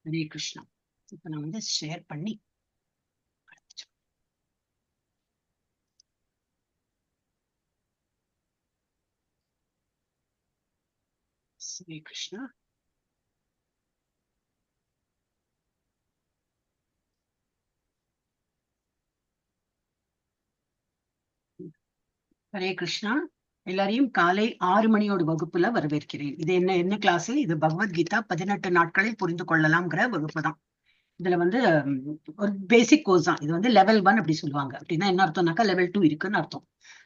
ஹரே கிருஷ்ணா. இப்ப நான் வந்து ஷேர் பண்ணி ஹரே கிருஷ்ணா. ஹரே கிருஷ்ணா. எல்லாரையும் காலை 6 மணியோட வகுப்புல வரவேற்கிறேன். இது என்ன கிளாஸ்? இது பகவத்கீதா 18 நாட்களில் புரிந்து கொள்ளலாம்ங்கிற வகுப்பு தான். இதுல வந்து ஒரு பேசிக் கோர்ஸ் தான். இது வந்து லெவல் 1 அப்படி சொல்லுவாங்க. அப்படின்னா என்ன அர்த்தம்னாக்கா லெவல் 2 இருக்குன்னு அர்த்தம்.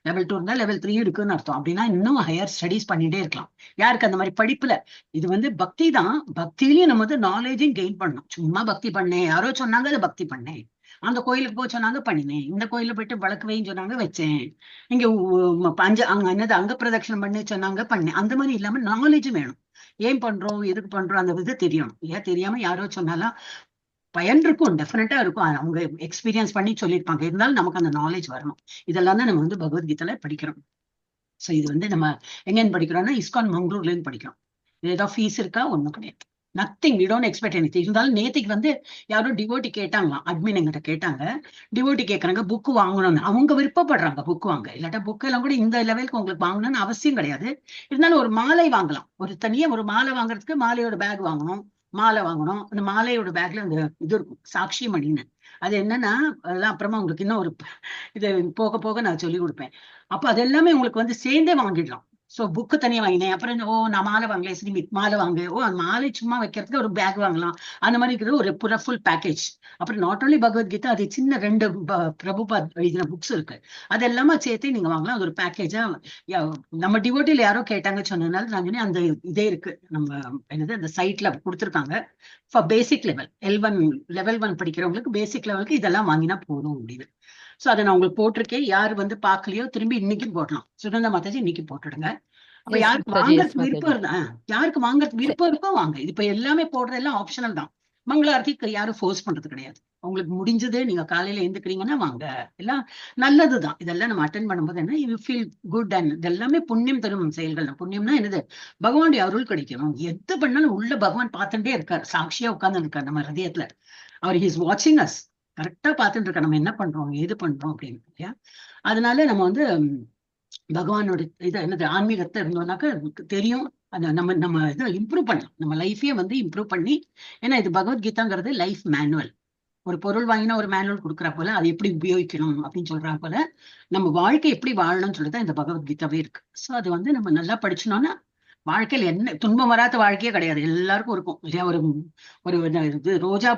லெவல் 2 இருந்தா லெவல் 3 இருக்குன்னு அர்த்தம். அப்படின்னா இன்னும் ஹையர் ஸ்டடிஸ் பண்ணிட்டே இருக்கலாம். யாருக்கு அந்த மாதிரி படிப்புல இது வந்து பக்தி தான். பக்தியிலயும் நம்ம வந்து நாலேஜையும் கெயின் பண்ணணும். சும்மா பக்தி பண்ணேன், யாரோ சொன்னாங்க அதை பக்தி பண்ணேன், அந்த கோயிலுக்கு போய் சொன்னாங்க பண்ணினேன், இந்த கோயில போயிட்டு விளக்கு வைன்னு சொன்னாங்க வச்சேன், இங்க அங்க என்னது அங்க பிரதட்சணம் பண்ணி சொன்னாங்க பண்ணேன். அந்த மாதிரி இல்லாம நாலேஜும் வேணும். ஏன் பண்றோம், எதுக்கு பண்றோம், அந்த இது தெரியணும். ஏன் தெரியாம யாரோ சொன்னாலும் பயன் இருக்கும், டெஃபினட்டா இருக்கும். அவங்க எக்ஸ்பீரியன்ஸ் பண்ணி சொல்லியிருப்பாங்க. இருந்தாலும் நமக்கு அந்த நாலேஜ் வரணும். இதெல்லாம் தான் நம்ம வந்து பகவத்கீதையில படிக்கிறோம். சோ இது வந்து நம்ம எங்கன்னு படிக்கிறோம்னா இஸ்கான் மங்களூர்ல இருந்து படிக்கிறோம். இது ஏதாவது ஃபீஸ் இருக்கா? ஒண்ணும் கிடையாது. Nothing, we don't expect anything. இருந்தாலும் நேத்திக்கு வந்து யாரும் டிவோட்டி கேட்டாங்களாம், அட்மின் எங்கிட்ட கேட்டாங்க. டிவோட்டி கேட்கறாங்க புக் வாங்கணும்னு. அவங்க விருப்பப்படுறாங்க புக் வாங்க. இல்லாட்டா புக் எல்லாம் கூட இந்த லெவலுக்கு உங்களுக்கு வாங்கணும்னு அவசியம் கிடையாது. இருந்தாலும் ஒரு மாலை வாங்கலாம். ஒரு தனியா ஒரு மாலை வாங்குறதுக்கு மாலையோட பேக் வாங்கணும், மாலை வாங்கணும். அந்த மாலையோட பேக்ல அந்த இது இருக்கும், சாட்சி மணின்னு. அது என்னன்னா அதெல்லாம் அப்புறமா உங்களுக்கு இன்னும் ஒரு இது போக போக நான் சொல்லி கொடுப்பேன். அப்ப அது எல்லாமே உங்களுக்கு வந்து சேர்ந்தே வாங்கிடலாம். சோ புக்கு தனியா வாங்கினேன், அப்புறம் ஓ நான் மாலை வாங்கல, சரி மாலை வாங்க, ஓ அந்த மாலை சும்மா வைக்கிறதுக்கு ஒரு பேக் வாங்கலாம். அந்த மாதிரி இருக்கிறது ஒரு புற ஃபுல் பேக்கேஜ். அப்புறம் நாட் ஓன்லி பகவத்கீதா, அது சின்ன 2 பிரபுபாத் எழுதின புக்ஸ் இருக்கு. அது எல்லாமே சேர்த்து நீங்க வாங்கலாம். அது ஒரு பேக்கேஜா. நம்ம டிவோட்டில யாரோ கேட்டாங்க சொன்னதுனால நான் சொன்னேன் அந்த இதே இருக்கு. நம்ம என்னது அந்த சைட்ல கொடுத்துருக்காங்க. ஃபார் பேசிக் லெவல் லெவல் 1 படிக்கிறவங்களுக்கு பேசிக் லெவலுக்கு இதெல்லாம் வாங்கினா போதும் அப்படின்னு. சோ அதை நான் உங்களுக்கு போட்டிருக்கேன். யாரு வந்து பாக்கலையோ திரும்பி இன்னைக்கும் போடலாம். சுகந்தா மாதாஜி இன்னைக்கு போட்டுடுங்க. அப்ப Yes, யாருக்கு Mataji, yes, வாங்கறதுக்கு விருப்பம் Mataji. இருந்தா யாருக்கு வாங்கறதுக்கு விருப்பம் இருக்கோ வாங்க. இது இப்ப எல்லாமே போடுறது எல்லாம் ஆப்ஷனல் தான். மங்களாரத்தி யாரும் ஃபோர்ஸ் பண்றது கிடையாது. உங்களுக்கு முடிஞ்சது, நீங்க காலையில எழுந்துக்கிறீங்கன்னா வாங்க. எல்லாம் நல்லதுதான். இதெல்லாம் நம்ம அட்டென்ட் பண்ணும்போது என்ன, யூ ஃபீல் குட். அண்ட் இதெல்லாமே புண்ணியம் தரும் செயல்கள். புண்ணியம்னா என்னது? பகவானுடைய அருள் கிடைக்கணும். எது பண்ணாலும் உள்ள பகவான் பார்த்துட்டே இருக்காரு, சாட்சியா உட்கார்ந்து இருக்காரு நம்ம ஹிருதயத்துல. அவர் ஹிஸ் வாட்சிங் அஸ். கரெக்டா பார்த்துட்டு இருக்க நம்ம என்ன பண்றோம் ஏது பண்றோம் அப்படின்னு இல்லையா? அதனால நம்ம வந்து பகவானோட இது என்னது ஆன்மீகத்தை இருந்தோம்னாக்க தெரியும். அந்த நம்ம நம்ம இதை இம்ப்ரூவ் பண்ணலாம். நம்ம லைஃபையே வந்து இம்ப்ரூவ் பண்ணி, ஏன்னா இது பகவத்கீதாங்கிறது லைஃப் மேனுவல். ஒரு பொருள் வாங்கினா ஒரு மேனுவல் கொடுக்குறா போல, அதை எப்படி உபயோகிக்கணும் அப்படின்னு சொல்றா போல, நம்ம வாழ்க்கை எப்படி வாழணும்னு சொல்லிதான் இந்த பகவத்கீதாவே இருக்கு. சோ அது வந்து நம்ம நல்லா படிச்சோம்னா வாழ்க்கையில என்ன துன்பம் வராத வாழ்க்கையே கிடையாது. எல்லாருக்கும் இருக்கும் இல்லையா? ஒரு ஒரு இது ரோஜா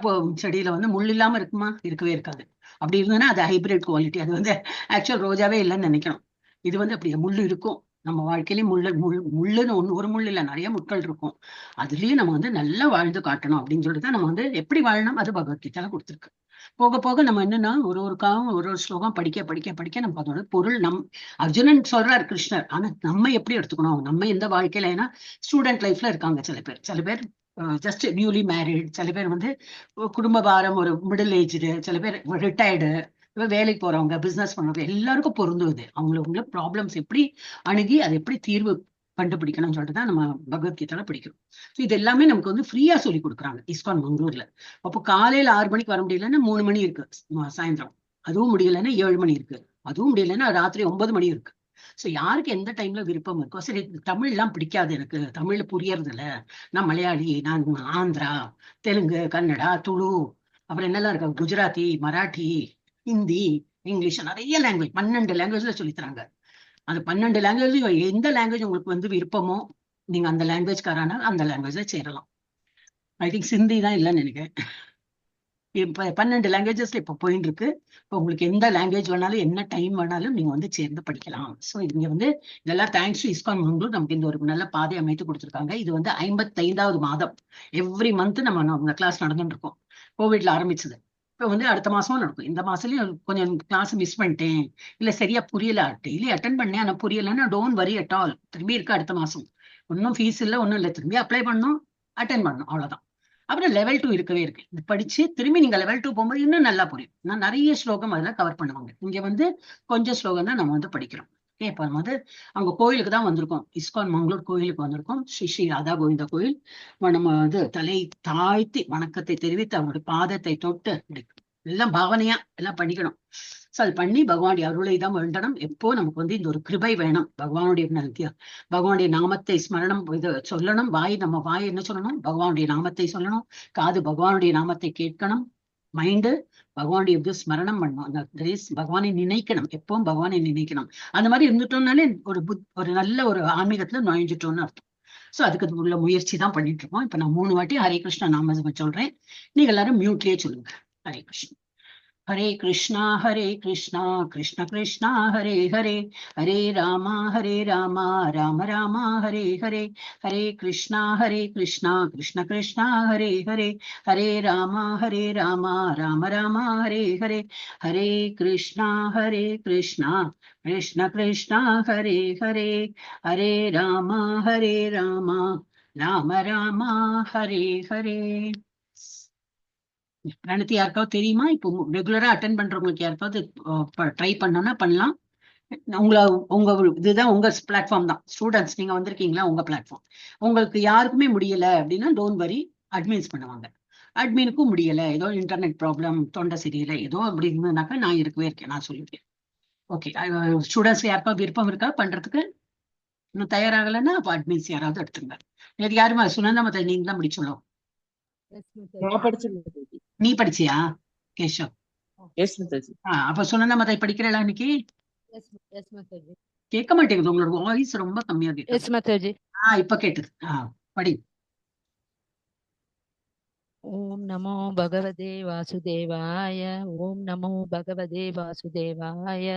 செடியில வந்து முள் இல்லாம இருக்குமா? இருக்கவே இருக்காது. அப்படி இருந்ததுன்னா அது ஹைபிரிட் குவாலிட்டி. அது வந்து ஆக்சுவல் ரோஜாவே இல்லைன்னு நினைக்கணும். இது வந்து அப்படி முள்ளு இருக்கும். நம்ம வாழ்க்கையிலேயே முள்ளுன்னு ஒரு முள் இல்ல, நிறைய முட்கள் இருக்கும். அதுலயும் நம்ம வந்து நல்லா வாழ்ந்து காட்டணும் அப்படின்னு சொல்லிட்டு நம்ம வந்து எப்படி வாழணும் அது பகவத்கீதால கொடுத்துருக்கு. போக போக நம்ம என்னன்னா ஒரு காலம் ஒரு ஸ்லோகம் படிக்க படிக்க படிக்க நம்ம அதோட பொருள் அர்ஜுனன் சொல்றாரு கிருஷ்ணர். ஆனா நம்ம எப்படி எடுத்துக்கணும், நம்ம எந்த வாழ்க்கையில, ஏன்னா ஸ்டூடெண்ட் லைஃப்ல இருக்காங்க சில பேர் ஜஸ்ட் நியூலி மேரிட், சில பேர் வந்து குடும்ப பாரம், ஒரு மிடில் ஏஜ்டு, சில பேர் ரிட்டையர்டு, வேலைக்கு போறவங்க, பிசினஸ் பண்றவங்க, எல்லாருக்கும் பொருந்துவது. அவங்களுக்கு ப்ராப்ளம்ஸ் எப்படி அணுகி அதை எப்படி தீர்வு கண்டுபிடிக்கணும்னு சொல்லிட்டு தான் நம்ம பகவத்கீதால படிக்கிறோம். இது எல்லாமே நமக்கு வந்து ஃப்ரீயா சொல்லி கொடுக்குறாங்க இஸ்கான் மங்களூர்ல. அப்போ காலையில 6 மணிக்கு வர முடியலன்னா 3 மணி இருக்கு சாயந்தரம். அதுவும் முடியலன்னா 7 மணி இருக்கு. அதுவும் முடியலன்னா ராத்திரி 9 மணி இருக்கு. சோ யாருக்கு எந்த டைம்ல விருப்பம் இருக்கோ. சரி தமிழ் எல்லாம் பிடிக்காது, எனக்கு தமிழ்ல புரியறது இல்ல, நான் மலையாளி, நான் ஆந்திரா, தெலுங்கு, கன்னடா, துளு, அப்புறம் என்னெல்லாம் இருக்கு, குஜராத்தி, மராட்டி, ஹிந்தி, இங்கிலீஷ், நிறைய லாங்குவேஜ் 12 லாங்குவேஜ்ல சொல்லி தராங்க. அந்த 12 லாங்குவேஜ் எந்த லாங்குவேஜ் உங்களுக்கு வந்து விருப்பமோ நீங்க அந்த லாங்குவேஜ்காரான அந்த லாங்குவேஜ்ல சேரலாம். ஐ திங்க் சிந்தி தான் இல்லைன்னு நினைக்கிறேன். இப்ப 12 லாங்குவேஜஸ்ல இப்ப போயிட்டு இருக்கு. இப்போ உங்களுக்கு எந்த லாங்குவேஜ் வேணாலும் என்ன டைம் வேணாலும் நீங்க வந்து சேர்ந்து படிக்கலாம். சோ இங்க வந்து இதெல்லாம் தேங்க்ஸ் டு இஸ்கான் மங்களூர் நமக்கு இந்த ஒரு நல்ல பாதை அமைத்து கொடுத்துருக்காங்க. இது வந்து 55வது மாதம். எவ்ரி மந்த் நம்ம கிளாஸ் நடந்துட்டு இருக்கோம். கோவிட்ல ஆரம்பிச்சது. இப்ப வந்து அடுத்த மாசமும் நடக்கும். இந்த மாசத்துலயும் கொஞ்சம் கிளாஸ் மிஸ் பண்ணிட்டேன், இல்ல சரியா புரியல, டெய்லி அட்டன் பண்ணேன் ஆனா புரியலன்னா டோன்ட் வரி அட் ஆல். திரும்பி இருக்கு அடுத்த மாசம். ஒன்னும் ஃபீஸ் இல்ல, ஒன்னும் இல்ல, திரும்பி அப்ளை பண்ணணும், அட்டன் பண்ணணும், அவ்வளவுதான். அப்புறம் லெவல் 2 இருக்கவே இருக்கு. இது படிச்சு திரும்பி நீங்க லெவல் 2 போகும்போது இன்னும் நல்லா புரியும். நான் நிறைய ஸ்லோகம் அதுல கவர் பண்ணுவாங்க. இங்க வந்து கொஞ்சம் ஸ்லோகம் தான் நம்ம வந்து படிக்கிறோம். இப்போ நம்ம வந்து அங்க கோயிலுக்கு தான் வந்திருக்கோம், இஸ்கான் மங்களூர் கோயிலுக்கு வந்திருக்கோம். ஸ்ரீ ஸ்ரீ ராதா கோவிந்த கோயில். நம்ம வந்து தலை தாழ்த்தி வணக்கத்தை தெரிவித்து அவருடைய பாதத்தை தொட்டு எல்லாம் பாவனையா எல்லாம் பண்ணிக்கணும். சோ அது பண்ணி பகவானுடைய அருளை தான் வேண்டணும். எப்போ நமக்கு வந்து இந்த ஒரு கிருபை வேணும். பகவானுடைய நாமத்தை ஸ்மரணம் இது சொல்லணும். நம்ம வாய் என்ன சொல்லணும்? பகவானுடைய நாமத்தை சொல்லணும். காது பகவானுடைய நாமத்தை கேட்கணும். மைண்டு பகவானுடைய இது ஸ்மரணம் பண்ணணும். பகவானை நினைக்கணும், எப்பவும் பகவானை நினைக்கணும். அந்த மாதிரி இருந்துட்டோம்னாலே ஒரு நல்ல ஒரு ஆன்மீகத்துல நுழைஞ்சிட்டோம்னு அர்த்தம். சோ அதுக்கு உள்ள முயற்சி தான் பண்ணிட்டு இருக்கோம். இப்ப நான் 3 வாட்டி ஹரே கிருஷ்ணா நாம சொல்றேன். நீங்க எல்லாரும் மியூட்லயே சொல்லுங்க. ஹரே கிருஷ்ணா ஹரே கிருஷ்ணா கிருஷ்ண கிருஷ்ணா ஹரே ஹரே, ஹரே ராமா ராம ராமா ஹரே ஹரே, ஹரே கிருஷ்ணா கிருஷ்ண கிருஷ்ணா ஹரே ஹரே, ஹரே ராமா ராம ராமா ஹரே ஹரே, ஹரே கிருஷ்ணா கிருஷ்ண கிருஷ்ணா ஹரே ஹரே, ஹரே ராமா ராம ராமா ஹரே ஹரே. கணத்து யாருக்காவது தெரியுமா? இப்போ ரெகுலரா அட்டென்ட் பண்றவங்களுக்கு யாருக்காவது ட்ரை பண்ணோம்னா பண்ணலாம். உங்க இதுதான் உங்க பிளாட்ஃபார்ம் தான். ஸ்டூடெண்ட்ஸ் நீங்க வந்திருக்கீங்களா, உங்க பிளாட்ஃபார்ம். உங்களுக்கு யாருக்குமே முடியல அப்படின்னா டோன்ட் வரி, அட்மின்ஸ் பண்ணுவாங்க. அட்மினுக்கும் முடியல, ஏதோ இன்டர்நெட் ப்ராப்ளம், தொண்டை சரியில்லை, ஏதோ அப்படி இருந்ததுனாக்கா நான் இருக்கேன், நான் சொல்லிருக்கேன். ஓகே, ஸ்டூடெண்ட்ஸ் யாருக்காவது விருப்பம் இருக்கா பண்றதுக்கு? இன்னும் தயாராகலைன்னா அப்ப அட்மின்ஸ் யாராவது எடுத்துங்க. நேற்று யாருமா சுனந்தா மத்த நீங்க தான் முடிச்சோம். நீ படிச்சியா கேஷவ்? அப்ப சுனந்தா மத்தை படிக்கிறா இன்னைக்கு? கேட்க மாட்டேங்குது, உங்களோட வாய்ஸ் ரொம்ப கம்மியா கேட்குது. இப்ப கேட்டுது. படி. ஓம் நமோ பகவதே வாசுதேவாய. ஓம் நமோ பகவதே வாசுதேவாய.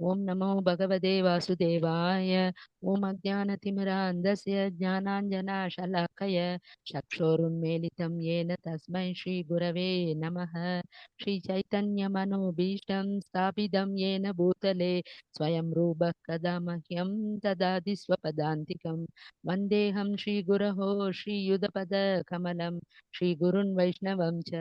ஓம் நமோ பகவதே வாசுதேவாய. ஓம் அஜ்ஞானதிமிராந்தஸ்ய ஞானாஞ்சனாஷலாக்கய சக்ஷோருன்மீலிதம் येन तस्मै श्री गुरवे नमः. श्री चैतन्य मनोभीष्टं स्थापितं येन भूतले स्वयं रूपः कदा मह्यं ददाति स्वपदान्तिकं। वन्देऽहं श्रीगुरहो श्रीयुतपदकमलं श्रीगुरुन् वैष्णवं च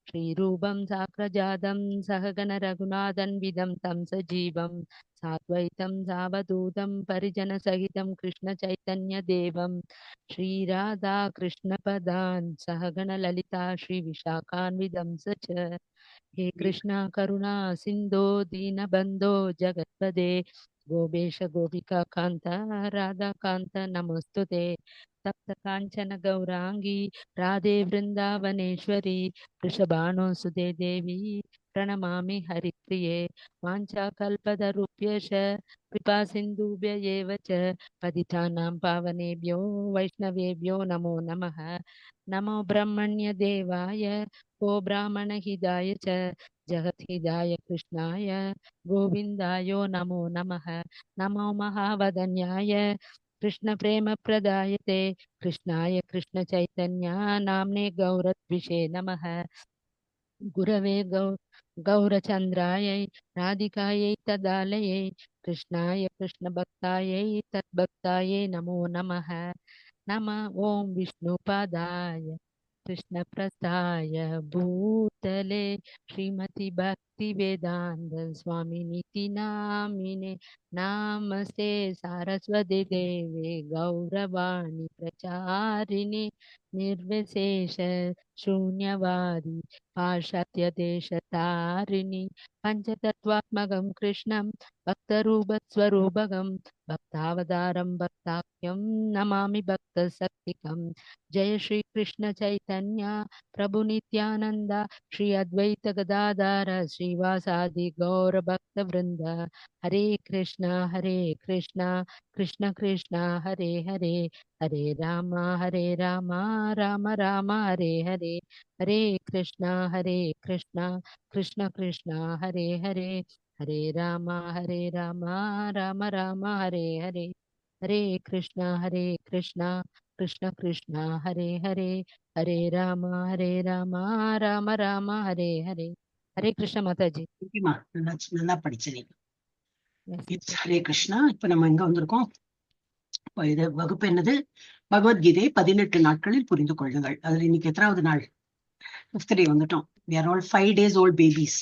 श्रीरूपं साग्रजातं सहगण रघुनाथन्वितं तं सजीवं साद्वैतं सावधूतं परिजनसहितं कृष्णचैतन्यदेवं श्रीराधा कृष्णपदान् सहगण ललिता श्रीविशाखान्वितं च हे कृष्णा करुणा सिन्धो दीनबन्धो जगत्पदे गोपेश गोपिका कान्त राधा कान्त नमोस्तुते। तप्त काञ्चन गौरांगी राधे वृन्दावनेश्वरी वृषभानुसुते देवी प्रणमामि हरिप्रिये। वाञ्छाकल्पतरुभ्यश्च कृपा सिन्धुभ्य एव च पतितानां पावनेभ्यो वैष्णवेभ्यो नमो नमः। नमो ब्रह्मण्य देवाय गो ब्राह्मणहिताय च जगद्हिताय कृष्णाय गोविन्दायो नमो नमः। नमो महावदन्याय कृष्ण प्रेम प्रदायते कृष्णाय कृष्ण चैतन्य नाम्ने गौरद्विषे नमः। गुरवे गौरचन्द्रायै राधिकायै तदालयै कृष्णाय कृष्णभक्तायै तद्भक्तायै नमो नमः। नमः ॐ विष्णुपादाय कृष्णप्रस्थाय भूतले श्रीमती भक्ति वेदांत स्वामिनीति नामिने नमस्ते सारस्वती देवे गौरवाणी प्रचारिणे निर्विशेष शून्यवादी पाश्चात्यदेशतारिणि पंचतत्त्वात्मकं कृष्णं भक्तरूपस्वरूपकं भक्तावतारं भक्ताख्यं नमामि भक्तशक्तिकं। जय श्री कृष्ण चैतन्य प्रभु नित्यानंद श्री अद्वैत गदाधर श्रीवासादि गौर भक्त वृंद। हरे कृष्णा कृष्ण कृष्ण हरे हरे, हरे राम राम राम हरे हरे, हरे कृष्णा कृष्ण कृष्ण हरे हरे, हरे राम राम राम हरे हरे, हरे कृष्णा कृष्ण कृष्ण हरे हरे, हरे राम राम राम हरे हरे। हरे कृष्ण माताजी। நல்லா படிச்சீங்க. ஹரே கிருஷ்ணா. இப்ப நம்ம எங்க வந்திருக்கோம்? இது வகுப்பு என்னது? பகவத்கீதை 18 நாட்களில் புரிந்து கொள்ளுங்கள். அதுல இன்னைக்கு எத்தனாவது நாள்? 5th டே வந்துட்டோம். We are all 5 days old babies.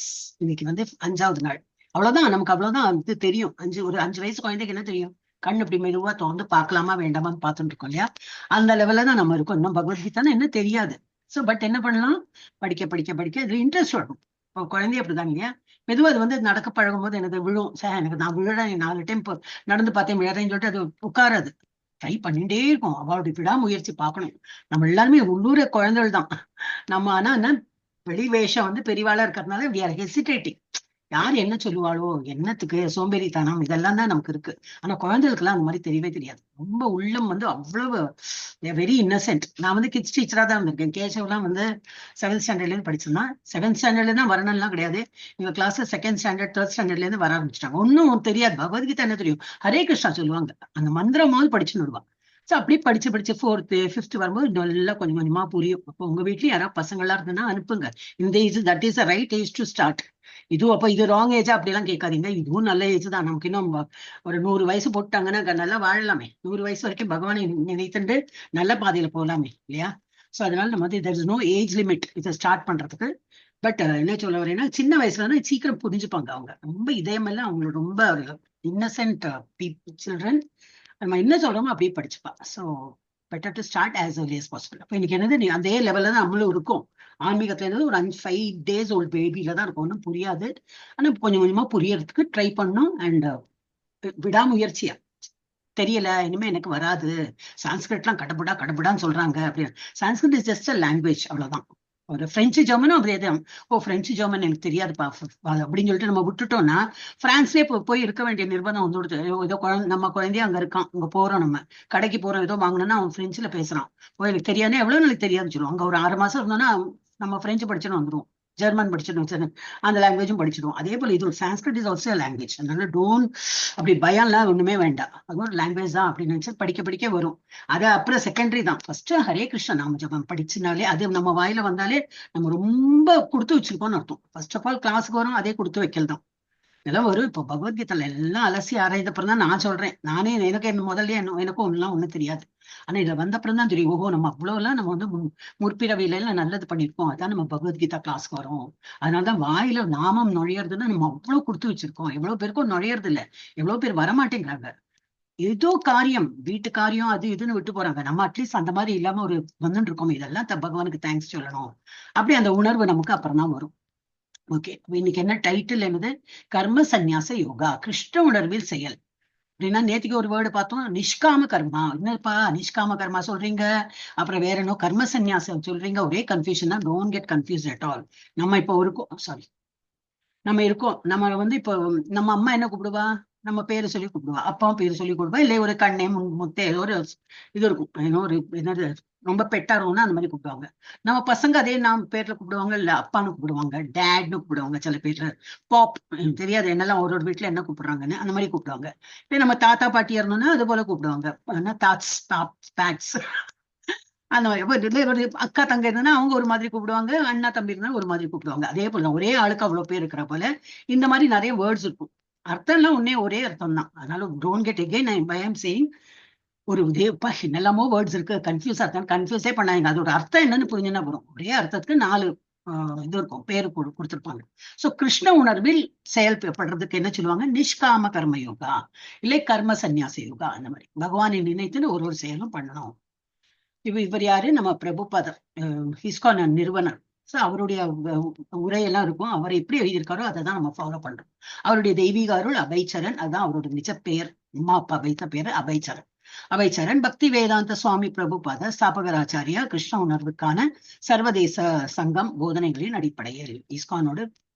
இன்னைக்கு வந்து 5வது நாள். அவ்வளவுதான், நமக்கு அவ்வளவுதான் இது தெரியும். ஒரு 5 வயசு குழந்தைக்கு என்ன தெரியும்? கண் இப்படி மெதுவா திறந்து பார்க்கலாமா வேண்டாமான்னு பார்த்துட்டு இருக்கோம் இல்லையா? அந்த லெவல்ல தான் நம்ம இருக்கோம். இன்னும் பகவத்கீதான்னு என்ன தெரியாது. சோ பட் என்ன பண்ணலாம்? படிக்க படிக்க படிக்க இதுல இன்ட்ரெஸ்ட் வரும். இப்போ குழந்தை அப்படிதான் இல்லையா? மெதுவா அது வந்து நடக்க பழகும் போது எனக்கு விழும். சார் எனக்கு நான் விழறேன், 4 டைம் நடந்து பார்த்தேன் விழறேன்னு சொல்லிட்டு அது உட்காராது. ட்ரை பண்ணிட்டே இருக்கும். அவளுடைய விடாமுயற்சி பார்க்கணும். நம்ம எல்லாருமே உள்ளூர குழந்தைகள் தான். நம்ம ஆனா என்ன, வெளி வேஷம் வந்து பெரியவாளா இருக்கிறதுனால we are hesitating. யார் என்ன சொல்லுவாளோ, என்னத்துக்கு சோம்பேறித்தனம், இதெல்லாம் தான் நமக்கு இருக்கு. ஆனா குழந்தைகளுக்கு எல்லாம் அந்த மாதிரி தெரியவே தெரியாது. ரொம்ப உள்ளம் வந்து அவ்வளவு வெரி இன்னசென்ட். நான் வந்து கிட்ஸ் டீச்சரா தான் இருந்திருக்கேன். கேசவெல்லாம் வந்து 7th ஸ்டாண்டர்ட்ல இருந்து படிச்சிருந்தா. 7th ஸ்டாண்டர்ட்ல தான் வரணும்லாம் கிடையாது. எங்க கிளாஸ் 2nd ஸ்டாண்டர்ட் 3rd ஸ்டாண்டர்ட்ல இருந்து வர ஆரம்பிச்சிட்டாங்க. ஒன்னும் தெரியாது. பகவத்கீதா என்ன தெரியும்? ஹரே கிருஷ்ணா சொல்லுவாங்க. அந்த மந்திரமாவது படிச்சுன்னு வருவா. சோ அப்படி படிச்சு படிச்சு 4th 5th வரும்போது நல்லா கொஞ்சம் கொஞ்சமா புரியும். அப்போ உங்க வீட்லயும் யாராவது பசங்களா இருந்ததுன்னா அனுப்புங்க. இந்த age that is right age to start. இதுவும் அப்ப இது ராங் ஏஜா அப்படி எல்லாம் கேட்காதீங்க. இதுவும் நல்ல ஏஜ் தான். நமக்கு இன்னும் ஒரு 100 வயசு போட்டாங்கன்னா நல்லா வாழலாமே. 100 வயசு வரைக்கும் பகவானை நினைத்துட்டு நல்ல பாதையில போகலாமே இல்லையா? சோ அதனால நம்ம வந்து there is no age limit இதை ஸ்டார்ட் பண்றதுக்கு. பட் என்ன சொல்ல வரேன்னா, சின்ன வயசுல சீக்கிரம் புரிஞ்சுப்பாங்க. அவங்க ரொம்ப இதயமெல்லாம் அவங்களோட ரொம்ப ஒரு இன்னசென்ட் சில்ட்ரன். நம்ம என்ன சொல்றோமோ அப்படியே படிச்சுப்பா. So better to start as early as possible. அப்போ இன்னைக்கு என்னது, நீ அதே லெவல்ல தான் நம்மளும் இருக்கும். ஆன்மீகத்துல இருந்து ஒரு 5 days old பேபில தான் இருக்கும். ஒன்றும் புரியாது. ஆனா கொஞ்சம் கொஞ்சமா புரியறதுக்கு ட்ரை பண்ணும். அண்ட் விடாமுயற்சியா, தெரியல இனிமே எனக்கு வராது, சான்ஸ்கிரிட்லாம் கடப்புடா கடப்புடான்னு சொல்றாங்க அப்படின்னு. Sanskrit is just a language, அவ்வளவுதான். ஒரு பிரெஞ்சு ஜெர்மனும் அப்படியே தான். ஓ பிரெஞ்சு ஜெர்மன் எனக்கு தெரியாதுப்பா அப்படின்னு சொல்லிட்டு நம்ம விட்டுட்டோம்னா பிரான்ஸ்லயே போய் இருக்க வேண்டிய நிர்பந்தம் வந்து ஏதோ நம்ம குழந்தைய அங்க இருக்கான், அங்க போறோம், நம்ம கடைக்கு போறோம், ஏதோ வாங்கணும்னா அவன் பிரெஞ்சுல பேசுறான். ஓ எனக்கு தெரியாது, எவ்வளவு நாளைக்கு தெரியாதுன்னு சொல்லுவோம். அங்க ஒரு 6 மாசம் இருந்தோம்னா நம்ம பிரெஞ்சு படிச்சுன்னு வந்துருவோம், ஜெர்மன் படிச்சிடும், அந்த லாங்குவேஜும் படிச்சிடும். அதே போல இது ஒரு சான்ஸ்கிரிட் இஸ் ஆல்சோ லாங்குவேஜ். அதனால டோன்ட் அப்படி பயம்லாம் ஒண்ணுமே வேண்டாம். அது ஒரு லாங்குவேஜ் தான் அப்படின்னு நினைச்சு படிக்க படிக்க வரும். அது அப்புறம் செகண்டரி தான். ஃபர்ஸ்ட் ஹரே கிருஷ்ணா நாம ஜபம் படிச்சுனாலே, அது நம்ம வாயில வந்தாலே நம்ம ரொம்ப கொடுத்து வச்சிருக்கோம்னு அர்த்தம். ஃபர்ஸ்ட் ஆஃப் ஆல் கிளாஸுக்கு வரும், அதே கொடுத்து வைக்கல் தான். இதெல்லாம் வரும். இப்போ பகவத்கீதைல எல்லாம் அலசி ஆராய்ந்தப்புறம் தான் நான் சொல்றேன். நானே எனக்கு என்ன முதல்ல எனக்கும் ஒண்ணும் தெரியாது. ஆனா இதுல வந்த அப்புறம் தான் தெரியும், ஓஹோ நம்ம அவ்வளவு எல்லாம் நம்ம வந்து முற்பிறவியில எல்லாம் நல்லது பண்ணிருக்கோம். அதான் நம்ம பகவத்கீதா கிளாஸ்க்கு வரோம். அதனாலதான் வாயில நாமம் நுழையிறதுன்னா நம்ம அவ்வளவு கொடுத்து வச்சிருக்கோம். எவ்வளவு பேருக்கும் நுழையறது இல்ல, எவ்வளவு பேர் வரமாட்டேங்கிறாங்க. ஏதோ காரியம், வீட்டு காரியம் அது இதுன்னு விட்டு போறாங்க. நம்ம அட்லீஸ்ட் அந்த மாதிரி இல்லாம ஒரு வந்துட்டு இருக்கோம். இதெல்லாம் பகவானுக்கு தேங்க்ஸ் சொல்லணும். அப்படி அந்த உணர்வு நமக்கு அப்புறம் தான் வரும். ஓகே, இன்னைக்கு என்ன டைட்டில் என்னது? கர்ம சந்நியாச யோகா, கிருஷ்ண உணர்வில் செயல். அப்படின்னா நேத்துக்கு ஒரு வேர்டு பார்த்தோம், நிஷ்காம கர்மா. என்னப்பா நிஷ்காம கர்மா சொல்றீங்க, அப்புறம் வேற என்ன கர்ம சந்நியாசம் சொல்றீங்க, ஒரே கன்ஃபியூஷன் தான். Don't get confuse at all. நம்ம இப்போ இருக்கோம், சாரி, நம்ம இருக்கோம். நம்ம வந்து இப்போ நம்ம அம்மா என்ன கூப்பிடுவா, நம்ம பேரு சொல்லி கூப்பிடுவா, அப்பாவும் பேரு சொல்லி கூப்பிடுவா. இல்லை ஒரு கண்ணே முத்தே ஏதோ ஒரு இது இருக்கும், ஏதோ ஒரு என்னது ரொம்ப பெட்டா இருக்கும்னா அந்த மாதிரி கூப்பிடுவாங்க. நம்ம பசங்க அதே நாம் பேர்ல கூப்பிடுவாங்க, இல்ல அப்பான்னு கூப்பிடுவாங்க, டேட்னு கூப்பிடுவாங்க. சில பேர்ல பாப், தெரியாது என்னெல்லாம் ஒரு வீட்டுல என்ன கூப்பிடுறாங்கன்னு, அந்த மாதிரி கூப்பிடுவாங்க. இல்லை நம்ம தாத்தா பாட்டி இருந்தோம்னா அது போல கூப்பிடுவாங்க, தாட்ஸ் பேட்ஸ் அந்த மாதிரி. ஒரு அக்கா தங்க இருந்தா அவங்க ஒரு மாதிரி கூப்பிடுவாங்க, அண்ணா தம்பி இருந்தா ஒரு மாதிரி கூப்பிடுவாங்க. அதே போல ஒரே ஆளுக்கு அவ்வளவு பேர் இருக்கிற போல இந்த மாதிரி நிறைய வேர்ட்ஸ் இருக்கும். அர்த்தம் எல்லாம் ஒரே அர்த்தம் தான். அதனால don't get again I am saying, ஒரு இதேப்பா என்னெல்லாமோ வேர்ட்ஸ் இருக்கு, கன்ஃபியூஸா இருக்கான்னு கன்ஃபியூஸே பண்ணாங்க. அதோட அர்த்தம் என்னன்னு புரிஞ்சுன்னா வரும். ஒரே அர்த்தத்துக்கு 4 இது இருக்கும், பேரு கொடுத்திருப்பாங்க. சோ கிருஷ்ண உணர்வில் செயல்படுறதுக்கு என்ன சொல்லுவாங்க? நிஷ்காம கர்ம யோகா, இல்லை கர்ம சந்நியாச யோகா. அந்த மாதிரி பகவானை நினைத்துன்னு ஒரு செயலும் பண்ணணும். இவர் யாரு? நம்ம பிரபுபாதர், இஸ்கான் நிறுவனர். சோ அவருடைய உரையெல்லாம் இருக்கும். அவர் எப்படி எழுதியிருக்காரோ அதை தான் நம்ம ஃபாலோ பண்றோம். அவருடைய தெய்வீக அருள் அபைச்சரன், அதுதான் அவரோட நிஜ பெயர். அம்மா அப்பா வைத்த பேரு அபைச்சரன். அபைச்சரன் பக்தி வேதாந்த சுவாமி பிரபுபாத ஸ்தாபகராச்சாரியா, கிருஷ்ண உணர்வுக்கான சர்வதேச சங்கம் போதனைகளின் அடிப்படையில், இஸ்கானோட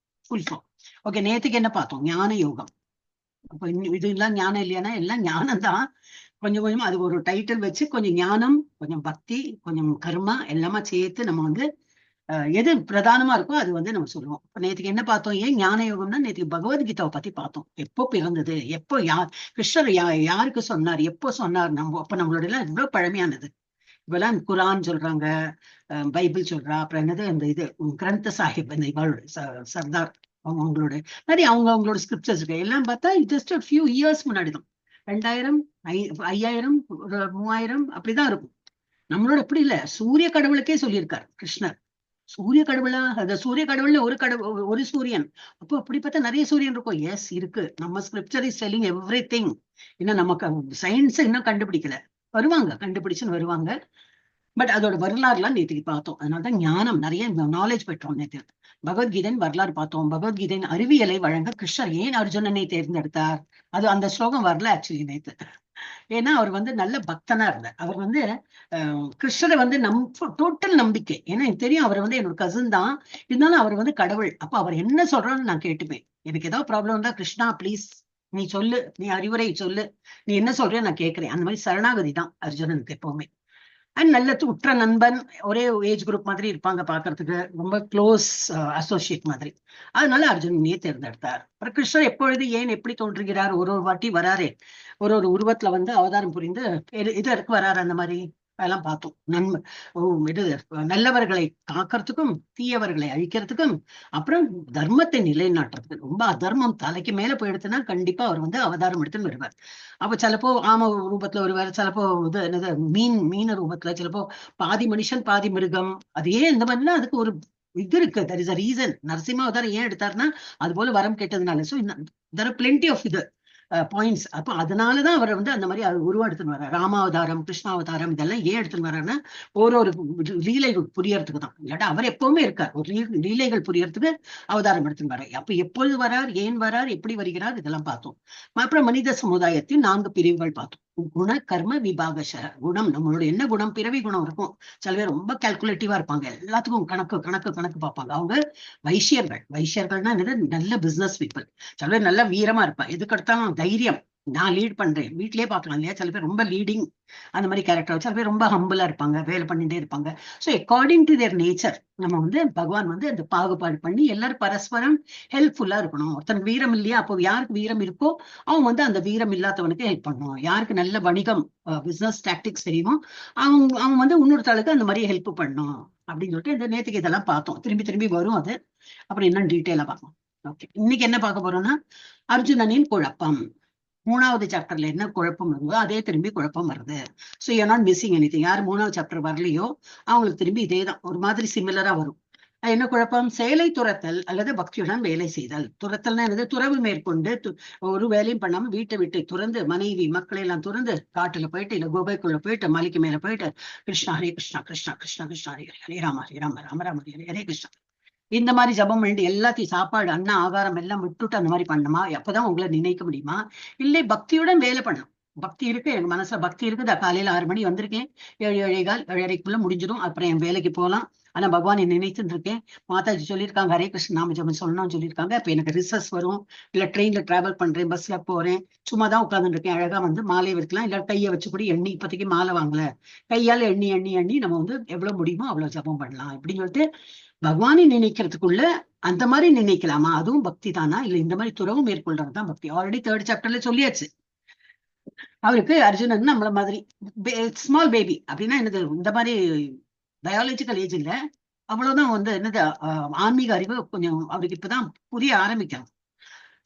ஃபுல் ஃபார்ம். ஓகே, நேத்துக்கு என்ன பார்த்தோம்? ஞான யோகம். அப்ப இது எல்லாம் ஞானம் இல்லையானா? எல்லாம் ஞானம் தான். கொஞ்சம் கொஞ்சமா அது ஒரு டைட்டில் வச்சு கொஞ்சம் ஞானம், கொஞ்சம் பக்தி, கொஞ்சம் கர்மா எல்லாமே சேர்த்து நம்ம வந்து எது பிரதானமா இருக்கோ அது வந்து நம்ம சொல்லுவோம். இப்ப நேற்றுக்கு என்ன பார்த்தோம்? ஏன் ஞான யோகம்னா, நேற்றுக்கு பகவத்கீதாவை பத்தி பார்த்தோம். எப்போ பிறந்தது, எப்போ கிருஷ்ணர் யாருக்கு சொன்னார், எப்போ சொன்னார், அப்ப நம்மளோட எல்லாம் இவ்வளவு பழமையானது. இப்பெல்லாம் குரான் சொல்றாங்க, பைபிள் சொல்றா, அப்புறம் என்னது அந்த இது கிரந்த சாஹிப், இந்த இவளோட சர்தார் அவங்களோட நிறைய அவங்களோட ஸ்கிரிப்சர்ஸ் இருக்கு. எல்லாம் பார்த்தா ஜஸ்ட் ஃபியூ இயர்ஸ் முன்னாடி தான். 2000 5000 3000 அப்படிதான் இருக்கும். நம்மளோட அப்படி இல்ல. சூரிய கடவுளுக்கே சொல்லியிருக்காரு கிருஷ்ணர். சூரிய கடவுளா? அது சூரிய கடவுள்னு ஒரு கடவுள், ஒரு சூரியன். அப்போ அப்படி பார்த்தா நிறைய சூரியன் இருக்கும். எஸ், இருக்கு. நம்ம ஸ்கிரிப்சர் இஸ் டெல்லிங் எவ்ரிதிங். இன்னும் நமக்கு சயின்ஸ் இன்னும் கண்டுபிடிக்கல. வருவாங்க, கண்டுபிடிச்சுன்னு வருவாங்க. பட் அதோட வரலாறுலாம் நேற்றுக்கு பார்த்தோம். அதனாலதான் ஞானம் நிறைய நாலேஜ் பெற்றோம் நேற்று. பகவத்கீதையின் வரலாறு பார்த்தோம். பகவத்கீதையின் அறிவியலை வழங்க கிருஷ்ணர் ஏன் அர்ஜுனனை தேர்ந்தெடுத்தார், அது அந்த ஸ்லோகம் வரல ஆக்சுவலி நேத்து. ஏன்னா அவர் வந்து நல்ல பக்தனா இருந்தார். அவர் வந்து கிருஷ்ணரை வந்து டோட்டல் நம்பிக்கை. ஏன்னா எனக்கு தெரியும் அவர் வந்து என்னோட கசின் தான், இருந்தாலும் அவர் வந்து கடவுள். அப்ப அவர் என்ன சொல்றான்னு நான் கேட்டுப்பேன். எனக்கு ஏதாவது ப்ராப்ளம் இருந்தா, கிருஷ்ணா ப்ளீஸ் நீ சொல்லு, நீ அறிவுரை சொல்லு, நீ என்ன சொல்றியோ நான் கேட்கிறேன். அந்த மாதிரி சரணாகதி தான் அர்ஜுனனுக்கு எப்பவுமே. அண்ட் நல்ல உற்ற நண்பன், ஒரே ஏஜ் குரூப் மாதிரி இருப்பாங்க பாக்குறதுக்கு, ரொம்ப க்ளோஸ் அசோசியேட் மாதிரி. அதனால அர்ஜுனனையே தேர்ந்தெடுத்தார். அப்புறம் கிருஷ்ணர் எப்பொழுது ஏன் எப்படி தோன்றுகிறார், ஒரு ஒரு வாட்டி வராரு, ஒரு ஒரு உருவத்துல வந்து அவதாரம் புரிந்து இதற்கு வராரு. அந்த மாதிரி அதெல்லாம் பார்த்தோம். இது நல்லவர்களை காக்கிறதுக்கும் தீயவர்களை அழிக்கிறதுக்கும், அப்புறம் தர்மத்தை நிலைநாட்டுறதுக்கு. ரொம்ப அதர்மம் தலைக்கு மேல போயிடுச்சுன்னா கண்டிப்பா அவர் வந்து அவதாரம் எடுத்துன்னு வருவார். அப்ப சிலப்போ ஆம ரூபத்துல வருவார், சிலப்போ இது என்னது மீன ரூபத்துல, சிலப்போ பாதி மனுஷன் பாதி மிருகம். அது ஏன் இந்த மாதிரினா அதுக்கு ஒரு இது இருக்கு. That is a reason. Narasimha அவதாரம் ஏன் எடுத்தாருன்னா அது போல வரம் கேட்டதுனால. So there are plenty of இது பாயிண்ட்ஸ். அப்ப அதனாலதான் அவர் வந்து அந்த மாதிரி உருவம் எடுத்துன்னு வர்றாரு. ராமாவதாரம், கிருஷ்ணாவதாரம் இதெல்லாம் ஏன் எடுத்துன்னு வர்றாருன்னா ஒரு ஒரு லீலைகள் புரியறதுக்கு தான். இல்லாட்டா அவர் எப்பவுமே இருக்கார், ஒரு லீலைகள் புரியறதுக்கு அவதாரம் எடுத்துன்னு வர்றாரு. அப்ப எப்பொழுது வரார், ஏன் வரார், எப்படி வருகிறார், இதெல்லாம் பார்த்தோம். அப்புறம் மனித சமுதாயத்தின் 4 பிரிவுகள் பார்த்தோம். குண கர்ம விபாகஷ. குணம், நம்மளோட என்ன குணம், பிறவி குணம் இருக்கும். சில பேர் ரொம்ப கால்குலேட்டிவா இருப்பாங்க, எல்லாத்துக்கும் கணக்கு கணக்கு கணக்கு பார்ப்பாங்க. அவங்க வைசியர்கள். வைசியர்கள்னா என்னது, நல்ல பிசினஸ் பீப்புள். சில பேர் நல்ல வீரமா இருப்பா, எதுக்கெடுத்தாலும் தைரியம், நான் லீட் பண்றேன். வீட்லயே பார்க்கலாம் இல்லையா, சில பேர் ரொம்ப லீடிங் அந்த மாதிரி கேரக்டர். சில பேர் ரொம்ப ஹம்பிளா இருப்பாங்க, வேலை பண்ணிட்டே இருப்பாங்க. So according to their nature நம்ம வந்து பகவான் வந்து அந்த பாகுபாடு பண்ணி எல்லாரும் பரஸ்பரம் ஹெல்ப்ஃபுல்லா இருக்கணும். ஒருத்தன் வீரம் இல்லையா, அப்போ யாருக்கு வீரம் இருக்கோ அவன் வந்து அந்த வீரம் இல்லாதவனுக்கு ஹெல்ப் பண்ணணும். யாருக்கு நல்ல வணிகம் பிசினஸ் டாக்டிக்ஸ் தெரியுமோ அவன் வந்து இன்னொருத்தாளுக்கு அந்த மாதிரி ஹெல்ப் பண்ணணும் அப்படின்னு சொல்லிட்டு இந்த நேத்துக்கு இதெல்லாம் பார்த்தோம். திரும்பி திரும்பி வரும் அது. அப்புறம் இன்னும் டீட்டெயிலா பார்ப்போம். ஓகே, இன்னைக்கு என்ன பார்க்க போறோம்னா அர்ஜுனனின் குழப்பம். 3வது சாப்டர்ல என்ன குழப்பம் இருந்தோ அதே திரும்பி குழப்பம் வருது. So you not missing anything. யார் 3வது சாப்டர் வரலையோ அவங்களுக்கு திரும்பி இதே தான், ஒரு மாதிரி சிமிலரா வரும். என்ன குழப்பம்? செயலை துரத்தல் அல்லது பக்தியுடன் வேலை செய்தல். துரத்தல்னா என்னது, துறவு மேற்கொண்டு ஒரு வேலையும் பண்ணாம வீட்டை விட்டு துறந்து, மனைவி மக்களை எல்லாம் துறந்து காட்டுல போயிட்டு இல்ல குகைக்குள்ள போயிட்டு மலைக்கு மேல போயிட்டு கிருஷ்ணா ஹரே கிருஷ்ணா கிருஷ்ணா கிருஷ்ணா கிருஷ்ணா ஹரே ஹரே ஹரே ராம ஹரே ராம ராம ராம ஹரே ஹரே கிருஷ்ணா, இந்த மாதிரி ஜபம் பண்ணிட்டு எல்லாத்தையும் சாப்பாடு அன்ன ஆகாரம் எல்லாம் விட்டுட்டு அந்த மாதிரி பண்ணுமா? அப்பதான் உங்களை நினைக்க முடியுமா? இல்லை பக்தியுடன் வேலை பண்ணணும். பக்தி இருக்கு, எனக்கு மனசுல பக்தி இருக்குது. காலையில 6 மணி வந்திருக்கேன், 7 7:15 7:30 முடிஞ்சிடும். அப்புறம் என் வேலைக்கு போகலாம். ஆனா பகவான் நினைத்துட்டு இருக்கேன். மாதாஜி சொல்லியிருக்காங்க ஹரே கிருஷ்ண நாம ஜபம் சொல்லணும்னு சொல்லியிருக்காங்க. இப்ப எனக்கு ரிசர்ச் வரும், இல்ல ட்ரெயின்ல டிராவல் பண்றேன், பஸ்ல போறேன், சும்மா தான் உட்கார்ந்துட்டு இருக்கேன். அழகா வந்து மாலையை வைக்கலாம், இல்ல கையை வச்சு கூட எண்ணி, இப்போதைக்கு மாலை வாங்கல, கையால எண்ணி எண்ணி எண்ணி நம்ம வந்து எவ்வளவு முடியுமோ அவ்வளவு ஜபம் பண்ணலாம் அப்படின்னு சொல்லிட்டு பகவானை நினைக்கிறதுக்குள்ள அந்த மாதிரி நினைக்கலாமா? அதுவும் பக்தி தானா? இல்ல இந்த மாதிரி துறவு மேற்கொள்றதுதான் பக்தி? ஆல்ரெடி 3rd சாப்டர்ல சொல்லியாச்சு. அவருக்கு அர்ஜுனன் நம்மள மாதிரி ஸ்மால் பேபி அப்படின்னா என்னது, இந்த மாதிரி பயாலஜிக்கல் ஏஜ் இல்ல, அவ்வளவுதான் வந்து என்னது ஆன்மீக அறிவு கொஞ்சம் அவருக்கு இப்பதான் புரிய ஆரம்பிக்கணும்.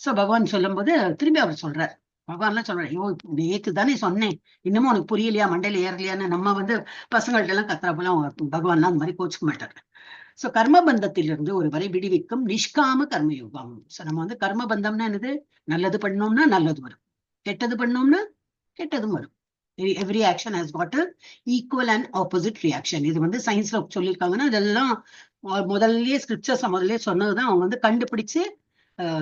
சோ பகவான் சொல்லும் போது திரும்பி அவர் சொல்றார், பகவான்லாம் சொல்றாரு, ஐயோ நேத்து தானே சொன்னேன், இன்னமும் உனக்கு புரியலையா, மண்டையில ஏறலையான்னு. நம்ம வந்து பசங்கள்ட்ட எல்லாம் கத்துறப்பெல்லாம் பகவான்லாம் அந்த மாதிரி கோச்சுக்க மாட்டாரு. சோ கர்மபந்தத்திலிருந்து ஒருவரை விடுவிக்கும் நிஷ்காம கர்மயோகம். சோ நம்ம வந்து கர்மபந்தம்னா என்னது, நல்லது பண்ணோம்னா நல்லது வரும், கெட்டது பண்ணோம்னா கெட்டதும் வரும். Every action has got equal and opposite reaction. இது வந்து சயின்ஸ்ல சொல்லியிருக்காங்கன்னா இதெல்லாம் முதல்லயே ஸ்கிரிப்சர்ஸ் முதல்லயே சொன்னதுதான் அவங்க வந்து கண்டுபிடிச்சு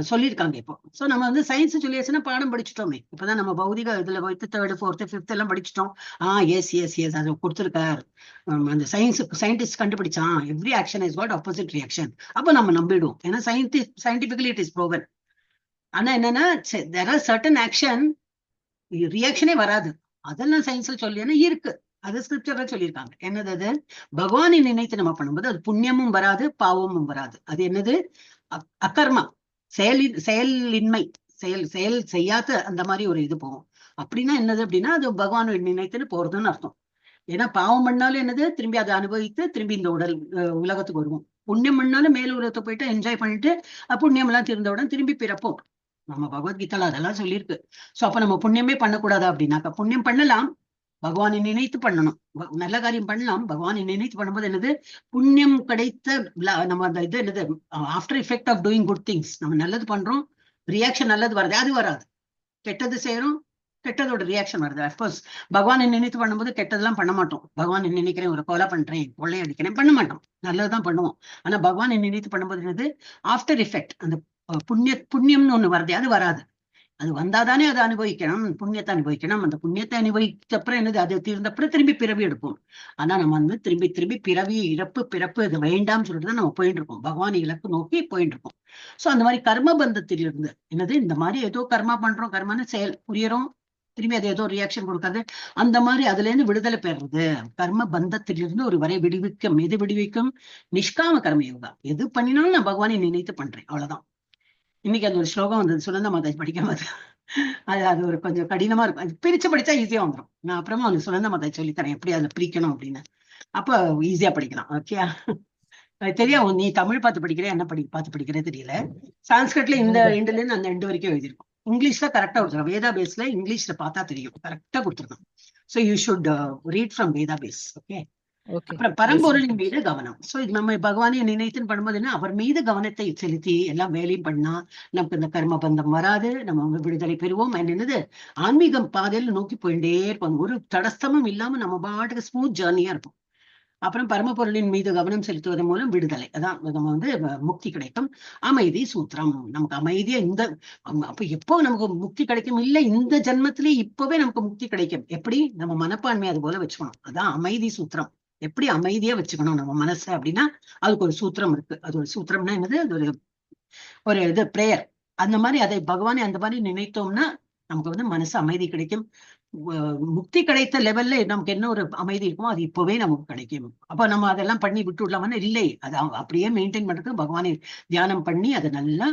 சொல்லியிருக்காங்க. இப்போ சோ நம்ம வந்து சயின்ஸ் சொல்லியாச்சுன்னா பாடம் படிச்சுட்டோமே. இப்பதான் நம்ம பௌதிக இதுல போயிட்டு 3rd 4th 5th எல்லாம் படிச்சுட்டோம். எஸ் எஸ் எஸ் அது கொடுத்துருக்காரு அந்த சயின்டிஸ்ட் கண்டுபிடிச்சான், every action is got opposite reaction. அப்ப நம்ம நம்பிடுவோம், ஏன்னா சயின்டிபிகலி இட் இஸ் ப்ரூவன். ஆனா என்னன்னா தேர் ஆர் சர்டன் ஆக்ஷன் ரியாக்ஷனே வராது. அதெல்லாம் சயின்ஸ்ல சொல்லி இருக்கு, அது ஸ்கிரிப்சர்ல சொல்லியிருக்காங்க. என்னது அது, பகவானை நினைத்து நம்ம பண்ணும்போது அது புண்ணியமும் வராது பாவமும் வராது. அது என்னது, அகர்மா, செயலின்மை, செயல் செய்யாத அந்த மாதிரி ஒரு இது போகும். அப்படின்னா என்னது அப்படின்னா அது பகவான் நினைத்துன்னு போறதுன்னு அர்த்தம். ஏன்னா பாவம் பண்ணாலும் என்னது, திரும்பி அதை அனுபவித்து திரும்பி இந்த உலகத்துக்கு வருவோம். புண்ணியம் பண்ணாலும் மேல் உலகத்தை போயிட்டு என்ஜாய் பண்ணிட்டு புண்ணியம் எல்லாம் திருந்தவுடன் திரும்பி பிறப்போம். நம்ம பகவத்கீதால அதெல்லாம் சொல்லியிருக்கு. சோ அப்ப நம்ம புண்ணியமே பண்ணக்கூடாதா அப்படின்னாக்கா புண்ணியம் பண்ணலாம், பகவானை நினைத்து பண்ணணும். நல்ல காரியம் பண்ணலாம், பகவானை நினைத்து பண்ணும்போது என்னது, புண்ணியம் கிடைத்த நம்ம அந்த இது என்னது, after effect of doing good things. நம்ம நல்லது பண்றோம், ரியாக்ஷன் நல்லது வருது, அது வராது. கெட்டது செய்யறோம், கெட்டதோட ரியாக்ஷன் வருது. அஃப்கோர்ஸ் பகவானை நினைத்து பண்ணும்போது கெட்டதெல்லாம் பண்ண மாட்டோம். பகவானை நினைக்கிறேன், ஒரு கொலை பண்றேன், கொள்ளை அடிக்கிறேன் பண்ண மாட்டோம், நல்லதுதான் பண்ணுவோம். ஆனா பகவானை நினைத்து பண்ணும்போது என்னது, ஆஃப்டர் எஃபெக்ட் அந்த புண்ணியம்னு ஒண்ணு வருது, அது வராது. அது வந்தாதானே அதை அனுபவிக்கணும், புண்ணியத்தை அனுபவிக்கணும். அந்த புண்ணியத்தை அனுபவிச்ச அப்புறம் என்னது, அது தீர்ந்தப்புறம் திரும்பி பிறவி எடுப்போம். ஆனா நம்ம வந்து திரும்பி திரும்பி பிறவி இறப்பு பிறப்பு இது வேண்டாம்னு சொல்லிட்டு தான் நம்ம போயிட்டு இருக்கோம், பகவான் இலக்கு நோக்கி போயிட்டு இருக்கோம். சோ அந்த மாதிரி கர்ம பந்தத்தில் இருந்து என்னது, இந்த மாதிரி ஏதோ கர்மா பண்றோம், கர்மான்னு செயல் புரியறோம், திரும்பி அது ஏதோ ரியாக்ஷன் கொடுக்காது, அந்த மாதிரி அதுல இருந்து விடுதலை பெறுறது. கர்ம பந்தத்திலிருந்து ஒரு வரை விடுவிக்கும். எது விடுவிக்கும்? நிஷ்காம கர்ம யோகா. எது பண்ணினாலும் நான் பகவானை நினைத்து பண்றேன், அவ்வளவுதான். இன்னைக்கு அந்த ஒரு ஸ்லோகம் வந்தது, சுனந்த மாதாஜி படிக்கும் போது. அது அது ஒரு கொஞ்சம் கடினமா இருக்கும், அது பிரிச்சு படிச்சா ஈஸியா வந்துடும். நான் அப்புறமா அந்த சுனந்த மாதாஜி சொல்லித்தரேன் எப்படி அதுல பிரிக்கணும் அப்படின்னு. அப்ப ஈஸியா படிக்கலாம். ஓகே, தெரியும். நீ தமிழ் பார்த்து படிக்கிற, என்ன பார்த்து படிக்கிறே தெரியல. சான்ஸ்கிரிட்ல இந்த எண்டுல இருந்து அந்த எண்டு வரைக்கும் எழுதிருக்கும். இங்கிலீஷ்ல கரெக்டா கொடுத்துருக்கோம், வேதா பேஸ்ல இங்கிலீஷ்ல பார்த்தா தெரியும், கரெக்டா கொடுத்துருக்கோம். So you should read from Veda base. Okay. அப்புறம் பரம்பொருளின் மீது கவனம். சோ இது நம்ம பகவானை நினைத்துன்னு பண்ணும்போது என்ன, அவர் மீது கவனத்தை செலுத்தி எல்லாம் வேலையும் பண்ணா நமக்கு இந்த கர்ம பந்தம் வராது, நம்ம விடுதலை பெறுவோம். என்னது, ஆன்மீகம் பாதையில நோக்கி போயிட்டே இருப்போம், ஒரு தடஸ்தமும் இல்லாம நம்ம பாட்டுக்கு ஸ்மூத் ஜேர்னியா இருக்கும். அப்புறம் பரமபொருளின் மீது கவனம் செலுத்துவதன் மூலம் விடுதலை, அதான் நம்ம வந்து முக்தி கிடைக்கும். அமைதி சூத்திரம், நமக்கு அமைதியா இந்த அப்ப எப்போ நமக்கு முக்தி கிடைக்கும், இல்ல இந்த ஜென்மத்திலே இப்பவே நமக்கு முக்தி கிடைக்கும். எப்படி? நம்ம மனப்பான்மை அது போல வச்சுக்கணும், அதான் அமைதி சூத்திரம். எப்படி அமைதியா வச்சுக்கணும் நம்ம மனசை அப்படின்னா, அதுக்கு ஒரு சூத்திரம் இருக்கு. அது ஒரு சூத்திரம்னா என்னது, அது ஒரு இது பிரேயர். அந்த மாதிரி அதை பகவானை அந்த மாதிரி நினைத்தோம்னா நமக்கு வந்து மனசு அமைதி கிடைக்கும். முக்தி கிடைத்த லெவல்ல நமக்கு என்ன ஒரு அமைதி இருக்குமோ அது இப்பவே நமக்கு கிடைக்கும். அப்ப நம்ம அதெல்லாம் பண்ணி விட்டு விடலாமன்னா இல்லை, அதை அப்படியே மெயின்டைன் பண்றதுக்கு பகவானை தியானம் பண்ணி அதை நல்லா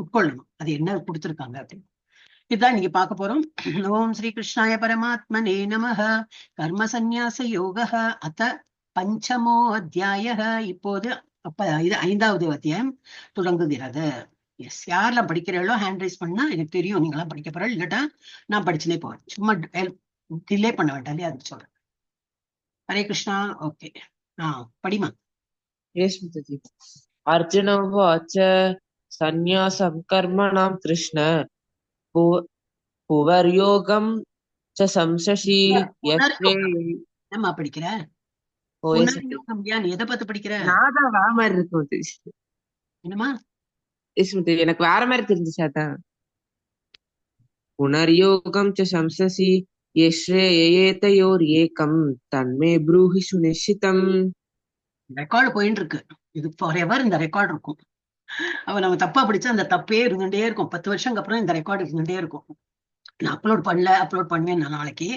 உட்கொள்ளணும், அது என்ன கொடுத்துருக்காங்க அப்படின்னு. இதுதான் நீங்க பார்க்க போறோம். ஓம் ஸ்ரீ கிருஷ்ணாய பரமாத்மனே நமஹ. கர்ம சந்நியாச யோகः அத பஞ்சமோ அத்தியாயः. இப்போது இது 5வது அத்தியாயம் தொடங்குகிறது. எஸ், யாரெல்லாம் படிக்கிறீங்களோ ஹேண்ட் ரைஸ் பண்ணா எனக்கு தெரியும் நீங்களாம் படிக்க போறோம், இல்லட்டா நான் படிச்சுனே போறேன். சும்மா டிலே பண்ண வேண்டாம் இல்லையா, அதுக்கு சொல்றேன். ஹரே கிருஷ்ணா. ஓகே, படிமா. அர்ஜுன உவாச்ச சந்நியாசம் கர்மணாம் கிருஷ்ண புவர்யோகம் ச சம்சசி. என்னம்மா படிக்கிற? புனர்யோகம். நீ எதை பார்த்து படிக்கிற? என்னமா எனக்கு வேற மாதிரி தெரிஞ்சுச்சாதான். புனர்யோகம் ச சம்சசி யஸ்ரேயேதயோர் ஏகம் தன்மே ப்ரூஹி சுநிஷ்சிதம். ரெக்கார்டு போயிட்டு இருக்கு, இது ஃபார் எவர் இந்த ரெக்கார்டு இருக்கும். அவ நம்ம தப்பா படிச்சா அந்த தப்பே இருந்துட்டே இருக்கும், 10 வருஷம் அப்புறம் இந்த ரெக்கார்டு இருந்துட்டே இருக்கும். நான் அப்லோட் பண்ணுவேன் நான் நாளைக்கு.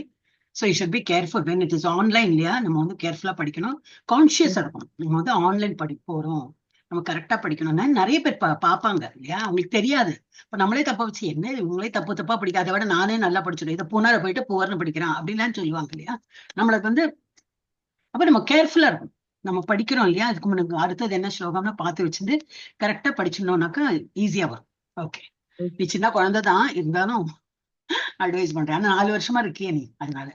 So you should be careful when it is online இல்லையா, நம்ம வந்து கேர்ஃபுல்லா படிக்கணும், கான்சியஸா இருக்கணும். நம்ம வந்து ஆன்லைன் போறோம், நம்ம கரெக்டா படிக்கணும்னா நிறைய பேர் பாப்பாங்க இல்லையா, அவங்களுக்கு தெரியாது. இப்ப நம்மளே தப்பா வச்சு என்ன இவங்களே தப்பா படிக்க, அதை விட நானே நல்லா படிச்சிடும், இதை புனரை போயிட்டு புவர்னு படிக்கிறான் அப்படின்லாம் சொல்லுவாங்க இல்லையா. நம்மளுக்கு வந்து அப்ப நம்ம கேர்ஃபுல்லா இருக்கும். நம்ம படிக்கிறோம் இல்லையா, அதுக்கு முன்னாடி அடுத்தது என்ன ஸ்லோகம்னு பார்த்து வச்சுட்டு கரெக்டா படிச்சிடணும்னாக்கா ஈஸியா வரும். ஓகே, நீ சின்ன குழந்தைதான் இருந்தாலும் அட்வைஸ் பண்றேன், ஆனா 4 வருஷமா இருக்கியே நீ, அதனால.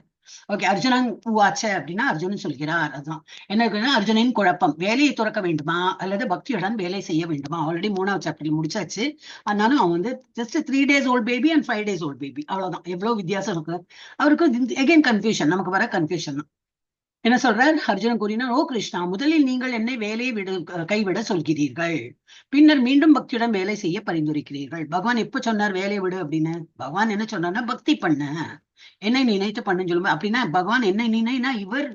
ஓகே, அர்ஜுனன் உவாச்ச அப்படின்னா அர்ஜுனன் சொல்கிறார். அதுதான் என்ன இருக்குன்னா, அர்ஜுனின் குழப்பம், வேலையை துறக்க வேண்டுமா அல்லது பக்தியுடன் வேலை செய்ய வேண்டுமா. ஆல்ரெடி 3வது சாப்டர்ல முடிச்சாச்சு. அதனால அவன் வந்து just 3 days old baby and 5 days old baby, அவ்வளவுதான். எவ்வளவு வித்தியாசம் இருக்கு அவருக்கு. எகைன் கன்ஃபியூஷன், நமக்கு வர கன்ஃபியூஷன் தான். என்ன சொல்றார் அர்ஜுனன் கூறினார், ஓ கிருஷ்ணா, முதலில் நீங்கள் என்னை வேலையை கைவிட சொல்கிறீர்கள், பின்னர் மீண்டும் பக்தியுடன் வேலை செய்ய பரிந்துரைக்கிறீர்கள். பகவான் எப்ப சொன்னார் வேலையை விடு அப்படின்னு? பகவான் என்ன சொன்னார்னா பக்தி பண்ண, என்னை நினைத்து பண்ணுன்னு சொல்லுங்க. அப்படின்னா பகவான் என்னை நினைனா, இவர்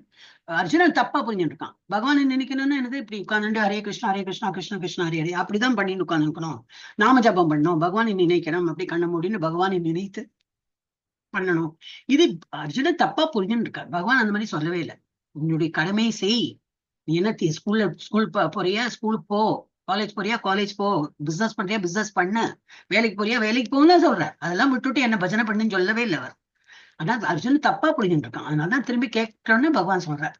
அர்ஜுனன் தப்பா புரிஞ்சுட்டு இருக்கான். பகவானை நினைக்கணும்னு என்னது, இப்படி உட்கார்ந்து ஹரே கிருஷ்ணா கிருஷ்ண கிருஷ்ணா ஹரே ஹரே அப்படிதான் பண்ணிட்டு உட்கார்ந்துக்கணும், நாம ஜபம் பண்ணணும், பகவானை நினைக்கணும், அப்படி கண்ண மூடின்னு பகவானை நினைத்து பண்ணணும். இது அர்ஜுனன் தப்பா புரிஞ்சுட்டு இருக்கார். பகவான் அந்த மாதிரி சொல்லவே இல்லை. உன்னுடைய கடமையை செய், நீ என்ன ஸ்கூல் போறியா ஸ்கூலுக்கு போ, காலேஜ் போறியா காலேஜ் போ, பிசினஸ் பண்றியா பிசினஸ் பண்ணு, வேலைக்கு போறியா வேலைக்கு போன்னு சொல்ற. அதெல்லாம் விட்டுட்டு என்ன பஜனை பண்ணுன்னு சொல்லவே இல்லை அவர். ஆனா அர்ஜுன் தப்பா புரிஞ்சுட்டு இருக்கான். அதனாலதான் திரும்பி கேட்கிறோன்னு பகவான் சொல்றார்.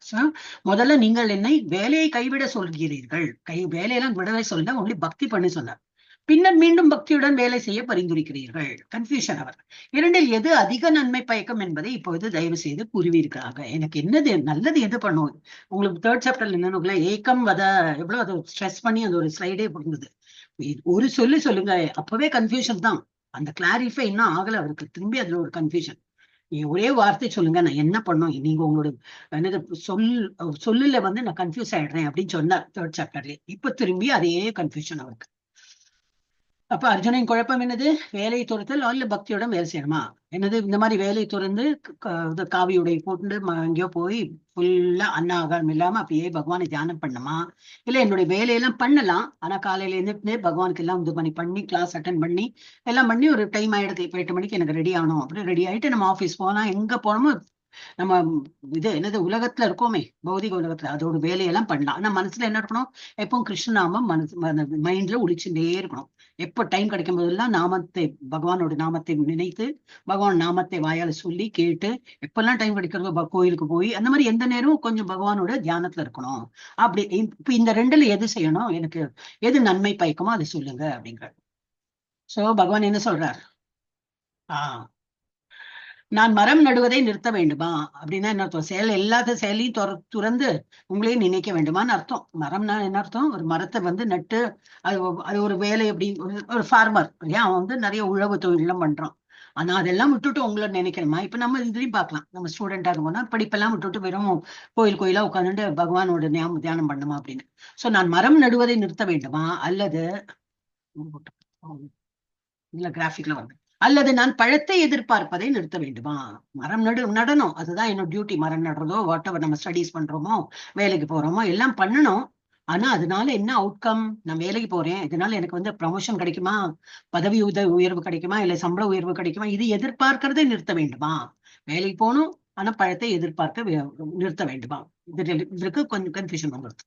முதல்ல நீங்கள் என்னை வேலையை கைவிட சொல்கிறீர்கள், வேலையெல்லாம் விடவே சொல்ல, ஒன்லி பக்தி பண்ணி சொன்னார். பின்னர் மீண்டும் பக்தியுடன் வேலை செய்ய பரிந்துரைக்கிறீர்கள். கன்ஃபியூஷன் அவர். இரண்டில் எது அதிக நன்மை பயக்கும் என்பதை இப்பொழுது தயவு செய்து கூறுவீர்களாக. எனக்கு என்னது நல்லது, எது பண்ணும்? உங்களுக்கு தேர்ட் சாப்டர்ல என்னன்னு ஏக்கம் வத எவ்வளவு அதை ஸ்ட்ரெஸ் பண்ணி அந்த ஒரு ஸ்லைடே இருந்தது. ஒரு சொல்லுங்க, அப்பவே கன்ஃபியூஷன் தான். அந்த கிளாரிஃபை இன்னும் ஆகல அவருக்கு. திரும்பி அதுல ஒரு கன்ஃபியூஷன். நீங்க ஒரே வார்த்தை சொல்லுங்க, நான் என்ன பண்ணும், நீங்க உங்களோட என்னது சொல்லுல நான் கன்ஃபியூஸ் ஆயிடுறேன் அப்படின்னு சொன்னார் தேர்ட் சாப்டர்லயே. இப்ப திரும்பி அதே கன்ஃபியூஷன் அவருக்கு. அப்ப அர்ஜுனின் குழப்பம் என்னது? வேலையை துறத்தல் இல்ல பக்தியோட வேலை செய்யணுமா? என்னது இந்த மாதிரி வேலையை துறந்து காவி உடை போட்டு எங்கேயோ போய் ஃபுல்லா ஆகாரம் இல்லாம அப்படியே பகவானை தியானம் பண்ணுமா? இல்ல என்னுடைய வேலையெல்லாம் பண்ணலாம், ஆனா காலையில இருந்துட்டு பகவானுக்கு எல்லாம் இது பண்ணி கிளாஸ் அட்டன் பண்ணி எல்லாம் பண்ணி ஒரு டைம் ஆயிடுது, இப்ப 8 மணிக்கு எனக்கு ரெடி ஆகணும். அப்படி ரெடி ஆயிட்டு நம்ம ஆபீஸ் போனா எங்க போனோமோ நம்ம இது என்னது உலகத்துல இருக்கோமே, பௌதிக உலகத்துல அதோட வேலையெல்லாம் பண்ணலாம். ஆனா மனசுல என்ன இருக்கணும்? எப்பவும் கிருஷ்ணநாமம் மைண்ட்ல ஒழிச்சுட்டே இருக்கணும். எப்ப டைம் கிடைக்கும் போதெல்லாம் பகவானோட நாமத்தை நினைத்து பகவான் நாமத்தை வாயால சொல்லி கேட்டு எப்பெல்லாம் டைம் கிடைக்கிறதோ கோயிலுக்கு போய் அந்த மாதிரி எந்த நேரமும் கொஞ்சம் பகவானோட தியானத்துல இருக்கணும். அப்படி இப்ப இந்த ரெண்டுல எது செய்யணும், எனக்கு எது நன்மை பயக்குமோ அதை சொல்லுங்க அப்படிங்கிற. சோ பகவான் என்ன சொல்றார்? நான் மரம் நடுவதை நிறுத்த வேண்டுமா அப்படின்னா என்ன அர்த்தம்? எல்லாத்த செயலையும் துறந்து உங்களையும் நினைக்க வேண்டுமான்னு அர்த்தம். மரம்னா என்ன அர்த்தம்? ஒரு மரத்தை நட்டு அது ஒரு வேலை. அப்படி ஒரு ஃபார்மர் இல்லையா, அவன் நிறைய உழவு தொழிலாம் பண்றான். ஆனா அதெல்லாம் விட்டுட்டு உங்களை நினைக்கணுமா? இப்ப நம்ம இதுலயும் பார்க்கலாம், நம்ம ஸ்டூடெண்டா இருக்கோம்னா படிப்பெல்லாம் விட்டுட்டு வெறும் கோயிலா உட்காந்துட்டு பகவானோட தியானம் பண்ணுமா அப்படின்னு. சோ நான் மரம் நடுவதை நிறுத்த வேண்டுமா, அல்லது இல்ல கிராஃபிக்ல அல்லது நான் பழத்தை எதிர்பார்ப்பதை நிறுத்த வேண்டுமா? மரம் நடணும், அதுதான் என்னோட டியூட்டி. மரம் நடுறதோ வாட் எவர் நம்ம ஸ்டடீஸ் பண்றோமோ வேலைக்கு போறோமோ எல்லாம் பண்ணணும். ஆனா அதனால என்ன அவுட்கம்? நான் வேலைக்கு போறேன், இதனால எனக்கு ப்ரமோஷன் கிடைக்குமா, பதவி உயர்வு கிடைக்குமா, இல்ல சம்பள உயர்வு கிடைக்குமா, இது எதிர்பார்க்கறதை நிறுத்த வேண்டுமா? வேலைக்கு போகணும், ஆனா பழத்தை எதிர்பார்க்க நிறுத்த வேண்டுமா? இதற்கு கொஞ்சம் கன்ஃபியூஷன் வந்துடுது.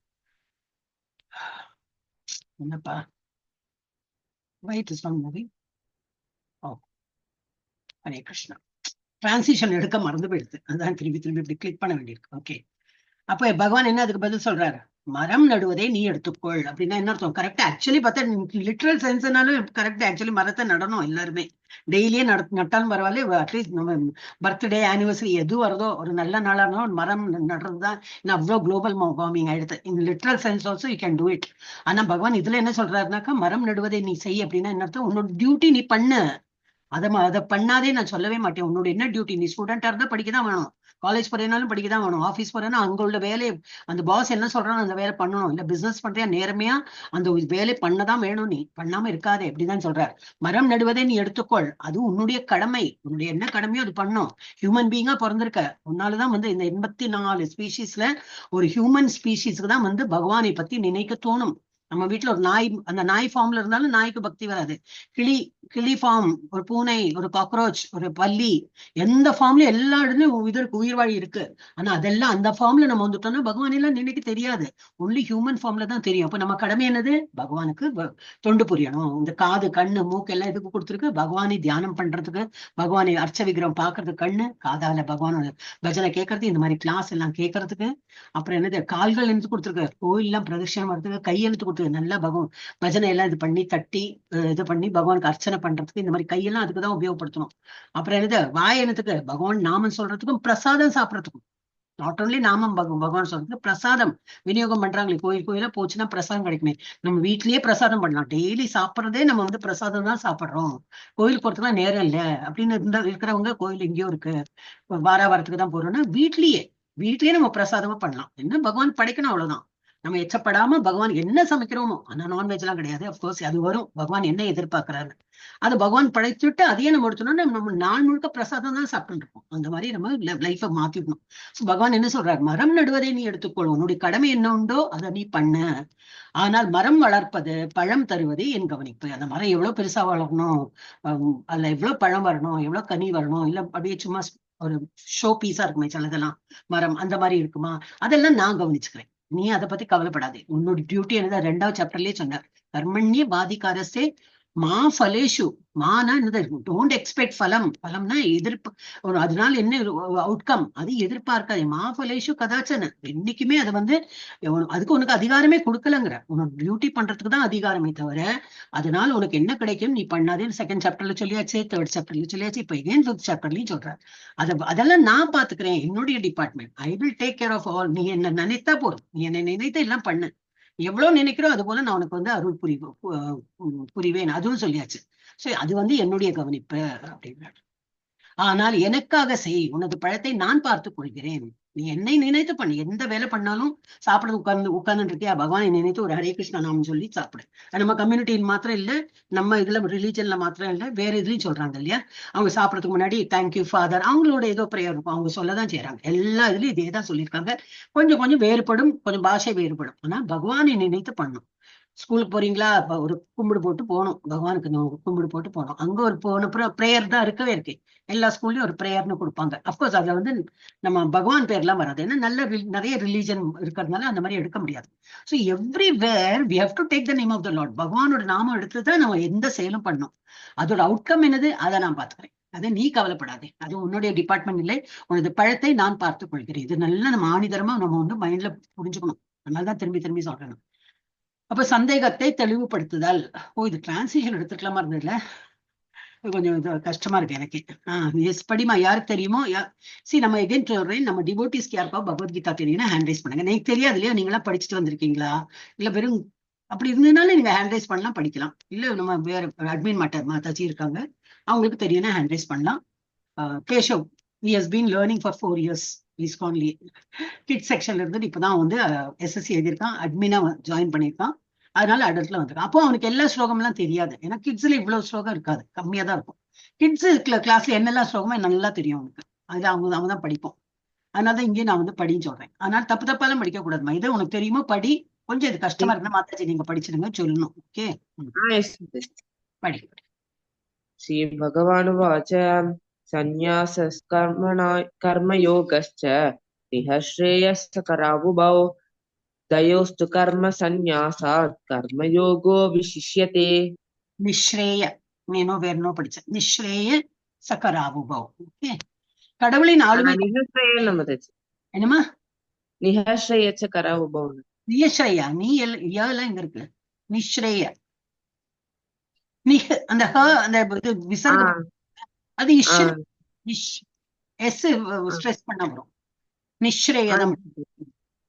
என்னப்பா right is not moving. Hare Krishna. Transition எடுக்க மறந்து போயிடுது, அதான் திரும்பி இப்படி கிளிக் பண்ண வேண்டியிருக்கு. ஓகே, அப்ப பகவான் என்ன அதுக்கு பதில் சொல்றாரு? மரம் நடுவதை நீ எடுத்துக்கொள் அப்படின்னா என்ன அர்த்தம்? கரெக்டா ஆக்சுவலி பார்த்தா லிட்ரல் சென்ஸ்னாலும் கரெக்டா ஆக்சுவலி மரத்தை நடணும். எல்லாருமே டெய்லியே நட்டாலும் பரவாயில்ல, அட்லீஸ்ட் நம்ம பர்த்டே ஆனிவர்சரி எது வருதோ ஒரு நல்ல நாளா இருந்தாலும் மரம் நடுறதுதான். அவ்வளவு குளோபல் வார்மிங் ஆயிடுது. இந்த literal sense also you can do it. ஆனா பகவான் இதுல என்ன சொல்றாருனாக்கா, மரம் நடுவதை நீ செய் அப்படின்னா என்ன அர்த்தம்? உன்னோட டியூட்டி நீ பண்ணு, அதை பண்ணாதே நான் சொல்லவே மாட்டேன். உன்னோட என்ன டியூட்டி? நீ ஸ்டூடெண்டா இருந்தா படிக்கதான் வேணும், காலேஜ் போறேனாலும் படிக்கதான் வேணும், ஆபீஸ் போறேன்னா அங்க உள்ள வேலையை அந்த பாஸ் என்ன சொல்றானோ அந்த வேலை பண்ணணும். இல்ல பிசினஸ் பண்றியா நேர்மையா அந்த வேலை பண்ணதான் வேணும், நீ பண்ணாம இருக்காதே அப்படிதான் சொல்றாரு. மரம் நடுவதை நீ எடுத்துக்கொள், அது உன்னுடைய கடமை. உன்னுடைய என்ன கடமையோ அது பண்ணும். ஹியூமன் பீயிங்கா பிறந்திருக்க, உன்னாலதான் இந்த 84 ஸ்பீஷீஸ்ல ஒரு ஹியூமன் ஸ்பீஷீஸ்க்கு தான் பகவானை பத்தி நினைக்க தோணும். நம்ம வீட்டுல ஒரு நாய், அந்த நாய் ஃபார்ம்ல இருந்தாலும் நாய்க்கு பக்தி வராது. கிளி ஃபார்ம், ஒரு பூனை, ஒரு காக்ரோச், ஒரு பல்லி, எந்த ஃபார்ம்லயும் எல்லா இடத்துலயும் இதற்கு உயிர் வாழி இருக்கு. ஆனா அதெல்லாம் அந்த ஃபார்ம்ல நம்ம வந்துட்டோம்னா பகவான் எல்லாம் நினைக்க தெரியாது, ஒன்லி ஹியூமன் ஃபார்ம்ல தான் தெரியும். அப்ப நம்ம கடமை என்னது? பகவானுக்கு தொண்டு புரியணும். இந்த காது கண்ணு மூக்கு எல்லாம் எதுக்கு கொடுத்துருக்கு? பகவானை தியானம் பண்றதுக்கு, பகவானை அர்ச்ச விக்கிரம் பாக்குறதுக்கு கண்ணு, காதால பகவானோட பஜனை கேட்கறது, இந்த மாதிரி கிளாஸ் எல்லாம் கேட்கறதுக்கு. அப்புறம் என்னது? கால்கள் எழுத்து கொடுத்துருக்கு, கோயில் எல்லாம் பிரதட்சணம் வர்றதுக்கு, கையெழுத்து கொடுத்துருக்கு, நல்லா பகவான் பஜனை எல்லாம் இது பண்ணி தட்டி இது பண்ணி பகவானுக்கு அர்ச்சனை பண்றதுக்கு, இந்த மாதிரி கையெல்லாம் அதுக்குதான் உபயோகப்படுத்தணும். அப்புறம் என்னது? வாய் என்னத்துக்கு? பகவான் நாமம் சொல்றதுக்கும் பிரசாதம் சாப்பிடறதுக்கும். நாட் ஓன்லி நாமம் பகவான் சொல்றதுக்கு, பிரசாதம் விநியோகம் பண்றாங்களே, கோயிலா போச்சுன்னா பிரசாதம் கிடைக்குமே. நம்ம வீட்லயே பிரசாதம் பண்ணலாம். டெய்லி சாப்பிட்றதே நம்ம பிரசாதம் தான் சாப்பிடுறோம். கோயிலுக்கு போறதுக்குலாம் நேரம் இல்ல அப்படின்னு இருக்கிறவங்க, கோயில் எங்கேயோ இருக்கு, வாரத்துக்கு தான் போறோம்னா வீட்லயே நம்ம பிரசாதமா பண்ணலாம். என்ன பகவான் படைக்கணும், அவ்வளவுதான். நம்ம எச்சப்படாம பகவான் என்ன சமைக்கிறோமோ, ஆனா நான்வெஜ் எல்லாம் கிடையாது, அப்கோர்ஸ் அது வரும். பகவான் என்ன எதிர்பார்க்கிறாரு அது பகவான் படைச்சுட்டு அதையே நம்ம எடுத்தோம்னா நம்ம நாள் முழுக்க பிரசாதம் தான் சாப்பிட்டு இருக்கோம். அந்த மாதிரி நம்ம லைஃபை மாத்திக்கணும். பகவான் என்ன சொல்றாரு? மரம் நடுவதை நீ எடுத்துக்கொள், உன்னுடைய கடமை என்ன உண்டோ அதை நீ பண்ணு. ஆனால் மரம் வளர்ப்பது, பழம் தருவது என் கவனிப்பு. அந்த மரம் எவ்வளவு பெருசா வளரணும், அதுல எவ்வளவு பழம் வரணும், எவ்வளவு கனி வரணும், இல்ல அப்படியே சும்மா ஒரு ஷோ பீஸா இருக்குமே சிலதெல்லாம் மரம், அந்த மாதிரி இருக்குமா, அதெல்லாம் நான் கவனிச்சுக்கிறேன். நீ அதை பத்தி கவலைப்படாதே. உன்னோட டியூட்டி என்னதான் 2வது சாப்டர்லயே சொன்னார், கர்மண்யே பாதிகாரஸ்தே மா ஃபலேஷு, மானா டோன்ட் எக்ஸ்பெக்ட் ஃபலம். ஃபலம்னா எதிர்ப்பு, ஒரு அதனால என்ன அவுட்கம் அது எதிர்பார்க்காது. மா ஃபலேஷு கதாச்சன, என்னைக்குமே அதை வந்து அதுக்கு உனக்கு அதிகாரமே கொடுக்கலங்கிற, உனக்கு டியூட்டி பண்றதுக்கு தான் அதிகாரமே தவிர அதனால உனக்கு என்ன கிடைக்கும் நீ பண்ணாதேன்னு செகண்ட் சாப்டர்ல சொல்லியாச்சு, தேர்ட் சாப்டர்ல சொல்லியாச்சு, இப்ப எகைன் ஃபிஃப்த் சாப்டர்லயும் சொல்ற. அதெல்லாம் நான் பாத்துக்கிறேன், என்னுடைய department, I will take care of all. நீ என்ன நினைத்தா போதும், நீ என்ன நினைத்து எல்லாம் பண்ணு, எவ்வளவு நினைக்கிறோம் அது போல நான் உனக்கு வந்து அருள் புரிவேன், அதுவும் சொல்லியாச்சு. சோ அது வந்து என்னுடைய கவனிப்பு அப்படின்னாரு. ஆனால் எனக்காக செய், உனது பழத்தை நான் பார்த்துக் கொள்கிறேன். நீ என்னை நினைத்து பண்ணு, எந்த வேலை பண்ணாலும் சாப்பிட உட்கார்ந்து இருக்கியா, பகவானை நினைத்து ஒரு ஹரே கிருஷ்ணா நாமம் சொல்லி சாப்பிடு. நம்ம கம்யூனிட்டியின் மாத்திரம் இல்ல, நம்ம இதுல ரிலீஜன்ல மாத்திரம் இல்ல, வேற இதுலயும் சொல்றாங்க இல்லையா. அவங்க சாப்பிடறதுக்கு முன்னாடி தேங்க்யூ ஃபாதர், அவங்களோட ஏதோ பிரேயர் இருக்கும், அவங்க சொல்லதான் செய்யறாங்க. எல்லா இதுலயும் இதே தான் சொல்லியிருக்காங்க. கொஞ்சம் கொஞ்சம் வேறுபடும், கொஞ்சம் பாஷை வேறுபடும், ஆனா பகவானை நினைத்து பண்ணும். ஸ்கூலுக்கு போறீங்களா, ஒரு கும்பிடு போட்டு போகணும், பகவானுக்கு கும்பிடு போட்டு போகணும். அங்க ஒரு போன பிரேயர் தான் இருக்கவே இருக்கு. எல்லா ஸ்கூல்லயும் ஒரு பிரேயர்னு கொடுப்பாங்க. அப்கோர்ஸ் அதுல வந்து நம்ம பகவான் பேர்லாம் வராது, ஏன்னா நிறைய ரிலீஜன் இருக்கிறதுனால அந்த மாதிரி எடுக்க முடியாது. So everywhere we have to take the name of the lord. பகவானோட நாமம் எடுத்துதான் நம்ம எந்த செயலும் பண்ணணும். அதோட அவுட்கம் என்னது அதை நான் பாத்துக்கிறேன், அதை நீ கவலைப்படாதே, அது உன்னுடைய டிபார்ட்மெண்ட் இல்லை, உனது பழத்தை நான் பார்த்துக் கொள்கிறேன். இது நல்லா நம்ம ஆணிதரமா நம்ம வந்து மைண்ட்ல புரிஞ்சுக்கணும். அதனாலதான் திரும்பி திரும்பி சொல்றேன். அப்ப சந்தேகத்தை தெளிவுபடுத்துதல். இது டிரான்ஸ்லேஷன் எடுத்துக்கலாமா இருந்ததுல, கொஞ்சம் கஷ்டமா இருக்கு எனக்கு. எஸ் படிமா, யாருக்கு தெரியுமோ நம்ம எகைன் சொல்றேன், நம்ம டிவோட்டிஸ்க்கு யாருக்கா பகவத்கீதா தெரியும்னா ஹேண்ட் ரைஸ் பண்ணுங்க. எனக்கு தெரியாது இல்லையா, நீங்களா படிச்சுட்டு வந்திருக்கீங்களா, இல்ல வெறும் அப்படி இருந்ததுனால நீங்க ஹேண்ட் ரைஸ் பண்ணலாம், படிக்கலாம். இல்ல நம்ம வேற அட்மின் மாதாச்சி இருக்காங்க, அவங்களுக்கு தெரியும்னா ஹேண்ட் ரைஸ் பண்ணலாம். Keshav, he has been learning for 4 years ISKCON kids செக்ஷன்ல இருந்து இப்பதான் வந்து எஸ்எஸ்சி எழுதியிருக்கான், அட்மினா ஜாயின் பண்ணியிருக்கான், அதனால அடல்ட்ல வந்திருக்கான். அப்போ அவனுக்கு எல்லா ஸ்லோகம் எல்லாம் தெரியாது, ஏன்னா கிட்ஸ்ல இவ்வளவு ஸ்லோகம் இருக்காது, கம்மியா தான் இருக்கும். கிட்ஸ் கிளாஸ்ல என்னெல்லாம் ஸ்லோகமோ நல்லா தெரியும் அவனுக்கு, அதுல அவங்க தான் படிப்போம். அதனாலதான் இங்கே நான் வந்து படின்னு சொல்றேன். அதனால தப்பு தப்பாலாம் படிக்க கூடாதுமா, இதை உனக்கு தெரியுமோ படி, கொஞ்சம் இது கஷ்டமா இருக்குன்னா மாதாஜி நீங்க படிச்சிடுங்க சொல்லணும். ஓகே, படி. ஸ்ரீ பகவானுவாச்ச கர்மயோகஸ்ச நிஹ்ரேயஸ்கராவுபௌ தயோஸ்து கர்ம சந்நியாசாத் கர்மயோகோ விசிஷ்யதே. நிஸ்ரேய, நீனோ வேறனோ படிச்ச, நிஸ்ரேய சகராவுபௌ. ஓகே, கடவுளின் ஆளுமை. என்னமா நிஹ்ரேயச்ச கராவுபௌ, நியஸ்ரேயா, நீ எல்லாம் இங்க இருக்கு, நிஸ்ரேய, அந்த அந்த விசர்கம் அது ஸ்ட்ரெஸ் பண்ண வரும், நிஸ்ரேயதம்.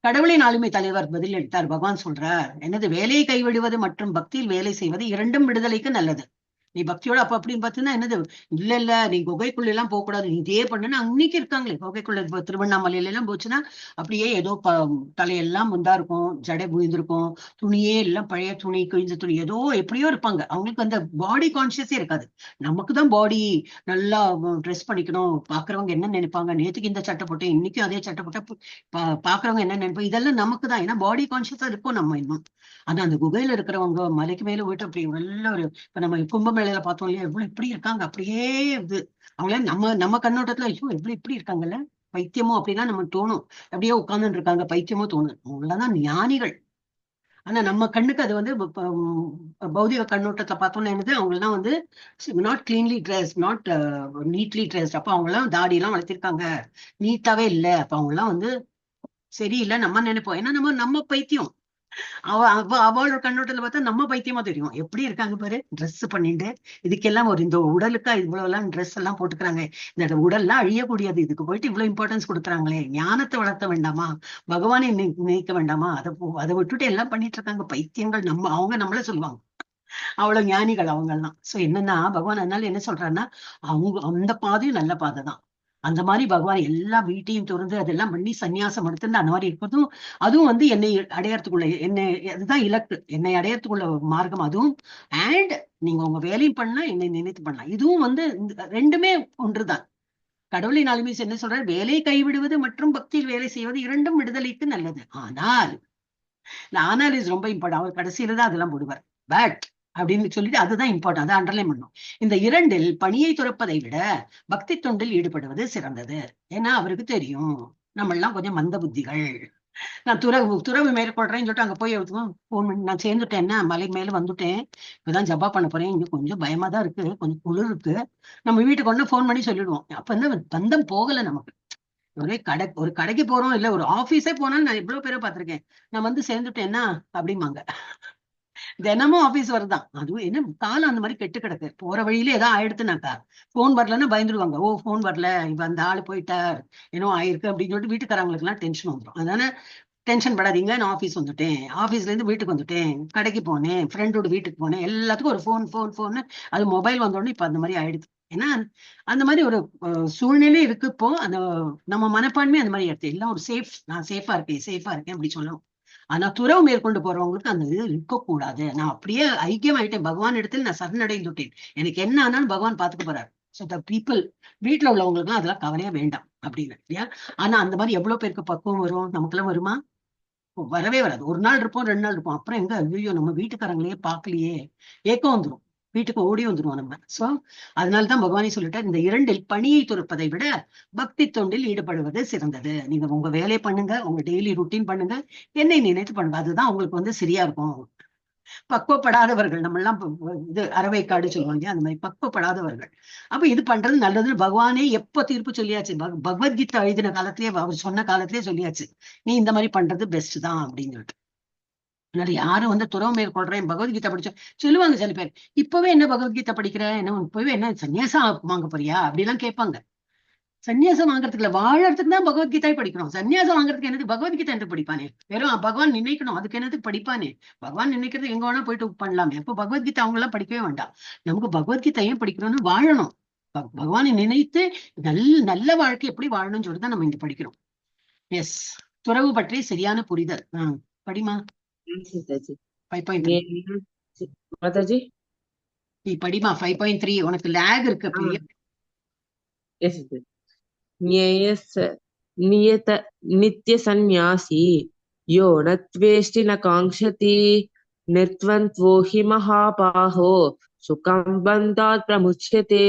கடவுளின் ஆளுமை தலைவர் பதில் எடுத்தார். பகவான் சொல்றார், என்னது வேலையை கைவிடுவது மற்றும் பக்தியில் வேலை செய்வது இரண்டும் விடுதலைக்கு நல்லது. நீ பக்தியோட அப்ப அப்படின்னு பார்த்தீங்கன்னா என்னது, இல்ல நீ குகைக்குள்ள எல்லாம் போக கூடாது, நீ இதே பண்ணுன்னு அன்னைக்கு இருக்காங்களே குகைக்குள்ள. திருவண்ணாமலையில எல்லாம் போச்சுன்னா அப்படியே ஏதோ தலையெல்லாம் முந்தா இருக்கும், ஜடை புரிந்திருக்கும், துணியே எல்லாம் பழைய துணி, கிழிஞ்ச துணி, ஏதோ எப்படியோ இருப்பாங்க. அவங்களுக்கு அந்த பாடி கான்சியஸே இருக்காது. நமக்கு தான் பாடி நல்லா ட்ரெஸ் பண்ணிக்கணும், பாக்குறவங்க என்ன நினைப்பாங்க, நேத்துக்கு இந்த சட்டை போட்டேன் இன்னைக்கும் அதே சட்டை போட்டா பாக்குறவங்க என்ன நினைப்பாங்க, இதெல்லாம் நமக்கு தான், ஏன்னா பாடி கான்சியஸா இருக்கும் நம்ம இன்னும். ஆனா அந்த குகையில இருக்கிறவங்க மலைக்கு மேல போயிட்டு அப்படி நல்ல ஒரு, இப்ப நம்ம கும்பமேளையில பார்த்தோம் இல்லையா, எவ்வளவு இப்படி இருக்காங்க, அப்படியே இது அவங்கள நம்ம கண்ணோட்டத்துல ஐயோ எவ்வளவு இப்படி இருக்காங்கல்ல, பைத்தியமோ அப்படின்னா நம்ம தோணும், அப்படியே உட்கார்ந்துட்டு இருக்காங்க பைத்தியமோ தோணும். அவங்களதான் ஞானிகள். ஆனா நம்ம கண்ணுக்கு அது வந்து பௌதிக கண்ணோட்டத்துல பார்த்தோம்னா என்னது, அவங்கெல்லாம் வந்து நாட் கிளீன்லி ட்ரெஸ், நாட் நீட்லி ட்ரெஸ்ட். அப்ப அவங்க எல்லாம் தாடி எல்லாம் வளர்த்திருக்காங்க, நீட்டாவே இல்ல, அப்ப அவங்க எல்லாம் வந்து சரியில்லை நம்ம நினைப்போம், ஏன்னா நம்ம பைத்தியம். அவளோட கண்ணோட்டத்துல பார்த்தா நம்ம பைத்தியமா தெரியும். எப்படி இருக்காங்க பாரு, ட்ரெஸ் பண்ணிட்டு, இதுக்கெல்லாம் ஒரு இந்த உடலுக்கா இவ்வளவு எல்லாம் ட்ரெஸ் எல்லாம் போட்டுக்கிறாங்க, இந்த உடல்லாம் அழியக்கூடியது, இதுக்கு போயிட்டு இவ்வளவு இம்பார்ட்டன்ஸ் கொடுக்குறாங்களே, ஞானத்தை வளர்த்த வேண்டாமா, பகவானை நினைக்க வேண்டாமா, அதை விட்டுட்டு எல்லாம் பண்ணிட்டு இருக்காங்க பைத்தியங்கள். அவங்க நம்மள சொல்லுவாங்க அவ்வளவு ஞானிகள் அவங்க எல்லாம். சோ என்னன்னா பகவான் அதனால என்ன சொல்றாருன்னா, அவங்க அந்த பாதையும் நல்ல பாதை தான். அந்த மாதிரி பகவான் எல்லா வீட்டையும் திறந்து அதெல்லாம் பண்ணி சன்னியாசம் எடுத்துட்டு அந்த மாதிரி இருக்கிறதும், அதுவும் வந்து என்னை அடையறதுக்குள்ள, அதுதான் இலக்கு, என்னை அடையறதுக்குள்ள மார்க்கம் அதுவும். அண்ட் நீங்க உங்க வேலையும் பண்ணலாம், என்னை நினைத்து பண்ணலாம், இதுவும் வந்து ரெண்டுமே ஒன்றுதான். கடவுளின் ஆளுமை என்ன சொல்றாரு, வேலையை கைவிடுவது மற்றும் பக்தியில் வேலை செய்வது இரண்டும் விடுதலைக்கு நல்லது. ஆனால் இஸ் ரொம்ப இம்பார்ட்டன். அவர் கடைசியில தான் அதெல்லாம் போடுவார். பட் அப்படின்னு சொல்லிட்டு அதுதான் இம்பார்ட்டன், அதை அண்டர்லைன் பண்ணும். இந்த இரண்டில் பணியை துறப்பதை விட பக்தி தொண்டில் ஈடுபடுவது சிறந்தது. ஏன்னா அவருக்கு தெரியும் நம்ம எல்லாம் கொஞ்சம் மந்த புத்திகள், நான் துறவு மேற்கொள்றேன்னு சொல்லிட்டு அங்க போய் போன் பண்ணி நான் சேர்ந்துட்டேன்னா மலை மேல வந்துட்டேன், இப்பதான் ஜப்பா பண்ண போறேன், இங்க கொஞ்சம் பயமா தான் இருக்கு, கொஞ்சம் குளிர் இருக்கு. நம்ம வீட்டுக்கு ஒண்ணு போன் பண்ணி சொல்லிடுவோம். அப்ப வந்து பந்தம் போகல நமக்கு. ஒரு கடைக்கு போறோம், இல்ல ஒரு ஆபீஸே போனாலும் நான் எவ்வளவு பேரை பார்த்திருக்கேன். நான் வந்து சேர்ந்துட்டேன்னா அப்படிம்பாங்க. தினமும் ஆபீஸ் வருதான். அதுவும் என்ன காலம் அந்த மாதிரி கெட்டு கிடக்கு. போற வழியில ஏதாவது ஆயிடுத்துனாக்கா போன் வரலன்னா பயந்துடுவாங்க. ஓ போன் வரல, இப்ப அந்த ஆளு போயிட்டார், ஏன்னோ ஆயிருக்கு அப்படின்னு சொல்லிட்டு வீட்டுக்காரங்களுக்கு எல்லாம் டென்ஷன் வந்துடும். அதனால டென்ஷன் படாதீங்க, நான் ஆபீஸ் வந்துட்டேன், ஆபீஸ்ல இருந்து வீட்டுக்கு வந்துட்டேன், கடைக்கு போனேன், ஃப்ரெண்டோட வீட்டுக்கு போனேன், எல்லாத்துக்கும் ஒரு போன் போன் போன். அது மொபைல் வந்தோடனே இப்ப அந்த மாதிரி ஆயிடுது. ஏன்னா அந்த மாதிரி ஒரு சூழ்நிலை இருக்கு இப்போ. அந்த நம்ம மனப்பான்மை அந்த மாதிரி எடுத்து எல்லாம் ஒரு சேஃப், நான் சேஃபா இருக்கேன் அப்படி சொல்லணும். ஆனா துறவு மேற்கொண்டு போறவங்களுக்கு அந்த இது இருக்கக்கூடாது. நான் அப்படியே ஐக்கியம் ஆயிட்டேன், பகவான் இடத்துல நான் சரணடைந்துட்டேன், எனக்கு என்ன ஆனாலும் பகவான் பாத்துக்க போறாரு. ஸோ த பீப்புள், வீட்டுல உள்ளவங்களுக்குலாம் அதெல்லாம் கவலையா வேண்டாம் அப்படின்னு இல்லையா. ஆனா அந்த மாதிரி எவ்வளவு பேருக்கு பக்குவம் வரும், நமக்குலாம் வருமா? வரவே வராது. ஒரு நாள் இருப்போம், 2 நாள் இருப்போம், அப்புறம் எங்க ஐயோ நம்ம வீட்டுக்காரங்களையே பார்க்கலையே, ஏக்கம் வந்துடும், வீட்டுக்கு ஓடி வந்துருவோம் நம்ம. சோ அதனாலதான் பகவானே சொல்லிட்டார், இந்த 2இல் பணியை துறப்பதை விட பக்தி தொண்டில் ஈடுபடுவது சிறந்தது. நீங்க உங்க வேலையை பண்ணுங்க, உங்க டெய்லி ருட்டீன் பண்ணுங்க, என்னை நினைத்து பண்ணுங்க, அதுதான் உங்களுக்கு வந்து சரியா இருக்கும். பக்குவப்படாதவர்கள் நம்ம எல்லாம் இது அறவைக்காடு சொல்லுவாங்க, அந்த மாதிரி பக்குவப்படாதவர்கள். அப்ப இது பண்றது நல்லதுன்னு பகவானே எப்ப தீர்ப்பு சொல்லியாச்சு. பகவத்கீதை எழுதின காலத்திலேயே, அவர் சொன்ன காலத்திலேயே சொல்லியாச்சு, நீ இந்த மாதிரி பண்றது பெஸ்ட் தான் அப்படின்னு சொல்லிட்டு. அதனால யாரும் வந்து துறவு மேற்கொள்றேன் பகவத்கீதை படிச்சோம் சொல்லுவாங்க சில பேர். இப்பவே என்ன பகவத்கீதை படிக்கிற, என்ன இப்பவே என்ன சன்னியாசம் வாங்க போறியா அப்படி எல்லாம் கேட்பாங்க. சன்னியாசம் வாங்குறதுக்குல வாழறதுக்கு தான் பகவத்கீதை படிக்கணும். சன்னியாசம் வாங்குறதுக்கு என்னது பகவத்கீதை என்று படிப்பானே, வெறும் பகவான் நினைக்கணும், அதுக்கு என்னதுக்கு படிப்பானே. பகவான் நினைக்கிறது எங்க வேணா போயிட்டு பண்ணலாமே. அப்போ பகவத்கீதை அவங்க எல்லாம் படிக்கவே வேண்டாம். நமக்கு பகவத்கீதை ஏன் படிக்கணும்னு வாழணும், பகவானை நினைத்து நல்ல வாழ்க்கை எப்படி வாழணும்னு சொல்லிதான் நம்ம இங்க படிக்கிறோம். எஸ், துறவு பற்றி சரியான புரிதல். படிமா. सीताजी 5.3 माताजी நீ படிமா. 5.3 உனக்கு லேக் இருக்கு பெரிய. यस ज्ञेयस नियत नित्य सन्यासी यो न त्वेष्टि न कांक्षति निर्द्वन्द्वो हि महाबाहो सुखं बन्धात् प्रमुच्यते.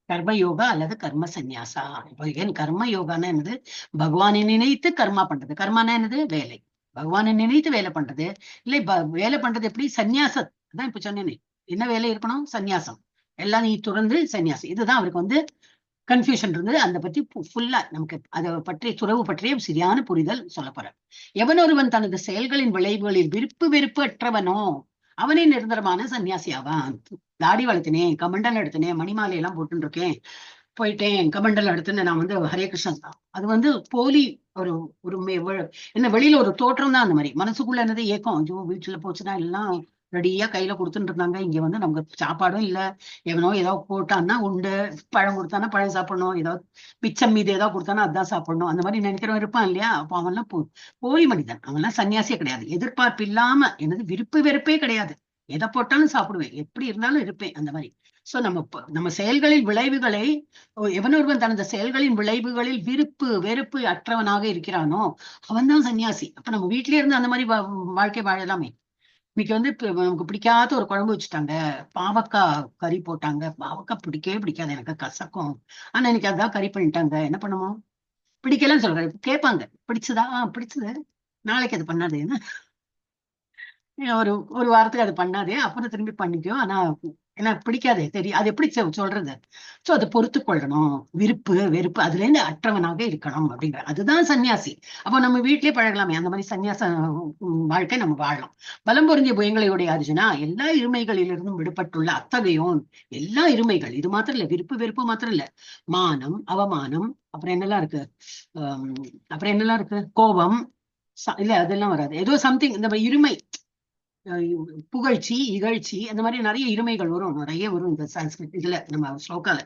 கர்மயோகா அல்லது கர்ம சந்நியாசா. இப்போ ஏன் கர்ம யோகான்னு என்னது, பகவானை நினைத்து கர்மா பண்றது. கர்மானா என்னது, வேலை. பகவானை நினைத்து வேலை பண்றது. இல்லை வேலை பண்றது எப்படி, சந்நியாசம். அதான் இப்ப சொன்னேனே, என்ன வேலை இருக்கணும், சந்நியாசம். எல்லாம் நீ துறந்து சந்நியாசம். இதுதான் அவருக்கு வந்து கன்ஃபியூஷன் இருந்தது. அதை பத்தி ஃபுல்லா நமக்கு அதை பற்றி துறவு பற்றிய சரியான புரிதல் சொல்ல போற. எவனொருவன் தனது செயல்களின் விளைவுகளில் வெறுப்பு அற்றவனோ அவனே நிரந்தரமான சன்னியாசி ஆவான். தாடி வளர்த்தினேன், கமண்டல் எடுத்தினேன், மணிமாலை எல்லாம் போட்டு இருக்கேன், போயிட்டேன், கமண்டல் எடுத்துன்னு நான் வந்து ஹரே கிருஷ்ணன் தான், அது வந்து போலி. ஒரு ஒரு என்ன வெளியில ஒரு தோற்றம் தான். அந்த மாதிரி மனசுக்குள்ள என்னது ஏக்கம், ஐயோ வீட்டுல போச்சுன்னா எல்லாம் ரெடியா கையில கொடுத்துட்டு இருந்தாங்க, இங்க வந்து நமக்கு சாப்பாடும் இல்ல, எவனோ ஏதாவது போட்டான்னா உண்டு, பழம் கொடுத்தானா பழம் சாப்பிடணும், ஏதாவது பிச்சம் மீது ஏதாவது கொடுத்தானா அதான் சாப்பிடணும், அந்த மாதிரி நினைக்கிறவன் இருப்பான் இல்லையா. அப்போ அவன்லாம் போலி மனிதன், அவன்லாம் சன்னியாசியே கிடையாது. எதிர்பார்ப்பு இல்லாம என்னது வெறுப்பே கிடையாது, எதை போட்டாலும் சாப்பிடுவேன், எப்படி இருந்தாலும் இருப்பேன், அந்த மாதிரி. சோ நம்ம செயல்களின் விளைவுகளை, எவனொருவன் தனது செயல்களின் விளைவுகளில் வெறுப்பு அற்றவனாக இருக்கிறானோ அவன் தான் சன்னியாசி. அப்ப நம்ம வீட்டிலே இருந்து அந்த மாதிரி வாழ்க்கை வாழலாமே. இன்னைக்கு வந்து நமக்கு பிடிக்காத ஒரு குழம்பு வச்சுட்டாங்க, பாவக்காய் கறி போட்டாங்க, பாவக்காய் பிடிக்கவே பிடிக்காது எனக்கு, கசக்கும். ஆனா இன்னைக்கு அதான் கறி பண்ணிட்டாங்க, என்ன பண்ணுவோம், பிடிக்கலன்னு சொல்றாரு, கேட்பாங்க பிடிச்சதா, பிடிச்சது, நாளைக்கு அது பண்ணாது, ஒரு ஒரு வாரத்துக்கு அது பண்ணாதே, அப்புறம் திரும்பி பண்ணிக்கோ, ஆனா எனக்கு பிடிக்காதே தெரியும், அது எப்படி சொல்றது. சோ அதை பொறுத்து கொள்ளணும், வெறுப்பு அதுல இருந்து அற்றவனாக இருக்கணும் அப்படிங்கிற, அதுதான் சன்னியாசி. அப்போ நம்ம வீட்லயே பழகலாமே அந்த மாதிரி சன்னியாச வாழ்க்கை நம்ம வாழலாம். பலம் பொருந்திய புயங்களையுடைய அர்ஜுனா, எல்லா இருமைகளிலிருந்தும் விடுபட்டுள்ள அத்தகையோன். எல்லா இருமைகள், இது மாத்திரம் இல்ல, வெறுப்பு மாத்திரம் இல்ல, மானம், அவமானம், அப்புறம் என்னெல்லாம் இருக்கு, கோபம், இல்ல அதெல்லாம் வராது, ஏதோ சம்திங், இந்த இருமை, புகழ்ச்சி, இகழ்ச்சி, அந்த மாதிரி நிறைய இருமைகள் வரும், நிறைய வரும் இந்த சான்ஸ்கிரிட் இதுல, நம்ம ஸ்லோகால.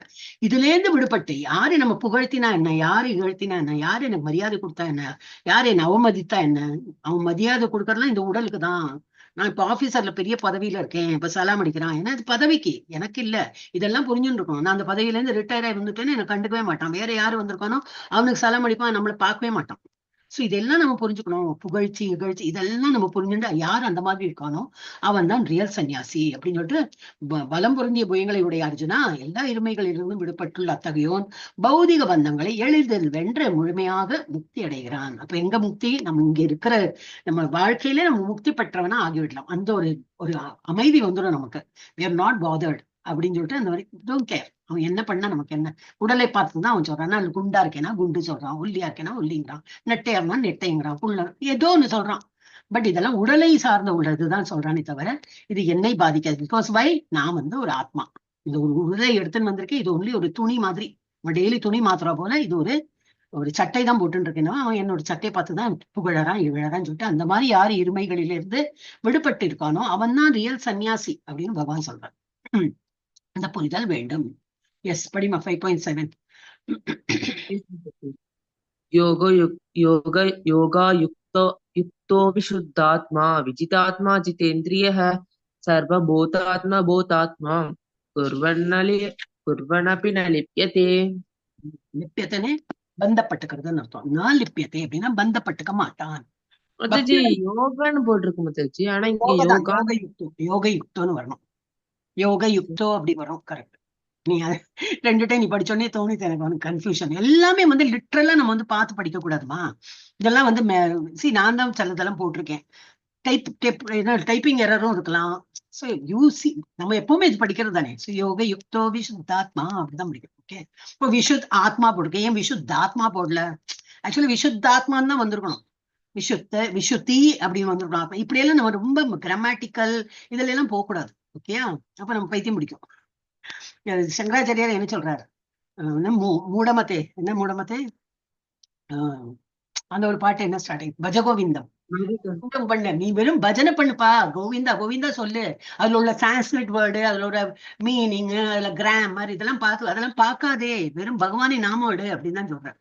இதுல இருந்து விடுபட்டு, யாரு நம்ம புகழ்த்தினா என்ன, யாரு இகழ்த்தினா என்ன, யாரு எனக்கு மரியாதை கொடுத்தா என்ன, யாரு என்ன அவமதித்தா என்ன, அவன் மரியாதை கொடுக்கறதுலாம் இந்த உடலுக்கு தான். நான் இப்ப ஆபீசர்ல பெரிய பதவியில இருக்கேன், இப்ப சலாம் அடிக்கிறான், ஏன்னா இது பதவிக்கு, எனக்கு இல்ல, இதெல்லாம் புரிஞ்சுட்டு இருக்கணும். நான் அந்த பதவியில இருந்து ரிட்டையர் ஆகி வந்துட்டேன்னு எனக்கு கண்டுக்கவே மாட்டான், வேற யாரு வந்திருக்கானோ அவனுக்கு சலாம் அடிப்பான், நம்மளை பார்க்கவே மாட்டான். சோ இதெல்லாம் நம்ம புரிஞ்சுக்கணும். புகழ்ச்சி இகழ்ச்சி இதெல்லாம் நம்ம புரிஞ்சுட்டு யார் அந்த மாதிரி இருக்கானோ அவன் தான் ரியல் சன்னியாசி அப்படின்னு சொல்லிட்டு பலம் பொருந்திய புயங்களை உடைய அர்ஜுனா, எல்லா இருமைகளிலிருந்தும் விடுபட்டுள்ள அத்தகையோன் பௌதிக பந்தங்களை எளிதில் வென்று முழுமையாக முக்தி அடைகிறான். அப்ப எங்க முக்தி? நம்ம இங்க இருக்கிற நம்ம வாழ்க்கையில நம்ம முக்தி பெற்றவனா ஆகிவிடலாம். அந்த ஒரு ஒரு அமைதி வந்துடும் நமக்கு. we are not bothered அப்படின்னு சொல்லிட்டு அந்த மாதிரி டோன்ட் கேர். அவன் என்ன பண்ணா நமக்கு என்ன? உடலை பார்த்துதான் அவன் சொல்றான். நான் குண்டா இருக்கேனா குண்டு சொல்றான், ஒல்லியா இருக்கேனா ஒல்லிங்கிறான், நெட்டையா இருந்தா நெட்டைங்கிறான், புள்ள ஏதோ ஒண்ணு சொல்றான். பட் இதெல்லாம் உடலை சார்ந்த உள்ளதுதான் சொல்றானே தவிர இது என்னை பாதிக்காது. பிகாஸ் வை, நான் வந்து ஒரு ஆத்மா. இந்த ஒரு உடலை எடுத்துன்னு வந்திருக்கேன். இது ஒன்லி ஒரு துணி மாதிரி. டெய்லி துணி மாத்துறா போல இது ஒரு ஒரு சட்டை தான் போட்டுன்னு இருக்கேன்னா அவன் என்னோட சட்டையை பார்த்துதான் புகழறான் இழறான்னு சொல்லிட்டு அந்த மாதிரி யாரு இருமைகளிலிருந்து விடுபட்டு இருக்கானோ அவன் தான் ரியல் சன்னியாசி அப்படின்னு பகவான் சொல்றான். அந்த புரிதல் வேண்டும். எஸ், படிமா 5.7. युक्तो विशुद्धात्मा विजितात्मा जितेन्द्रियः सर्वभूतात्मा भूतात्मा कुर्वन्नपि न लिप्यते. லிப்பியத்தனே பந்தப்பட்டுக்கிறதுன்னு அர்த்தம். நான் லிப்பியத்தை அப்படின்னா பந்தப்பட்டுக்க மாட்டான். யோகான்னு போட்டிருக்கு முத்தச்சி. ஆனா இங்க யோக யுக்தோன்னு வரணும். யோக யுக்தோ அப்படி வரும். கரெக்ட். நீ ரெண்டு டைம் நீ படிச்சோடனே தோணுது எனக்கு வந்து கன்ஃபியூஷன். எல்லாமே வந்து லிட்ரலா நம்ம வந்து பார்த்து படிக்க கூடாதுமா. இதெல்லாம் வந்து நான் தான் சிலதெல்லாம் போட்டிருக்கேன். டைப்பிங் எரரும் இருக்கலாம். சோ யூசி நம்ம எப்பவுமே இது படிக்கிறது தானே. சோ யோக யுக்தோ விசுத்தாத்மா அப்படிதான் படிக்கணும். ஓகே, இப்போ விஷுத் ஆத்மா போட்டிருக்கேன். ஏன் விசுத்தாத்மா போடல? ஆக்சுவலி விசுத்தாத்மான்னு தான் வந்திருக்கணும். விஷுத்தி அப்படின்னு வந்திருக்கணும். இப்படி எல்லாம் நம்ம ரொம்ப கிராமட்டிக்கல் இதுல எல்லாம் போகக்கூடாது. ஓகேயா? அப்ப நம்ம பைத்தியம் பிடிக்கும். சங்கராச்சாரியார் என்ன சொல்றாரு? மூடமத்தே என்ன மூடமத்தே அந்த ஒரு பாட்டு என்ன ஸ்டார்டிங்? பஜகோவிந்தம் பண்ண, நீ வெறும் பஜனை பண்ணுப்பா, கோவிந்தா கோவிந்தா சொல்லு. அதுல உள்ள சான்ஸ்கிரிட் வேர்டு, அதுல உள்ள மீனிங், அதுல கிராமர் இதெல்லாம் அதெல்லாம் பார்க்காதே, வெறும் பகவானை நாம விடு அப்படின்னு தான் சொல்றேன்.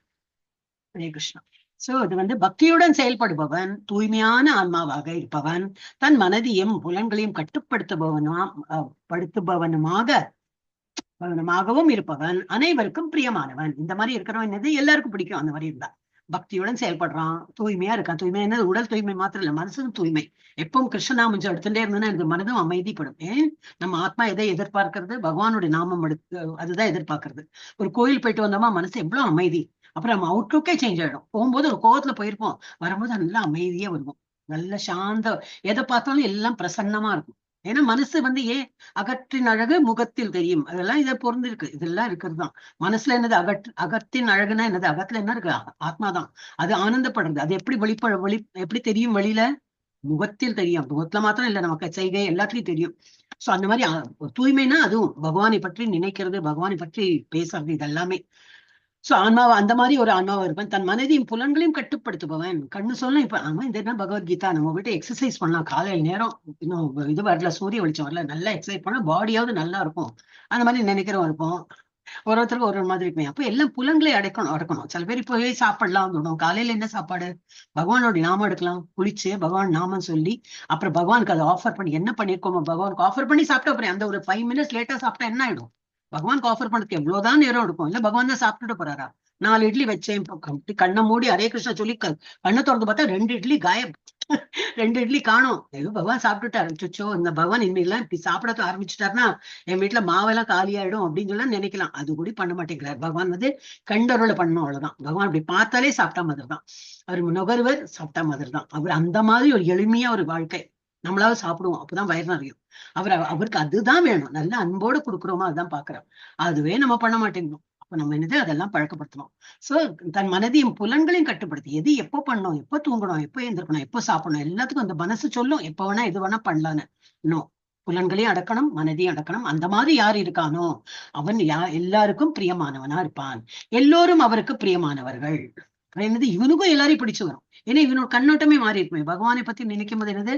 ஹரே கிருஷ்ணா. சோ இது வந்து பக்தியுடன் செயல்படுபவன், தூய்மையான ஆன்மாவாக இருப்பவன், தன் மனதையும் புலன்களையும் கட்டுப்படுத்துபவனுமாகவும் இருப்பவன், அனைவருக்கும் பிரியமானவன். இந்த மாதிரி இருக்கிறவன் என்னது எல்லாருக்கும் பிடிக்கும். அந்த மாதிரி இருந்தா பக்தியுடன் செயல்படுறான், தூய்மையா இருக்கான். தூய்மை என்னது? உடல் தூய்மை மாத்திரம் இல்ல, மனசும் தூய்மை. எப்பவும் கிருஷ்ணநாமம் எடுத்துட்டே இருந்ததுன்னா எனக்கு மனதும் அமைதிப்படும். ஏன்? நம்ம ஆத்மா எதை எதிர்பார்க்கிறது? பகவானுடைய நாமம் அதுதான் எதிர்பார்க்கறது. ஒரு கோயில் போயிட்டு வந்தோமா மனசு எவ்வளவு அமைதி. அப்புறம் நம்ம அவுட்லுக்கே சேஞ்ச் ஆயிடும். போகும்போது ஒரு கோவத்துல போயிருப்போம், வரும்போது நல்லா அமைதியா வருவோம், நல்ல சாந்த, எதை பார்த்தாலும் எல்லாம் பிரசன்னமா இருக்கும். ஏன்னா மனசு வந்து ஏன் அகற்றின் அழகு முகத்தில் தெரியும், அதெல்லாம் இதை பொருந்திருக்கு. இதெல்லாம் இருக்கிறது தான். மனசுல என்னது? அகத்தின் அழகுனா என்னது? அகத்துல என்ன இருக்கு? ஆத்மாதான். அது ஆனந்தப்படுறது. அது எப்படி எப்படி தெரியும்? வெளியில முகத்தில் தெரியும். முகத்துல மாத்திரம் இல்ல, நமக்கு செய்கை எல்லாத்துலயும் தெரியும். சோ அந்த மாதிரி தூய்மைனா அதுவும் பகவானை பற்றி நினைக்கிறது, பகவானை பற்றி பேசுறது, இதெல்லாமே. சோ ஆன்மாவை அந்த மாதிரி ஒரு ஆன்மாவா இருப்பேன். தன் மனதையும் புலன்களையும் கட்டுப்படுத்துபவன். கண்ணு சொல்லும். இப்ப ஆமா இந்த என்ன பகவத்கீதா, நம்ம விட்டு எக்ஸசைஸ் பண்ணலாம். காலையில் நேரம் இன்னும் இது வரல, சூரிய வெளிச்சம் வரல, நல்லா எக்ஸசைஸ் பண்ணா பாடியாவது நல்லா இருக்கும். அந்த மாதிரி நினைக்கிறோம் இருப்போம். ஒருத்தருக்கு ஒரு மாதிரி இருக்குமே. அப்ப எல்லாம் புலன்களை அடக்கணும். சில பேர் இப்போ சாப்பிடலாம் தோணும். காலையில என்ன சாப்பாடு? பகவானோட நாமம் எடுக்கலாம், குளிச்சு பகவான் நாமம் சொல்லி அப்புறம் பகவானுக்கு அதை ஆஃபர் பண்ணி என்ன பண்ணிருக்கோமோ பகவானுக்கு ஆஃபர் பண்ணி சாப்பிட்டா அப்புறம் அந்த ஒரு 5 மினிட்ஸ் லேட்டா சாப்பிட்டா என்ன ஆயிடும்? பகவானுக்கு ஆஃபர் பண்ணதுக்கு எவ்வளவுதான் நேரம் இருக்கும். இல்ல பகவான் தான் சாப்பிட்டுட்டு போறாரா? 4 இட்லி வச்சேன், கண்ணை மூடி ஹரே கிருஷ்ணா சொல்லி கண்ணை திறந்து பார்த்தா 2 இட்லி காயம். 2 இட்லி காணும். ஏதோ பகவான் சாப்பிட்டுட்டாரு. அச்சோ, இந்த பகவான் இனிமேலாம் இப்படி சாப்பிட ஆரம்பிச்சுட்டாருன்னா என் வீட்டுல மாவெல்லாம் காலியாயிடும் அப்படின்னு சொல்லி நினைக்கலாம். அது கூட பண்ண மாட்டேங்கிறார். பகவான் வந்து கண்டருளை பண்ணணும், அவ்வளவுதான். பகவான் அப்படி பார்த்தாலே சாப்பிட்டா மாதிரி தான். அவர் நுகர்வர் சாப்பிட்டா மாதிரி தான். அவர் அந்த மாதிரி ஒரு எளிமையா ஒரு வாழ்க்கை. நம்மளாவது சாப்பிடுவோம், அப்பதான் வயிறு நிறையும். அவருக்கு அதுதான் வேணும். நல்ல அன்போடு கொடுக்குறோமா அதுதான் பாக்குறோம். அதுவே நம்ம பண்ண மாட்டேங்கிறோம். அப்ப நம்ம என்னது? அதெல்லாம் பழக்கப்படுத்தணும். சோ தன் மனதையும் புலன்களையும் கட்டுப்படுத்தி எது எப்போ பண்ணணும், எப்போ தூங்கணும், எப்போ எழுந்திருக்கணும், எப்போ சாப்பிடணும், எல்லாத்துக்கும் அந்த மனசு சொல்லும் எப்ப வேணா எது வேணா பண்ணலான்னு. இன்னும் புலன்களையும் அடக்கணும், மனதையும் அடக்கணும். அந்த மாதிரி யார் இருக்கானோ அவன் எல்லாருக்கும் பிரியமானவனா இருப்பான். எல்லோரும் அவருக்கு பிரியமானவர்கள். என்னது? இவனுக்கும் எல்லாரையும் பிடிச்சு வரும். ஏன்னா இவனோட கண்ணோட்டமே மாறி இருக்குமே. பகவானை பத்தி நினைக்கும் போது என்னது?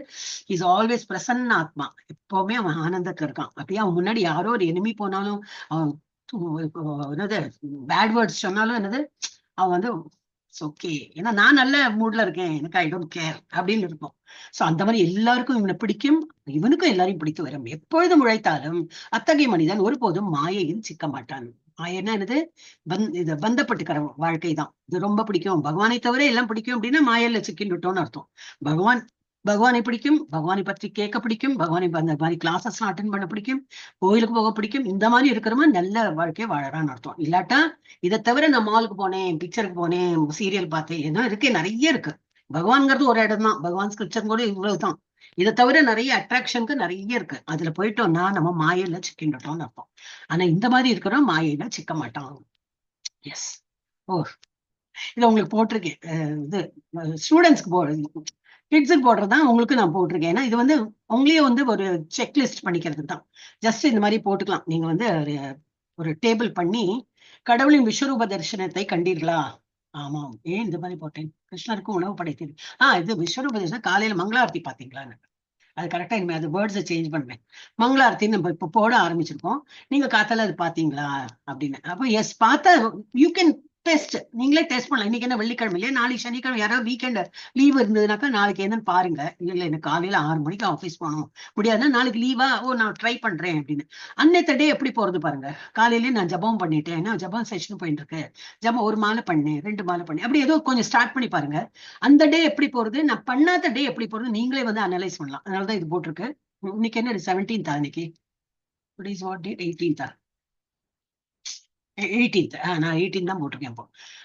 இஸ் ஆல்வேஸ் பிரசன்ன ஆத்மா. எப்பவுமே அவன் ஆனந்தத்துல இருக்கான். அப்படியே அவன் முன்னாடி யாரோ ஒரு எனிமி போனாலும், அவன் என்னது பேட் வேர்ட்ஸ் சொன்னாலும் என்னது, அவன் வந்து ஓகே, ஏன்னா நான் நல்ல மூட்ல இருக்கேன், எனக்கு ஐ டோன்ட் கேர் அப்படின்னு இருக்கும். சோ அந்த மாதிரி எல்லாருக்கும் இவனை பிடிக்கும், இவனுக்கும் எல்லாரையும் பிடித்து வரும். எப்பொழுதும் உழைத்தாலும் அத்தகைய மனிதன் ஒருபோதும் மாயையில் சிக்க மாட்டான். மாயன்னா என்னது? இது பந்தப்பட்டுக்கிற வாழ்க்கை தான். இது ரொம்ப பிடிக்கும், பகவானை தவிர எல்லாம் பிடிக்கும் அப்படின்னா மாயல்ல சிக்கின்னுட்டோம்னு அர்த்தம். பகவான் பகவானை பிடிக்கும், பகவானை பற்றி கேட்க பிடிக்கும், பகவானை அந்த மாதிரி கிளாஸஸ் எல்லாம் அட்டென்ட் பண்ண பிடிக்கும், கோயிலுக்கு போக பிடிக்கும். இந்த மாதிரி இருக்கிறவங்க நல்ல வாழ்க்கையை வாழறான்னு அர்த்தம். இல்லாட்டா இதை தவிர நான் மாலுக்கு போனேன், பிக்சருக்கு போனேன், சீரியல் பார்த்தேன், ஏன்னா இருக்கு, நிறைய இருக்கு. பகவான்ங்கிறது ஒரு இடம் தான், பகவான் ஸ்கிரிப்சர் கூட இவ்வளவுதான். இதை தவிர நிறைய அட்ராக்ஷனுக்கு நிறைய இருக்கு. அதுல போயிட்டோம்னா நம்ம மாயையில சிக்கின்றோம்னு அர்த்தம். ஆனா இந்த மாதிரி இருக்கிறோம் மாயையில சிக்க மாட்டான். எஸ். ஓ, இதை உங்களுக்கு போட்டிருக்கேன். இது ஸ்டூடெண்ட்ஸ்க்கு கிட்ஸுக்கு போடுறதுதான் உங்களுக்கு நான் போட்டிருக்கேன். ஏன்னா இது வந்து உங்களையே வந்து ஒரு செக்லிஸ்ட் பண்ணிக்கிறதுக்கு தான். ஜஸ்ட் இந்த மாதிரி போட்டுக்கலாம். நீங்க வந்து ஒரு டேபிள் பண்ணி கடவுளின் விஸ்வரூப தரிசனத்தை கண்டீர்களா? ஆமாம். ஏன் இந்த மாதிரி போட்டேன்? கிருஷ்ணருக்கு உணவு படைத்தீர். இது விஸ்வரூப தரிசனம். காலையில மங்களாரத்தி பாத்தீங்களான்னு. அது கரெக்டா இனிமே அது வேர்ட்ஸை சேஞ்ச் பண்றேன். மங்களாரத்தி நம்ம இப்ப போட ஆரம்பிச்சிருக்கோம். நீங்க காத்தால அது பாத்தீங்களா அப்படின்னு. அப்ப எஸ், பார்த்தா யூ கேன் டெஸ்ட். நீங்களே டெஸ்ட் பண்ணலாம். இன்னைக்கு என்ன வெள்ளிக்கிழமை இல்லையா, நாளைக்கு சனிக்கிழமை யாராவது வீக்கெண்ட் லீவ் இருந்ததுனாக்கா நாளைக்கு என்னன்னு பாருங்க. இல்ல எனக்கு காலையில 6 மணிக்கு ஆஃபீஸ் போகணும், முடியாதுன்னா நாளைக்கு லீவா, நான் ட்ரை பண்றேன் அப்படின்னு. அன்னைத்த டே எப்படி போறது பாருங்க. காலையிலேயே நான் ஜபம் பண்ணிட்டேன், ஏன்னா ஜபம் செஷன் போயிட்டு இருக்கு, ஜபம் 1 மாலை பண்ணேன், 2 மாலை பண்ணேன், அப்படி ஏதோ கொஞ்சம் ஸ்டார்ட் பண்ணி பாருங்க. அந்த டே எப்படி போறது, நான் பண்ணாத டே எப்படி போறது, நீங்களே வந்து அனலைஸ் பண்ணலாம். அதனாலதான் இது போட்டிருக்கு. இன்னைக்கு என்ன 17th இன்னைக்கு? 18th 18th. நான் 18 தான் போட்டிருக்கேன்.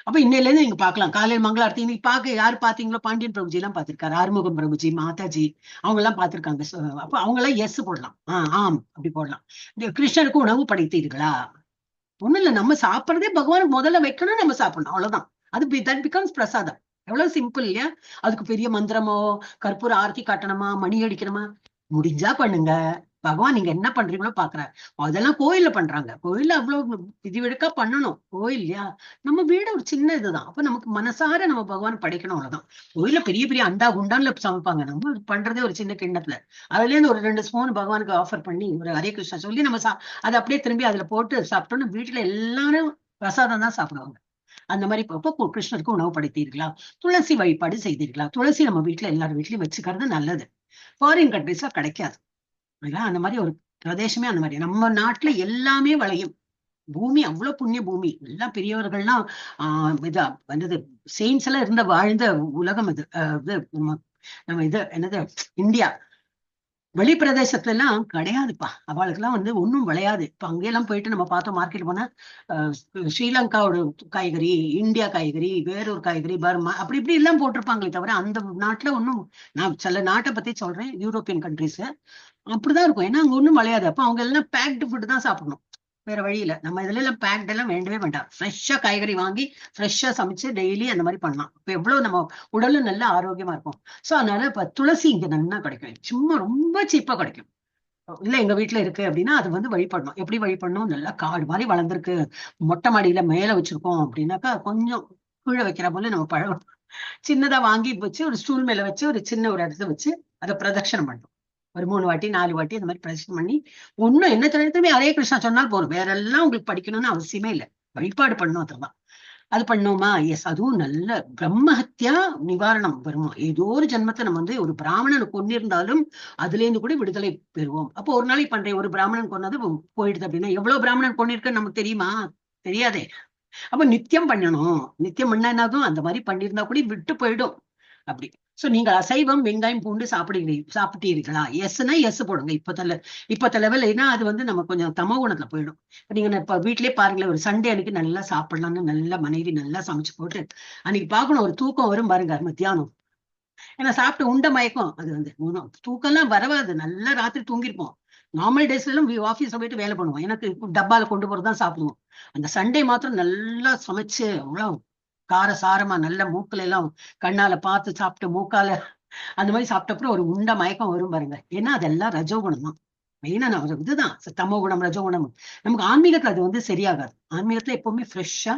அப்ப இன்னையில இருந்து நீங்க பாக்கலாம். காலையில் மங்களாரத்தி இன்னைக்கு பாக்க யாரு பாத்தீங்களோ, பாண்டியன் பிரபுஜி எல்லாம் பாத்திருக்காரு, ஆறுமுகம் பிரபுஜி, மாதாஜி, அவங்க எல்லாம் பாத்திருக்காங்க. அப்ப அவங்க எல்லாம் எஸ் போடலாம். ஆம் அப்படி போடலாம். கிருஷ்ணருக்கு உணவு படைத்தீர்களா? ஒண்ணும் இல்ல, நம்ம சாப்பிடறதே பகவானுக்கு முதல்ல வைக்கணும், நம்ம சாப்பிடணும், அவ்வளவுதான். அது தட் பிகம்ஸ் பிரசாதம். எவ்வளவு சிம்பிள் இல்லையா? அதுக்கு பெரிய மந்திரமோ கற்பூர ஆரத்தி காட்டணுமா, மணி அடிக்கணுமா? முடிஞ்சா பண்ணுங்க. பகவான் நீங்க என்ன பண்றீங்களோ பாக்குறாரு. அதெல்லாம் கோயில்ல பண்றாங்க. கோயில்ல அவ்வளவு விதிவிலக்கா பண்ணணும். கோயில் இல்லையா, நம்ம வீடு ஒரு சின்ன இதுதான். அப்ப நமக்கு மனசார நம்ம பகவான் படைக்கணும், அவ்வளவுதான். கோயில்ல பெரிய பெரிய அண்டா குண்டான்ல சமைப்பாங்க. நம்ம பண்றதே ஒரு சின்ன கிண்ணத்துல. அதுல இருந்து ஒரு 2 ஸ்பூன் பகவானுக்கு ஆஃபர் பண்ணி ஒரு ஹரே கிருஷ்ணா சொல்லி நம்ம அதை அப்படியே திரும்பி அதுல போட்டு சாப்பிட்டோம்னு வீட்டுல எல்லாரும் பிரசாதம் தான் சாப்பிடுவாங்க. அந்த மாதிரி அப்போ கிருஷ்ணருக்கு உணவு படைத்தீர்களா? துளசி வழிபாடு செய்தீர்களா? துளசி நம்ம வீட்டுல எல்லாரும் வீட்லயும் வச்சுக்கிறது நல்லது. ஃபாரின் கண்ட்ரிஸ்ல கிடைக்காது. அந்த மாதிரி ஒரு பிரதேசமே அந்த மாதிரி. நம்ம நாட்டுல எல்லாமே விளையும். பூமி அவ்வளவு புண்ணிய பூமி. எல்லாம் பெரியவர்கள்லாம் இதா வந்தது, செயின்ஸ் எல்லாம் இருந்த வாழ்ந்த உலகம் இது. நம்ம இது என்னது, இந்தியா. வெளி பிரதேசத்துல எல்லாம் கிடையாதுப்பா. அவளுக்கு எல்லாம் வந்து ஒன்னும் விளையாது. இப்ப அங்கெல்லாம் போயிட்டு நம்ம பார்த்தோம், மார்க்கெட் போனா ஸ்ரீலங்காவோட காய்கறி, இந்தியா காய்கறி, வேறொரு காய்கறி, பர்மா, அப்படி இப்படி எல்லாம் போட்டிருப்பாங்களே தவிர அந்த நாட்டுல ஒன்னும், நான் சில நாட்டை பத்தி சொல்றேன், யூரோப்பியன் கண்ட்ரிஸ் அப்படிதான் இருக்கும். ஏன்னா அங்க ஒண்ணும் விளையாது. அப்ப அவங்க எல்லாம் பேக்டு ஃபுட் தான் சாப்பிடணும், வேற வழியில. நம்ம இதுல எல்லாம் பேக்ட் எல்லாம் வேண்டவே வேண்டாம். ஃப்ரெஷ்ஷா காய்கறி வாங்கி ஃப்ரெஷ்ஷா சமைச்சு டெய்லி அந்த மாதிரி பண்ணலாம். இப்ப எவ்வளவு நம்ம உடலும் நல்லா ஆரோக்கியமா இருக்கும். சோ அதனால இப்ப துளசி இங்க நல்லா கிடைக்கும், சும்மா ரொம்ப சீப்பா கிடைக்கும். இல்ல எங்க வீட்டுல இருக்கு அப்படின்னா அது வந்து வழிபடணும். எப்படி வழிபடணும்? நல்லா காடு மாதிரி வளர்ந்துருக்கு, மொட்டை மாடியில மேல வச்சிருக்கோம் அப்படின்னாக்கா கொஞ்சம் கீழே வைக்கிற போல நம்ம பழகணும். சின்னதா வாங்கி வச்சு ஒரு ஸ்டூல் மேல வச்சு ஒரு சின்ன ஒரு இடத்த வச்சு அதை பிரதட்சணம் பண்ணணும். ஒரு 3 வாட்டி 4 வாட்டி அந்த மாதிரி பிரதட்சணம் பண்ணி, ஒன்னும் என்ன தடவை ஹரே கிருஷ்ணா சொன்னால் போதும். வேற எல்லாம் உங்களுக்கு படிக்கணும்னு அவசியமே இல்லை. வழிபாடு பண்ணணும், அதுதான். அது பண்ணோமா? எஸ், அதுவும் நல்ல பிரம்மஹத்யா நிவாரணம் வருமா. ஏதோ ஒரு ஜென்மத்தை நம்ம வந்து ஒரு பிராமணனை கொண்டிருந்தாலும் அதுல இருந்து கூட விடுதலை பெறுவோம். அப்போ ஒரு நாளைக்கு பண்றேன், ஒரு பிராமணன் கொண்டது போயிடுது அப்படின்னா எவ்வளவு பிராமணன் கொண்டிருக்க நமக்கு தெரியுமா? தெரியாதே. அப்ப நித்தியம் பண்ணணும். நித்தியம் பண்ணா என்னதும் அந்த மாதிரி பண்ணியிருந்தா கூட விட்டு போயிடும். அப்படி. சோ நீங்க அசைவம் வெங்காயம் பூண்டு சாப்பிட்டீர்களா? எஸ்னா எஸ் போடுங்க. இப்பத்த லெவல். ஏன்னா அது வந்து நம்ம கொஞ்சம் தமோ குணத்துல போயிடும். நீங்க இப்ப வீட்லயே பாருங்களேன், ஒரு சண்டே அன்னைக்கு நல்லா சாப்பிடலாம்னு நல்லா மனைவி நல்லா சமைச்சு போட்டு அன்னைக்கு பாக்கணும், ஒரு தூக்கம் வரும் பாருங்க மத்தியானம். ஏன்னா சாப்பிட்டு உண்ட மயக்கம் அது வந்து தூக்கம் எல்லாம் வரவாது. நல்லா ராத்திரி தூங்கிருப்போம். நார்மல் டேஸ்ல எல்லாம் ஆபீஸ்ல போயிட்டு வேலை பண்ணுவோம். எனக்கு டப்பால கொண்டு போறதுதான் சாப்பிடுவோம். அந்த சண்டே மாத்திரம் நல்லா சமைச்சு அவ்வளவு கார சாரமா நல்ல மூக்குல எல்லாம் கண்ணால பார்த்து சாப்பிட்டு மூக்கால அந்த மாதிரி சாப்பிட்டப்பறம் ஒரு உண்ட மயக்கம் வரும் பாருங்க. ஏன்னா அதெல்லாம் ரஜோகுணம் தான். மெயினா இதுதான் தமோ குணம் ரஜோகுணம். நமக்கு ஆன்மீகத்துல அது வந்து சரியாகாது. ஆன்மீகத்துல எப்பவுமே ஃப்ரெஷ்ஷா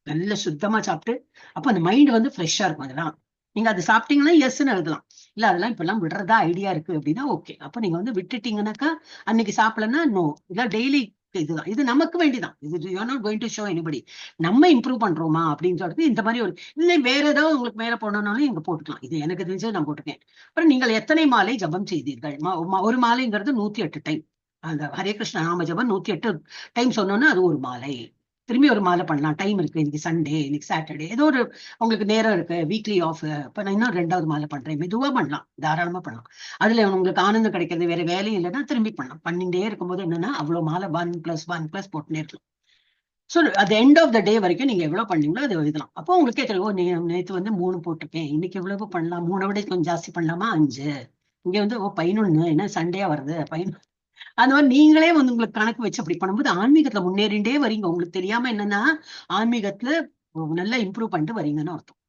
நல்ல சுத்தமா சாப்பிட்டு அப்ப அந்த மைண்ட் வந்து ஃப்ரெஷ்ஷா இருக்கும். அதெல்லாம் நீங்க அது சாப்பிட்டீங்கன்னா எஸ்ன்னு எழுதலாம். இல்ல அதெல்லாம் இப்ப எல்லாம் விடுறதா ஐடியா இருக்கு அப்படின்னா ஓகே. அப்ப நீங்க வந்து விட்டுட்டீங்கன்னாக்கா அன்னைக்கு சாப்பிடலன்னா நோ. இதான் டெய்லி இதுதான். இது நமக்கு வேண்டிதான். இது you are not going to show anybody. நம்ம இம்ப்ரூவ் பண்றோமா அப்படின்னு சொல்லிட்டு இந்த மாதிரி ஒரு இல்லை வேற ஏதாவது உங்களுக்கு மேல போடணும்னாலும் இங்க போட்டுக்கலாம். இது எனக்கு தெரிஞ்சு நான் போட்டிருக்கேன். அப்புறம் நீங்கள் எத்தனை மாலை ஜபம் செய்தீர்கள்? ஒரு மாலைங்கிறது 108 டைம். அந்த ஹரே கிருஷ்ண நாம ஜபம் 108 டைம் சொன்னோம்னா அது ஒரு மாலை. திரும்பி ஒரு மாலை பண்ணலாம். டைம் இருக்கு, இன்னைக்கு சண்டே, இன்னைக்கு சாட்டர்டே, ஏதோ ஒரு உங்களுக்கு நேரம் இருக்கு, வீக்லி ஆஃப், இப்ப நான் இன்னும் 2வது மாலை பண்றேன், மெதுவா பண்ணலாம், தாராளமா பண்ணலாம். அதுல உங்களுக்கு ஆனந்தம் கிடைக்கிறது, வேற வேலையும் இல்லைன்னா திரும்பி பண்ணலாம். பண்ணிட்டே இருக்கும்போது என்னன்னா அவ்வளவு மாலை 1+1+ போட்டுனே இருக்கலாம். So at the end of the day வரைக்கும் நீங்க எவ்வளவு பண்ணீங்களோ அதை எழுதலாம். அப்போ உங்களுக்கே தெரியும், நீ நேற்று வந்து 3 போட்டிருக்கேன், இன்னைக்கு எவ்வளவு பண்ணலாம், 3 விட கொஞ்சம் ஜாஸ்தி பண்ணலாமா, 5, இங்க வந்து 11, என்ன சண்டேயா வருது 11. அந்த மாதிரி நீங்களே வந்து உங்களுக்கு கணக்கு வச்சு அப்படி பண்ணும்போது ஆன்மீகத்துல முன்னேறிண்டே வரீங்க. உங்களுக்கு தெரியாம என்னன்னா ஆன்மீகத்துல நல்லா இம்ப்ரூவ் பண்ணிட்டு வரீங்கன்னு அர்த்தம்.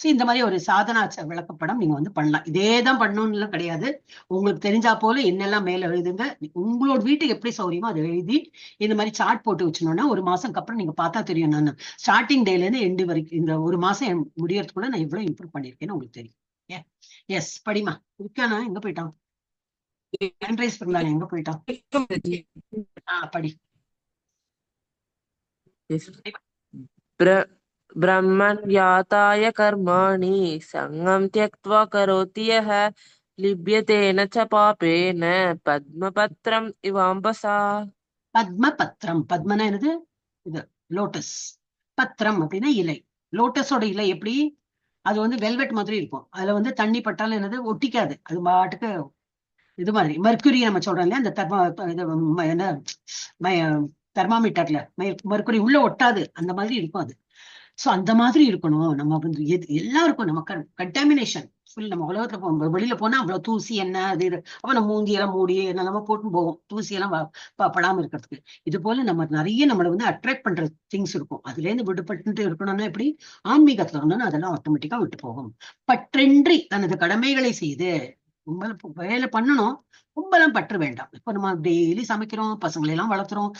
சோ இந்த மாதிரி ஒரு சாதனா விளக்கப்படம் நீங்க வந்து பண்ணலாம். இதேதான் பண்ணணும்னு கிடையாது. உங்களுக்கு தெரிஞ்சா போல என்னெல்லாம் மேல எழுதுங்க, உங்களோட வீட்டுக்கு எப்படி சௌரியமோ அதை எழுதி இந்த மாதிரி சார்ட் போட்டு வச்சணும்னா ஒரு மாசம் அப்புறம் நீங்க பார்த்தா தெரியும், நான் ஸ்டார்டிங் டேல இருந்து எண்டு வரைக்கும் இந்த ஒரு மாசம் முடியறதுக்குள்ள நான் எவ்வளவு இம்ப்ரூவ் பண்ணிருக்கேன்னு உங்களுக்கு தெரியும். எஸ் படிமா இருக்கானா, எங்க போயிட்டான், ஹேண்ட் ரைஸ் பண்ணாங்க, எங்க போயிட்டான், படி. ब्रह्मण्याताय कर्माणि सङ्गं त्यक्त्वा करोति यः लिप्यतेन च पापेन पद्मपत्रम् इवाम्बसा. பத்மபத்திரம், பத்மனா என்னது, இது லோட்டஸ். பத்திரம் அப்படின்னா இலை. லோட்டஸோட இலை எப்படி, அது வந்து வெல்வெட் மாதிரி இருக்கும், அதுல வந்து தண்ணி பட்டாலும் என்னது ஒட்டிக்காது, அது பாட்டுக்கு இது மாதிரி. மர்க்குரி நம்ம சொல்றோம் இல்லையா, அந்த என்ன தெர்மாமீட்டர்ல மர்க்குரி உள்ள ஒட்டாது, அந்த மாதிரி இருக்கும் அது. சோ அந்த மாதிரி இருக்கணும். நம்ம வந்து எல்லாருக்கும் நம்ம கண்டாமினேஷன் ஃபுல். நம்ம உலகத்துல வெளியில போனா அவ்வளவு தூசி என்ன அது இது, அப்ப நம்ம மூஞ்சி எல்லாம் மூடி நம்ம போட்டு போவோம், தூசி எல்லாம் படாம இருக்கிறதுக்கு. இது போல நம்ம நிறைய நம்மளை வந்து அட்ராக்ட் பண்ற திங்ஸ் இருக்கும், அதுல இருந்து விடுபட்டு இருக்கணும்னா எப்படி, ஆன்மீகத்துல இருந்தோம்னா அதெல்லாம் ஆட்டோமேட்டிக்கா விட்டு போகும். பற்றின்றி தனது கடமைகளை செய்து வேலை பண்ணணும், ரொம்பலாம் பற்று வேண்டாம். இப்ப நம்ம டெய்லி சமைக்கிறோம், பசங்களை எல்லாம் வளர்த்துறோம்,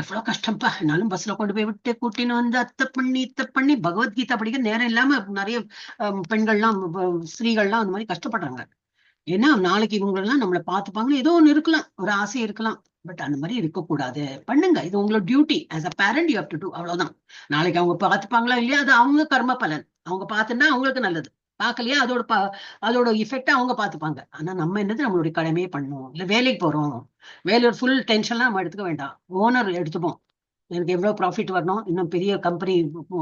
எவ்வளவு கஷ்டம்ப்பா, என்னாலும் பஸ்ல கொண்டு போய் விட்டு கூட்டின்னு வந்து அத்தை பண்ணி பகவத்கீதா படிக்க நேரம் இல்லாம நிறைய பெண்கள்லாம் ஸ்திரீகள்லாம் அந்த மாதிரி கஷ்டப்படுறாங்க. ஏன்னா நாளைக்கு இவங்களெல்லாம் நம்மளை பார்த்துப்பாங்க, ஏதோ ஒண்ணு இருக்கலாம், ஒரு ஆசை இருக்கலாம், பட் அந்த மாதிரி இருக்கக்கூடாது. பண்ணுங்க, இது உங்களோட duty as a parent, you have to to, அவ்வளவுதான். நாளைக்கு அவங்க பார்த்துப்பாங்களா இல்லையா, அது அவங்க கர்ம பலன், அவங்க பார்த்துன்னா அவங்களுக்கு நல்லது, பார்க்கலையா அதோட இஃபெக்ட் அவங்க பார்த்துப்பாங்க. ஆனா நம்ம என்னது நம்மளுடைய கடமையே பண்ணணும். இல்ல வேலைக்கு போறோம், வேலையோட ஃபுல் டென்ஷன்லாம் நம்ம எடுத்துக்க வேண்டாம், ஓனர் எடுத்துப்போம். எனக்கு எவ்வளவு ப்ராஃபிட் வரணும், இன்னும் பெரிய கம்பெனி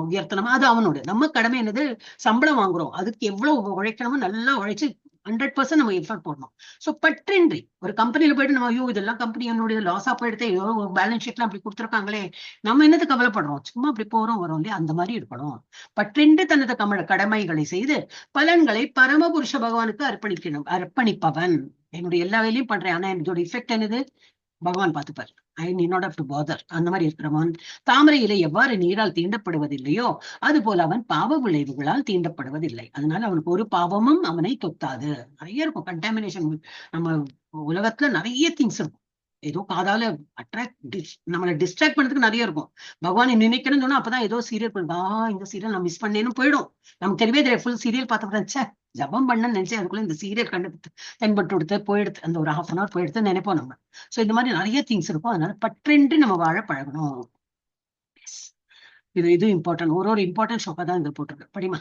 உயர்த்தணுமா, அது அவனோட. நம்ம கடமை என்னது, சம்பளம் வாங்குறோம், அதுக்கு எவ்வளவு உழைக்கணுமோ நல்லா உழைச்சு 100% நம்ம எஃபர்ட் போடணும். சோ பற்றின்றி ஒரு கம்பெனில போயிட்டு நம்ம ஐயோ இதெல்லாம் கம்பெனி என்னுடைய லாஸா போயிடுது, ஏதோ பேலன்ஸ் ஷீட்லாம் அப்படி கொடுத்துருக்காங்களே, நம்ம என்னது கவலைப்படுறோம், சும்மா அப்படி போறோம் வரோம் இல்லையா, அந்த மாதிரி இருக்கணும். பற்றின்றி தனது கடமைகளை செய்து பலன்களை பரமபுருஷ பகவானுக்கு அர்ப்பணிப்பவன். என்னுடைய எல்லா வேலையும் பண்றேன், ஆனா என்னோட இஃபெக்ட் என்னது பகவான் பார்த்துப்பார், I need not have to bother. அந்த மாதிரி இருக்கிறவன் தாமரை இலை எவ்வாறு நீரால் தீண்டப்படுவதில்லையோ அது போல அவன் பாவ விளைவுகளால் தீண்டப்படுவதில்லை. அதனால அவனுக்கு ஒரு பாவமும் அவனை தொத்தாது. நிறைய இருக்கும் கண்டாமினேஷன், நம்ம உலகத்துல நிறைய திங்ஸ் இருக்கும், ஏதோ காதால நம்மளை டிஸ்ட்ராக்ட் பண்றதுக்கு நிறைய இருக்கும். பகவானை நினைக்கணும்னு சொன்னா அப்பதான் ஏதோ சீரியல் பண்ணுவா, இந்த சீரியல் நான் மிஸ் பண்ணேன்னு போயிடும், நமக்கு தெரியவே தெரியாது. ஃபுல் சீரியல் பார்த்த ஜபம் பண்ணன்னு நினைச்சேன், அதுக்குள்ள இந்த சீரியல் கண்டு தென்பட்டு கொடுத்து போயிடுது, அந்த ஒரு 1/2 hour போயிடுத்து நினைப்போம் நம்ம. சோ இந்த மாதிரி நிறைய திங்ஸ் இருக்கும், அதனால பற்றின்றி நம்ம வாழ பழகணும். இது இம்பார்ட்டன்ட், ஒரு இம்பார்ட்டன்ட் ஷோக்கா தான் இங்க போட்டிருக்கு. படிமா.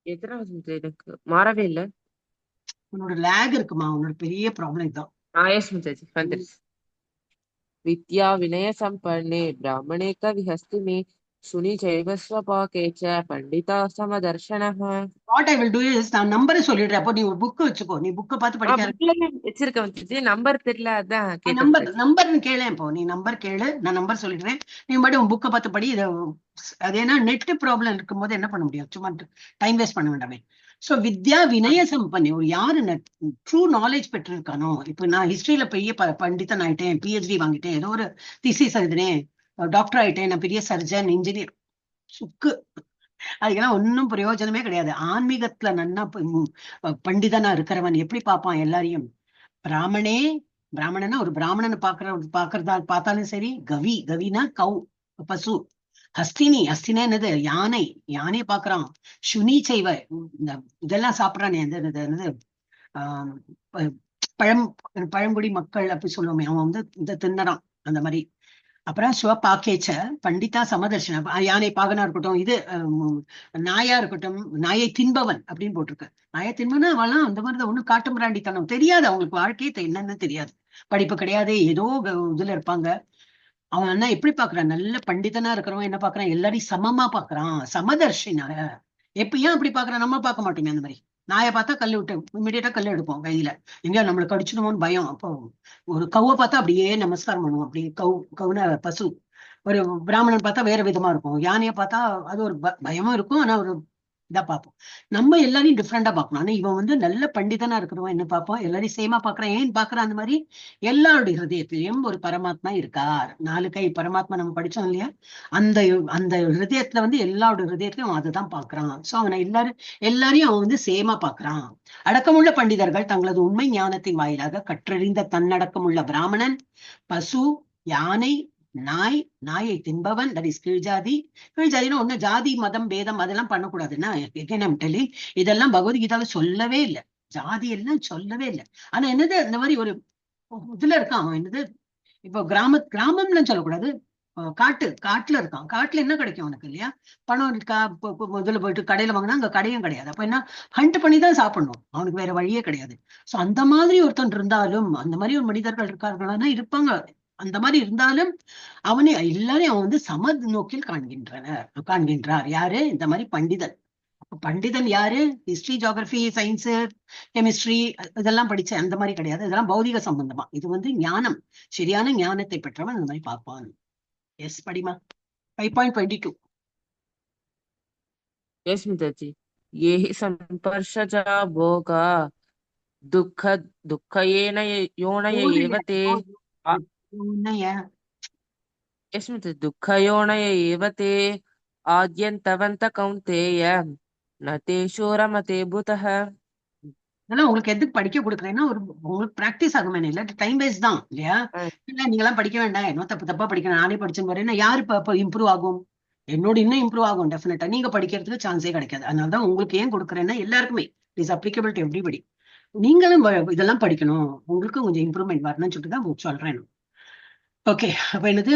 எத்தனாவது எனக்கு மாறவே இல்ல, உன்னோட லேக் இருக்குமா, உன்னோட பெரிய ப்ராப்ளம் இதுதான். எஸ் முத்தாஜி வந்துருச்சு. विद्या विनय संपन्ने ब्राह्मणे कविहस्तिनि शुनि चैव स्वपाके च पंडिता समदर्शनः. What I will do is, நான் நம்பரை சொல்லிடுறேன், அப்போ நீ ஒரு புக் வச்சுக்கோ, நீ புக்கை பார்த்து படிக்க வச்சிருக்க வந்துச்சு, நம்பர் தெரியல அதான் நம்பர்னு கேளேன். இப்போ நீ நம்பர் கேளு, நான் நம்பர் சொல்லிடுறேன், நீ மட்டும் உன் புக்கை பார்த்து படி. அது ஏன்னா நெட் ப்ராப்ளம் இருக்கும்போது என்ன பண்ண முடியும், சும்மா டைம் வேஸ்ட் பண்ண வேண்டாமே. சோ வித்யா வினய சம்பன்னி, ஒரு யாரு ட்ரூ நாலேஜ் பெற்றிருக்கானோ. இப்ப நான் ஹிஸ்டரியில பெரிய பண்டிதன் ஆயிட்டேன், PhD வாங்கிட்டேன், ஏதோ ஒரு திசிஸ் எழுதினேன், டாக்டர் ஆயிட்டேன், நான் பெரிய சர்ஜன் இன்ஜினியர், சுக்கு, அதுக்கெல்லாம் ஒன்னும் பிரயோஜனமே கிடையாது. ஆன்மீகத்துல நன்னா பண்டிதனா இருக்கிறவன் எப்படி பார்ப்பான் எல்லாரையும், பிராமணனா ஒரு பிராமணனை பார்த்தாலும் சரி, கவினா கௌ பசு, ஹஸ்தினா என்னது யானை பாக்குறான், சுனி செய்வ இந்த இதெல்லாம் சாப்பிடறானே, என்னது பழங்குடி மக்கள் அப்படி சொல்லுவோமே, அவன் வந்து இந்த தின்னறான் அந்த மாதிரி. அப்புறம் சிவபாக்கேச்ச பண்டிதா சமதர்ஷன, யானை பாகனா இருக்கட்டும், இது நாயா இருக்கட்டும், நாயை தின்பவன் அப்படின்னு போட்டிருக்கு. நாயை தின்பவன் அவெல்லாம் அந்த மாதிரிதான், ஒண்ணும் காட்டு மிராண்டித்தனம் தெரியாது அவங்களுக்கு, வாழ்க்கையை என்னன்னு தெரியாது, படிப்பு கிடையாது, ஏதோ இதுல இருப்பாங்க. அவன் என்ன எப்படி பாக்குறான், நல்ல பண்டிதனா இருக்கிறவன் என்ன பாக்குறான், எல்லாரையும் சமமா பாக்குறான், சமதர்ஷினாக. எப்ப ஏன் அப்படி பாக்குறான், நம்ம பார்க்க மாட்டோமே அந்த மாதிரி. நாயை பார்த்தா கல்லு விட்டு இமிடியேட்டா கல்லு எடுப்போம் கையில, எங்க நம்மளுக்கு கடிச்சிடுமோன்னு பயம். அப்போ ஒரு கௌவை பார்த்தா அப்படியே நமஸ்காரம் பண்ணுவோம், அப்படி கவுன பசு. ஒரு பிராமணன் பார்த்தா வேற விதமா இருக்கும், யானையை பார்த்தா அது ஒரு பயமும் இருக்கும், ஆனா ஒரு இதா பார்ப்போம். நம்ம எல்லாரையும் டிஃப்ரெண்டா பார்க்கணும். ஆனா இவன் வந்து நல்ல பண்டிதனா இருக்கிறவன் என்ன பார்ப்போம், எல்லாரையும் சேமா பாக்குறான். ஏன் பாக்குறான் அந்த மாதிரி, எல்லாருடைய ஹிருதயத்திலையும் ஒரு பரமாத்மா இருக்கார். 4 கை பரமாத்மா நம்ம படிச்சோம் இல்லையா, அந்த அந்த ஹிருதயத்துல வந்து எல்லாருடைய ஹிருதயத்திலையும் அவன் அதுதான் பாக்குறான். சோ அவனை எல்லாரையும் அவன் வந்து சேமா பாக்குறான். அடக்கமுள்ள பண்டிதர்கள் தங்களது உண்மை ஞானத்தின் வாயிலாக கற்றறிந்த தன்னடக்கமுள்ள பிராமணன், பசு, யானை, நாயை தின்பவன், தட் இஸ் கீழ்ஜாதி. கீழ்ஜாதினா ஒண்ணு ஜாதி மதம் பேதம் அதெல்லாம் பண்ணக்கூடாதுன்னா, இதெல்லாம் பகவத்கீதாவை சொல்லவே இல்லை, ஜாதி எல்லாம் சொல்லவே இல்லை. ஆனா என்னது இந்த மாதிரி ஒரு இதுல இருக்கான் அவன், என்னது இப்போ கிராமம்னு சொல்லக்கூடாது, காட்டுல இருக்கான். காட்டுல என்ன கிடைக்கும் உனக்கு இல்லையா, பணம் இருக்கா, முதல்ல போயிட்டு கடையில வாங்கினா அங்க கடையும் கிடையாது, அப்ப என்ன ஹண்ட் பண்ணி தான் சாப்பிடணும், அவனுக்கு வேற வழியே கிடையாது. சோ அந்த மாதிரி ஒருத்தன் இருந்தாலும், அந்த மாதிரி ஒரு மனிதர்கள் இருக்கார்களா இருப்பாங்க, அந்த மாதிரி இருந்தாலும் அவனை எல்லாரையும் அவன் வந்து சம நோக்கில் காண்கின்றார். யாரு, இந்த மாதிரி பண்டிதன். பண்டிதன் யாரு, ஹிஸ்டரி, ஜியோகிராபி, சயின்ஸ், கெமிஸ்ட்ரி இதெல்லாம் படிச்ச அந்த மாதிரி கிடையாது, இதெல்லாம் பௌதிக சம்பந்தமா. இது வந்து ஞானம், சரியான ஞானத்தை பெற்றவன் அந்த மாதிரி பார்ப்பான். எஸ் படிமா 5.22. यस मिताजी। ये हि संपर्शजा भोगा दुःख दुःखयेन योनय एव ते आ- यस मिताजी दुःखयोनय एव ते आद्यन्तवन्त कौन्तेय न तेषु रमते बुधः। இதெல்லாம் உங்களுக்கு எதுக்கு படிக்க கொடுக்குறேன்னா, ஒரு உங்களுக்கு பிராக்டிஸ் ஆகுமே, இல்லாட்டி டைம் வேஸ்ட் தான் இல்லையா. இல்ல நீங்க எல்லாம் படிக்க வேண்டாம், என்ன தப்பா படிக்கணும், நானே படிச்சுன்னு வரேன், யாரு இப்ப இம்ப்ரூவ் ஆகும், என்னோட இன்னும் இம்ப்ரூவ் ஆகும் டெஃபினட்டா. நீங்க படிக்கிறதுக்கு சான்ஸே கிடைக்காது. அதனாலதான் உங்களுக்கு ஏன் கொடுக்குறேன்னா, எல்லாருக்குமே இஸ் அப்ளிகபிள் டு எவ்ரிபடி. நீங்களும் இதெல்லாம் படிக்கணும், உங்களுக்கும் கொஞ்சம் இம்ப்ரூவ்மெண்ட் வரணும்னு சொல்லிட்டு தான் சொல்றேன். ஓகே, அப்ப என்னது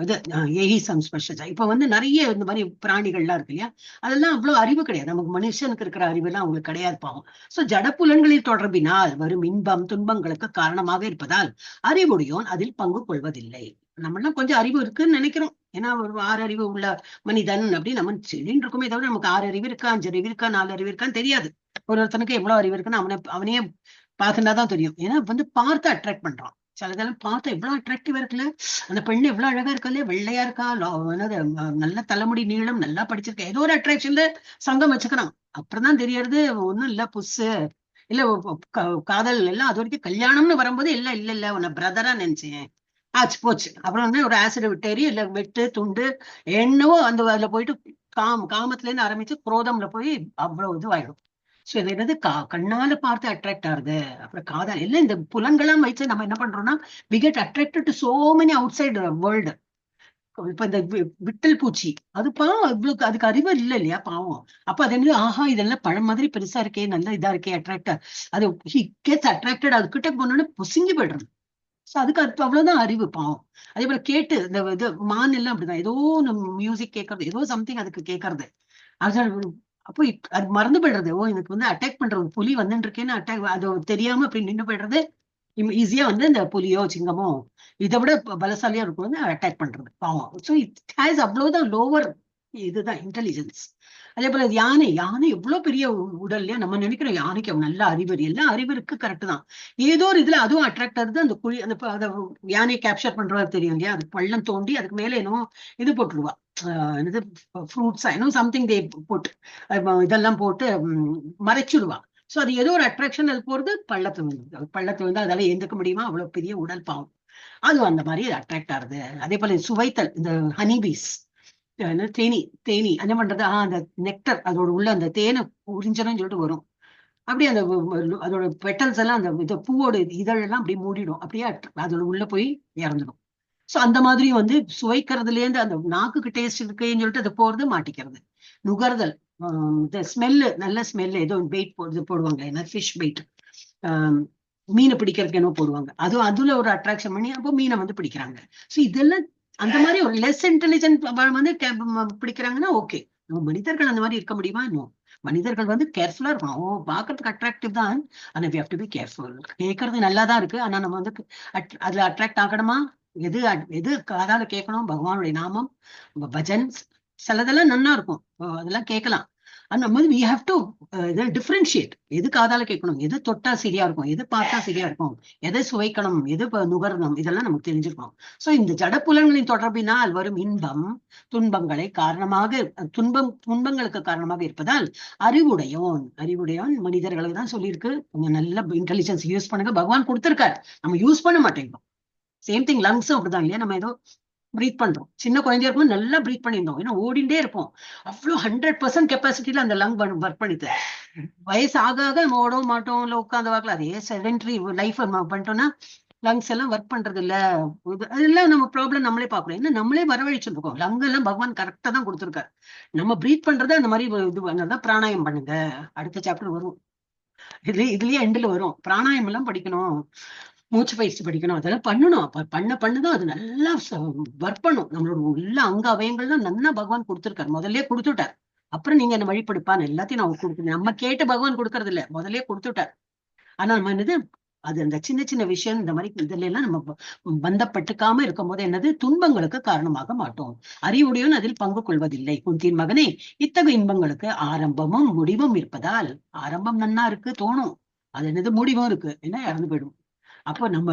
இது ஏஹி சம்ஸ்பர்ஷஜா. இப்ப வந்து நிறைய இந்த மாதிரி பிராணிகள்லாம் இருக்கு இல்லையா, அதெல்லாம் அவ்வளவு அறிவு கிடையாது, நமக்கு மனுஷனுக்கு இருக்கிற அறிவு எல்லாம் அவங்களுக்கு கிடையாது பாவம். சோ ஜடப்புலன்களில் தொடர்பினால் வரும் இன்பம் துன்பங்களுக்கு காரணமாக இருப்பதால் அறிவுடையோன் அதில் பங்கு கொள்வதில்லை. நம்மளாம் கொஞ்சம் அறிவு இருக்குன்னு நினைக்கிறோம், ஏன்னா ஒரு 6 அறிவு உள்ள மனிதன் அப்படி நம்ம சொல்லிட்டு இருக்குமே தவிர, நமக்கு 6 அறிவு இருக்கா, 5 அறிவு இருக்கா, 4 அறிவு இருக்கான்னு தெரியாது. ஒருத்தனுக்கு எவ்வளவு அறிவு இருக்குன்னு அவனையே பார்த்துட்டாதான் தெரியும். ஏன்னா வந்து பார்த்து அட்ராக்ட் பண்றான். சிலதெல்லாம் பார்த்தா எவ்வளவு அட்ராக்டிவா இருக்குல்ல, அந்த பெண்ணு எவ்வளவு அழகா இருக்கா, வெள்ளையா இருக்கா, நல்ல தலைமுடி நீளம், நல்லா படிச்சிருக்கா, ஏதோ ஒரு அட்ராக்ஷன்ல சங்கம் வச்சுக்கிறான். அப்புறம் தான் தெரியறது ஒண்ணும் இல்ல, புதுசு இல்ல, காதல் எல்லாம் அது வரைக்கும். கல்யாணம்னு வரும்போது இல்ல உன்னை பிரதரா நினைச்சேன், ஆச்சு போச்சு. அப்புறம் வந்து ஒரு ஆசிட் விட்டேரி இல்ல வெட்டு துண்டு என்னவோ அந்த அதுல போயிட்டு காமத்துல இருந்து ஆரம்பிச்சு குரோதம்ல போய் அவ்வளவு இதுவாயிடும். சோ இது என்னது, கண்ணால பார்த்து அட்ராக்ட் ஆகுது. அப்புறம் காதல் எல்லாம் இந்த புலன்கள்லாம் வச்சு நம்ம என்ன பண்றோம்னா, we get attracted to so many outside world. இப்ப இந்த விட்டல் பூச்சி அது பாவம், இவ்வளவு அதுக்கு அறிவு இல்ல இல்லையா பாவம். அப்ப அது என்ன, ஆஹா இதெல்லாம் பழம் மாதிரி பெருசா இருக்கே, நல்லா இதா இருக்கே, அட்ராக்ட் அது கெட்ஸ் அட்ராக்டட், அது கிட்ட போனோன்னு பொசுங்கி போயிடுறது. சோ அதுக்கு அவ்வளவுதான் அறிவு பாவம். அதே போல கேட்டு இந்த இது மான் எல்லாம் அப்படிதான், ஏதோ மியூசிக் கேட்கறது, ஏதோ சம்திங் அதுக்கு கேட்கறது, அது அப்போ அது மறந்து போயிடுறது. ஓ எனக்கு வந்து அட்டாக் பண்ற ஒரு புலி வந்துட்டு இருக்கேன்னு அட்டாக், அது தெரியாம அப்படி நின்று போயிடுறது. ஈஸியா வந்து இந்த புலியோ சிங்கமோ இதை விட பலசாலியா இருக்கும் அட்டாக் பண்றது பாவம். ஸோ இட் ஹேஸ் அவ்வளவுதான் லோவர் இதுதான் இன்டெலிஜென்ஸ். அதே போல யானை எவ்வளவு பெரிய உடல்லையா, நம்ம நினைக்கிறோம் யானைக்கு நல்ல அறிவு, எல்லாம் அறிவு இருக்கு கரெக்ட் தான், ஏதோ ஒரு இதுல அதுவும் அட்ராக்ட் ஆகுது. அந்த குழி அந்த யானையை கேப்சர் பண்றவா தெரியும் இல்லையா, அது பள்ளம் தோண்டி அதுக்கு மேல என்னமோ இது போட்டுருவா, என்னது ஃப்ரூட்ஸா இன்னும் சம்திங் தே போட்டு இதெல்லாம் போட்டு மறைச்சிடுவா. சோ அது ஏதோ ஒரு அட்ராக்ஷன், அது போறது பள்ளத்து வந்து அதால எந்திருக்க முடியுமா, அவ்வளவு பெரிய உடல் பாவம். அது அந்த மாதிரி அட்ராக்ட் ஆகுது. அதே போல சுவைத்தல், இந்த ஹனிபீஸ் தேனி என்ன பண்றது, அந்த நெக்டர் அதோட உள்ள அந்த தேனை உறிஞ்சணும்னு சொல்லிட்டு வரும். அப்படியே அந்த அதோட பெட்டல்ஸ் எல்லாம் அந்த பூவோட இதழெல்லாம் அப்படியே மூடிடும், அப்படியே அதோட உள்ள போய் இறந்துடும். சோ அந்த மாதிரி வந்து சுவைக்கிறதுல இருந்து அந்த நாக்குக்கு டேஸ்ட் இருக்குன்னு சொல்லிட்டு அது போறது மாட்டிக்கிறது. நுகர்தல், இந்த ஸ்மெல்லு, நல்ல ஸ்மெல், ஏதோ வெயிட் போடுவாங்க, என்ன ஃபிஷ் வெயிட், மீனை பிடிக்கிறதுக்கு என்ன போடுவாங்க, அதுல ஒரு அட்ராக்ஷன் பண்ணி அப்போ மீனை வந்து பிடிக்கிறாங்க. சோ இதெல்லாம் அந்த மாதிரி ஒரு லெஸ் இன்டெலிஜென்ட் வந்து பிடிக்கிறாங்கன்னா ஓகே. மனிதர்கள் அந்த மாதிரி இருக்க முடியுமா, இன்னும் மனிதர்கள் வந்து கேர்ஃபுல்லா இருக்கணும். பாக்குறதுக்கு அட்ராக்டிவ் தான், ஆனா we have to be careful. கேட்கறது நல்லாதான் இருக்கு, ஆனா நம்ம வந்து அதுல அட்ராக்ட் ஆகணுமா, எது எது காதால கேட்கணும், பகவானுடைய நாமம், பஜன், சிலதெல்லாம் நன்னா இருக்கும், அதெல்லாம் கேட்கலாம். அந்த மாதிரி we have to டிஃபரன்ஷியேட். எது காதால கேட்கணும், எது தொட்டா சரியா இருக்கும், எது பார்த்தா சரியா இருக்கும், எதை சுவைக்கணும், எது நுகரணும், இதெல்லாம் நமக்கு தெரிஞ்சிருக்கணும். சோ இந்த ஜடப்புலன்களின் தொடர்பினால் வரும் இன்பம் துன்பங்களை காரணமாக, துன்பங்களுக்கு காரணமாக இருப்பதால் அறிவுடையோன் மனிதர்களுக்கு தான் சொல்லியிருக்கு, கொஞ்சம் நல்ல இன்டெலிஜென்ஸ் யூஸ் பண்ணுங்க, பகவான் கொடுத்திருக்காரு, நம்ம யூஸ் பண்ண மாட்டேங்கிறோம். சேம் திங் லங்ஸும் அப்படிதான் இல்லையா, நம்ம ஏதோ பிரீத் பண்றோம், சின்ன குழந்தையா இருக்கும் நல்லா பிரீத் பண்ணியிருந்தோம், ஏன்னா ஓடிண்டே இருப்போம், அவ்வளவு 100% கெப்பாசிட்டியில அந்த லங் ஒர்க் பண்ணிட்டு, வயசு ஆக ஆக நம்ம ஓடவும் மாட்டோம், இல்ல உட்காந்து வாக்கல, அதே செடென்டரி லைஃப் பண்ணிட்டோம்னா லங்ஸ் எல்லாம் ஒர்க் பண்றது இல்ல. அதெல்லாம் நம்ம ப்ராப்ளம் நம்மளே பாக்கணும், ஏன்னா நம்மளே வரவழைச்சிருக்கோம், லங் எல்லாம் பகவான் கரெக்டா தான் கொடுத்துருக்காரு. நம்ம பிரீத் பண்றத அந்த மாதிரி இது பண்ணதான் பிராணாயம் பண்ணுங்க, அடுத்த சாப்டர் வரும், இதுலயே எண்ட்ல வரும். பிராணாயம் எல்லாம் படிக்கணும், மூச்சு பயிற்சி படிக்கணும், அதெல்லாம் பண்ணணும். பண்ணதான் அது நல்லா ஒர்க் பண்ணும். நம்மளோட உள்ள அங்க அவயங்கள்லாம் நல்லா பகவான் கொடுத்துருக்காரு, முதல்ல கொடுத்துட்டார். அப்புறம் நீங்க என்ன வழிபடுப்பான்னு எல்லாத்தையும் நான் கொடுக்குறேன், நம்ம கேட்டு பகவான் கொடுக்கறது இல்ல, முதல்ல கொடுத்துட்டார். ஆனா நம்ம என்னது, அது அந்த சின்ன சின்ன விஷயம் இந்த மாதிரி இதுல எல்லாம் நம்ம பந்தப்பட்டுக்காம இருக்கும் போது என்னது, துன்பங்களுக்கு காரணமாக மாட்டோம். அறிவுடையோன் அதில் பங்கு கொள்வதில்லை. குந்தியின் மகனே, இத்தகைய இன்பங்களுக்கு ஆரம்பமும் முடிவும் இருப்பதால், ஆரம்பம் நன்னா இருக்கு தோணும், அது என்னது முடிவும் இருக்கு, என்ன இறந்து போயிடும். அப்போ நம்ம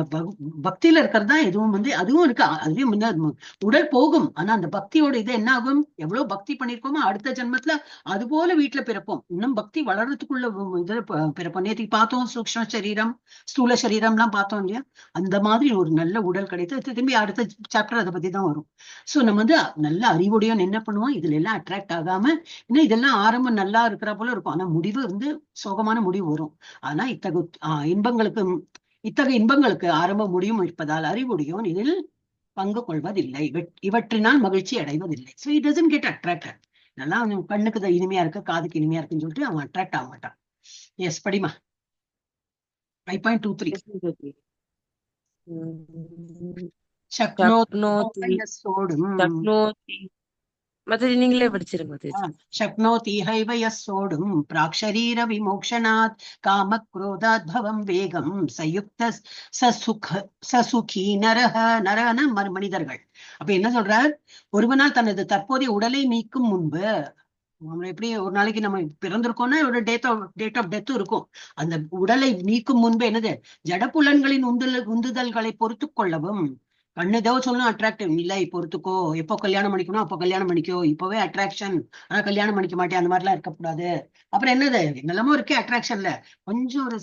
பக்தியில இருக்கிறது தான் எதுவும் அதுவும் இருக்கு, அதுலயும் உடல் போகும். ஆனா அந்த பக்தியோட இது என்ன ஆகும், எவ்வளவு பக்தி பண்ணிருக்கோமோ அடுத்த ஜென்மத்துல அது போல வீட்டுல பிறப்போம். இன்னும் பக்தி வளர்றதுக்குள்ள இது பிறப்போம். நேற்றுக்கு பார்த்தோம், சூக்ஷ்ம சரீரம், ஸ்தூல சரீரம் எல்லாம் பார்த்தோம் இல்லையா, அந்த மாதிரி ஒரு நல்ல உடல் கிடைத்து திரும்பி அடுத்த சாப்டர் அதை பத்தி தான் வரும். சோ நம்ம நல்ல அறிவுடையோன்னு என்ன பண்ணுவோம், இதுல எல்லாம் அட்ராக்ட் ஆகாம, இன்னும் இதெல்லாம் ஆரம்பம் நல்லா இருக்கிற போல இருக்கும், ஆனா முடிவு சோகமான முடிவு வரும். ஆனா இத்தகைய இன்பங்களுக்கு ஆரம்ப முடியும் இருப்பதால் அறிவுடையோன் இதில் பங்கு கொள்வதில்லை, இவற்றினால் மகிழ்ச்சி அடைவதில்லை. So it doesn't get attracted. இதெல்லாம் கண்ணுக்கு இனிமையா இருக்கு, காதுக்கு இனிமையா இருக்குன்னு சொல்லிட்டு அவன் அட்ராக்ட் ஆக மாட்டான். எஸ் படிமா 5.23. மத்த நீங்களே படிச்சிருங்க. சக்னோதி ஹைவ யஸ்ஸோடும் பிராக்ஷரீர விமோக்ஷனாத் காம குரோதாத் பவம் வேகம் சயுக்த சசுகி நரன மனிதர்கள். அப்ப என்ன சொல்றார், ஒருவனால் தனது தற்போதைய உடலை நீக்கும் முன்பு, எப்படி ஒரு நாளைக்கு நம்ம பிறந்திருக்கோம்னா ஒரு டேட் ஆஃப் டெத் இருக்கும், அந்த உடலை நீக்கும் முன்பு என்னது, ஜடப்புலன்களின் உந்துதல்களை பொறுத்து கொள்ளவும். கண்ணுதோ சொல்லணும் அட்ராக்டிவ் இல்லை, பொறுத்துக்கோ, எப்போ கல்யாணம் பண்ணிக்கணும் அப்போ கல்யாணம் பண்ணிக்கோ, இப்பவே அட்ராக்ஷன், ஆனா கல்யாணம் பண்ணிக்க மாட்டேன், அந்த மாதிரிலாம் இருக்கக்கூடாது. அப்புறம் என்னது, என்னெல்லாமோ இருக்கே அட்ராக்ஷன்ல, கொஞ்சம் ஒரு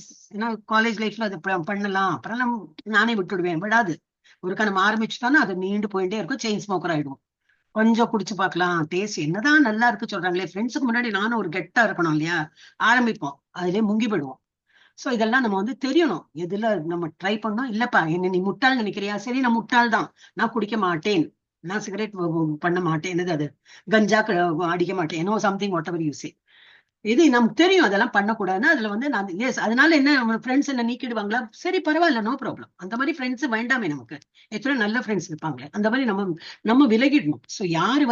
காலேஜ் லைஃப்ல அது பண்ணலாம், அப்புறம் நானே விட்டுடுவேன், விடாது. ஒருக்கா நம்ம ஆரம்பிச்சுட்டோம்னா அது நீண்டு போயிட்டே இருக்கும், செயின் ஸ்மோக்கர் ஆயிடும். கொஞ்சம் குடிச்சு பார்க்கலாம், டேஸ்ட் என்னதான் நல்லா இருக்கு சொல்றாங்களே, ஃப்ரெண்ட்ஸுக்கு முன்னாடி நானும் ஒரு கெட்டா இருக்கணும் இல்லையா, ஆரம்பிப்போம், அதுலயே முங்கி போயிடுவோம். சோ இதெல்லாம் நம்ம தெரியணும், எதுல நம்ம ட்ரை பண்ணோம். இல்லப்பா என்ன நீ முட்டாள் நினைக்கிறியா, சரி நான் முட்டாள் தான், நான் குடிக்க மாட்டேன், நான் சிகரெட் பண்ண மாட்டேன், என்னது அது கஞ்சா அடிக்க மாட்டேன், என்னோ something what ever you say, இது நமக்கு தெரியும் அதெல்லாம் பண்ணக்கூடாதுன்னா, அதுல நான் எஸ், அதனால என்ன ஃப்ரெண்ட்ஸ் என்ன நீக்கிடுவாங்களா, சரி பரவாயில்ல, நோ ப்ராப்ளம், அந்த மாதிரி ஃப்ரெண்ட்ஸ் வேண்டாமே, நமக்கு எத்தனை நல்ல ஃப்ரெண்ட்ஸ் இருப்பாங்களே, அந்த மாதிரி நம்ம விலகிடணும். சோ யாரு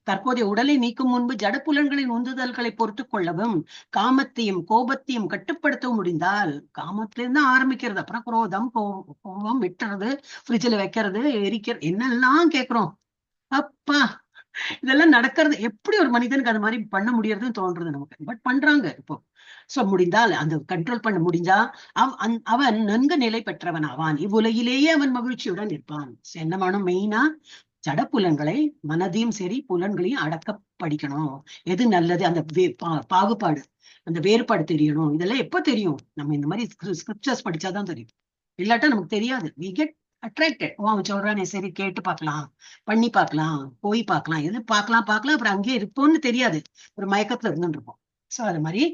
தற்போதைய உடலை நீக்கும் முன்பு ஜடப்புலன்களின் உந்துதல்களை பொறுத்து கொள்ளவும் காமத்தையும் கோபத்தையும் கட்டுப்படுத்தவும் முடிந்தால், காமத்திலிருந்து ஆரம்பிக்கிறது, அப்புறம் குரோதம் கோபம் விட்டுறது, ஃப்ரிட்ஜில் வைக்கிறது, எரிக்கிறது, என்னெல்லாம் கேட்கிறோம். அப்பா இதெல்லாம் நடக்கிறது, எப்படி ஒரு மனிதனுக்கு அது மாதிரி பண்ண முடியறதுன்னு தோன்றது நமக்கு, பட் பண்றாங்க இப்போ. சோ முடிந்தால் அந்த கண்ட்ரோல் பண்ண முடிஞ்சா அவன் நன்கு நிலை பெற்றவன் ஆவான், இவ்வுலகிலேயே அவன் மகிழ்ச்சியுடன் இருப்பான். என்ன வேணும், மெயினா ஜடப்புலன்களை, மனதையும் சரி புலன்களையும் அடக்க படிக்கணும். எது நல்லது, அந்த பாகுபாடு, அந்த வேறுபாடு தெரியணும். இதெல்லாம் எப்ப தெரியும், நம்ம இந்த மாதிரி ஸ்கிரிப்சர்ஸ் படிச்சாதான் தெரியும், இல்லாட்டா நமக்கு தெரியாது. we get attracted. அவன் சொல்றானே சரி கேட்டு பார்க்கலாம், பண்ணி பார்க்கலாம், போய் பார்க்கலாம், எது பார்க்கலாம் அப்புறம் அங்கேயே இருப்போம்னு தெரியாது, ஒரு மயக்கத்துல இருந்துட்டு இருப்போம். சோ அது மாதிரி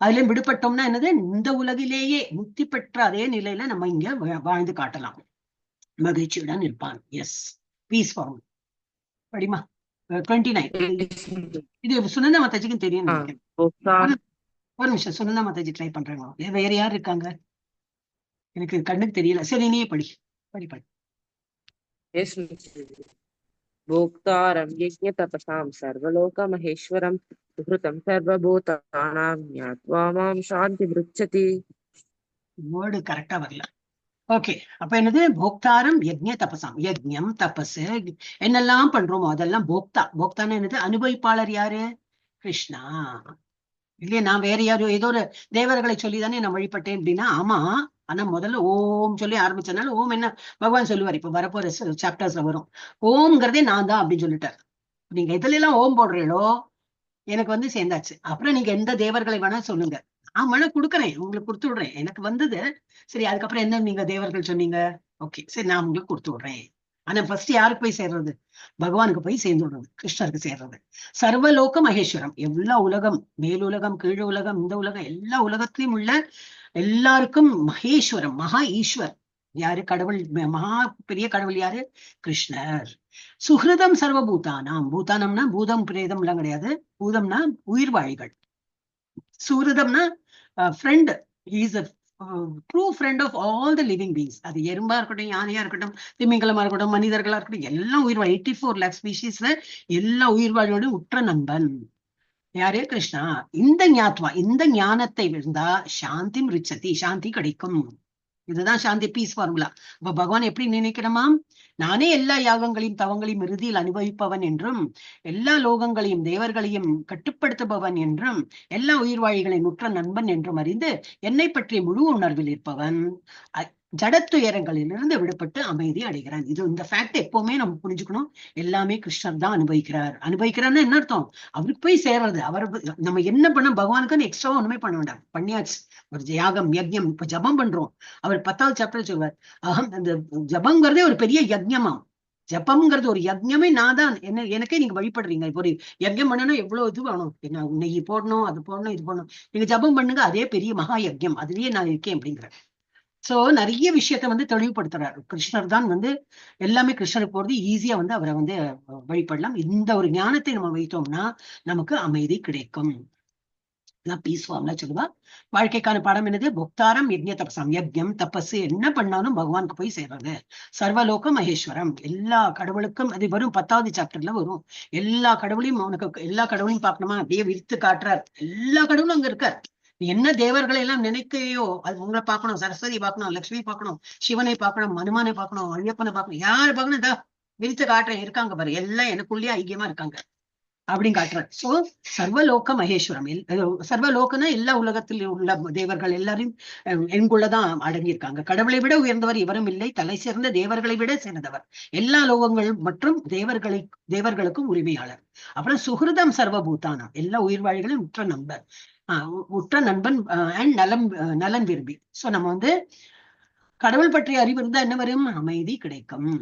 அதுல விடுபட்டோம்னா என்னது, இந்த உலகிலேயே முக்தி பெற்ற அதே நிலையில நம்ம இங்க வாழ்ந்து காட்டலாம், மகிழ்ச்சியுடன் இருப்பான். எஸ், பீஸ் ஃபார்ம் படிமா 29. இது சுனந்தா மாதாஜிக்கும் தெரியும் நினைக்கிறேன். ஒரு நிமிஷம், சுனந்தா மாதாஜி ட்ரை பண்றாங்க, வேற யார் இருக்காங்க எனக்கு கண்ணுக்கு தெரியல, சரி நீயே படி. भोक्तारं यज्ञतपसां सर्वलोकमहेश्वरं सुहृतं सर्वभूतानां ज्ञात्वा मां शान्तिमृच्छति. வேர்டு கரெக்டா வரல, ஓகே, அப்ப என்னது? போக்தாரம் யஜ்ஞ தபசாம். யஜ்ஞம் தபஸ் என்னெல்லாம் பண்றோமோ அதெல்லாம் போக்தா. போக்தான்னு என்னது? அனுபவிப்பாளர் யாரு? கிருஷ்ணா. இல்லையா? நான் வேற யாரும் ஏதோ ஒரு தேவர்களை சொல்லிதானே நான் வழிபட்டேன் அப்படின்னா, ஆமா. ஆனா முதல்ல ஓம் சொல்லி ஆரம்பிச்சதுனால ஓம் என்ன பகவான் சொல்லுவார். இப்ப வரப்போற சாப்டர்ஸ்ல வரும். ஓம்ங்கிறதே நான் தான் அப்படின்னு சொல்லிட்டார். நீங்க எதுல எல்லாம் ஓம் போடுறீங்களோ எனக்கு வந்து சேர்ந்தாச்சு. அப்புறம் நீங்க எந்த தேவர்களை வேணா சொல்லுங்க, நான் வேணா கொடுக்குறேன், உங்களுக்கு கொடுத்து விடுறேன். எனக்கு வந்தது. சரி, அதுக்கப்புறம் என்ன நீங்க தேவர்கள் சொன்னீங்க? ஓகே, சரி, நான் உங்களுக்கு கொடுத்து விடுறேன். ஆனா ஃபர்ஸ்ட் யாருக்கு போய் சேர்றது? பகவானுக்கு போய் சேர்ந்து விடுறது, கிருஷ்ணருக்கு சேர்றது. சர்வலோக மகேஸ்வரம், எல்லா உலகம், மேலுலகம் கீழ் உலகம் இந்த உலகம் எல்லா உலகத்திலும் உள்ள எல்லாருக்கும் மகேஸ்வரம், மகா ஈஸ்வர் யாரு? கடவுள், மகா பெரிய கடவுள் யாரு? கிருஷ்ணர். சுஹிருதம் சர்வபூதானாம். பூதானம்னா பூதம் பிரேதம் எல்லாம் கிடையாது. பூதம்னா உயிர்வாழிகள். சுஹிருதம்னா friend. Is a true friend of all the living beings. அது எறும்பா இருக்கட்டும், யானையா இருக்கட்டும், திமிங்கலமா இருக்கட்டும், மனிதர்களா இருக்கட்டும், எல்லாம் உயிர்வாழ் 84 lakh ஸ்பீஷீஸ்ல எல்லா உயிர்வாழியோட உற்ற நண்பன் யாரு? கிருஷ்ணா. இந்த ஞாத்வா, இந்த ஞானத்தை இருந்தா சாந்தி ரிச்சதி, சாந்தி கிடைக்கும். இதுதான் சாந்தி, பீஸ் ஃபார்முலா. இப்ப பகவான் எப்படி நினைக்கிறோமாம்? நானே எல்லா யாகங்களையும் தவங்களையும் இறுதியில் அனுபவிப்பவன் என்றும், எல்லா லோகங்களையும் தேவர்களையும் கட்டுப்படுத்துபவன் என்றும், எல்லா உயிர்வாழிகளின் உற்ற நண்பன் என்றும் அறிந்து என்னை பற்றிய முழு உணர்வில் இருப்பவன் ஜடத்துயரங்களிலிருந்து விடுபட்டு அமைதி அடைகிறான். இது இந்த ஃபேக்ட் எப்பவுமே நம்ம புரிஞ்சுக்கணும். எல்லாமே கிருஷ்ணர் தான் அனுபவிக்கிறார். அனுபவிக்கிறார்னா என்ன அர்த்தம்? அவருக்கு போய் சேர்றது. அவர் நம்ம என்ன பண்ண, பகவானுக்கு எக்ஸ்ட்ரா ஒண்ணுமே பண்ண வேண்டாம். பண்ணியாச்சு. ஒரு யாகம் யஜ்ஞம், இப்ப ஜபம் பண்றோம். அவர் 10வது சாப்டர் சொல்வார், அந்த ஜபங்கிறதே ஒரு பெரிய யஜ்ஞமா. ஜபம்ங்கிறது ஒரு யஜ்ஞமே. நான் தான் எனக்கே நீங்க வழிபடுறீங்க. இப்போ ஒரு யஜ்ஞம் பண்ணணும், எவ்வளவு இது வேணும், என்ன நெய் போடணும், அது போடணும், இது போடணும். நீங்க ஜபம் பண்ணுங்க, அதே பெரிய மகா யஜ்ஞம், அதுலயே நான் இருக்கேன் அப்படிங்கிற. சோ நிறைய விஷயத்த வந்து தெளிவுபடுத்துறாரு. கிருஷ்ணர் தான் வந்து எல்லாமே. கிருஷ்ணருக்கு போறது ஈஸியா வந்து அவரை வந்து வழிபடலாம். இந்த ஒரு ஞானத்தை நம்ம வைத்தோம்னா நமக்கு அமைதி கிடைக்கும். பீஸ் ஃபார்ம்ல சொல்லுவா. வாழ்க்கைக்கான பாடம் என்னது? புக்தாரம் யஜ்ஞ தபசாம். யஜ்ஞம் தபஸ் என்ன பண்ணாலும் பகவானுக்கு போய் சேர்றது. சர்வலோக மகேஸ்வரம், எல்லா கடவுளுக்கும். அது வரும் 10வது சாப்டர்ல வரும். எல்லா கடவுளையும் உனக்கு எல்லா கடவுளையும் பார்க்கணுமா? அப்படியே விரித்து காட்டுறார். எல்லா கடவுளும் அங்க இருக்கார். நீ என்ன தேவர்களை எல்லாம் நினைக்கையோ அது உங்களை பார்க்கணும். சரஸ்வதி பார்க்கணும், லட்சுமி பார்க்கணும், சிவனை பார்க்கணும், மனுமானை பார்க்கணும், ஐயப்பனை பார்க்கணும், யாரு பார்க்கணும்? இதா விரித்து காட்டுறேன், இருக்காங்க பாரு, எல்லாம் எனக்குள்ளேயே ஐக்கியமா இருக்காங்க அப்படின்னு காட்டுறாரு. சோ சர்வலோக மகேஸ்வரம். சர்வலோகனா எல்லா உலகத்தில் உள்ள தேவர்கள் எல்லாரையும் எங்குள்ளதான் அடங்கியிருக்காங்க. கடவுளை விட உயர்ந்தவர் இவரும் இல்லை, தலை சிறந்த தேவர்களை விட சிறந்தவர், எல்லா லோகங்கள் மற்றும் தேவர்களுக்கும் உரிமையாளர். அப்புறம் சுகிருதம் சர்வபூதானம், எல்லா உயிர்வாழிகளும் உற்ற நண்பன் அண்ட் நலன் விரும்பி. சோ நம்ம வந்து கடவுள் பற்றிய அறிவு இருந்தா என்ன வரும்? அமைதி கிடைக்கும்.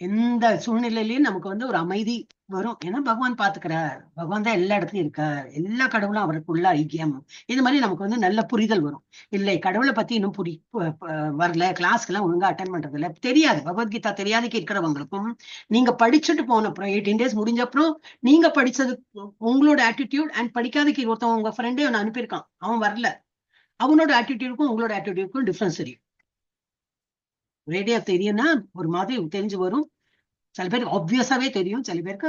எந்த சூழ்நிலையிலயும் நமக்கு வந்து ஒரு அமைதி வரும். ஏன்னா பகவான் பாத்துக்கிறார். பகவான் தான் எல்லா இடத்துலயும் இருக்கார். எல்லா கடவுளும் அவருக்குள்ள ஐக்கியம். இது மாதிரி நமக்கு வந்து நல்ல புரிதல் வரும். இல்லை, கடவுளை பத்தி இன்னும் வரல, கிளாஸ்க்கு எல்லாம் ஒழுங்கா அட்டன் பண்றது இல்ல, தெரியாது, பகவத்கீதா தெரியாதுக்கு இருக்கிறவங்களுக்கும் நீங்க படிச்சுட்டு போன அப்புறம் 18 days முடிஞ்ச அப்புறம் நீங்க படிச்சது உங்களோட ஆட்டிடியூட் அண்ட் படிக்காதக்கு ஒருத்தவங்க உங்க ஃப்ரெண்டே ஒன்னு அனுப்பியிருக்கான், அவன் வரல, அவனோட ஆட்டிடியூடுக்கும் உங்களோட ஆட்டிடியூடுக்கும் டிஃபரன்ஸ் தெரியும். ரேடியா தெரியும்னா ஒரு மாதிரி தெரிஞ்சு வரும். சில பேருக்கு ஆப்வியஸாவே தெரியும், சில பேருக்கு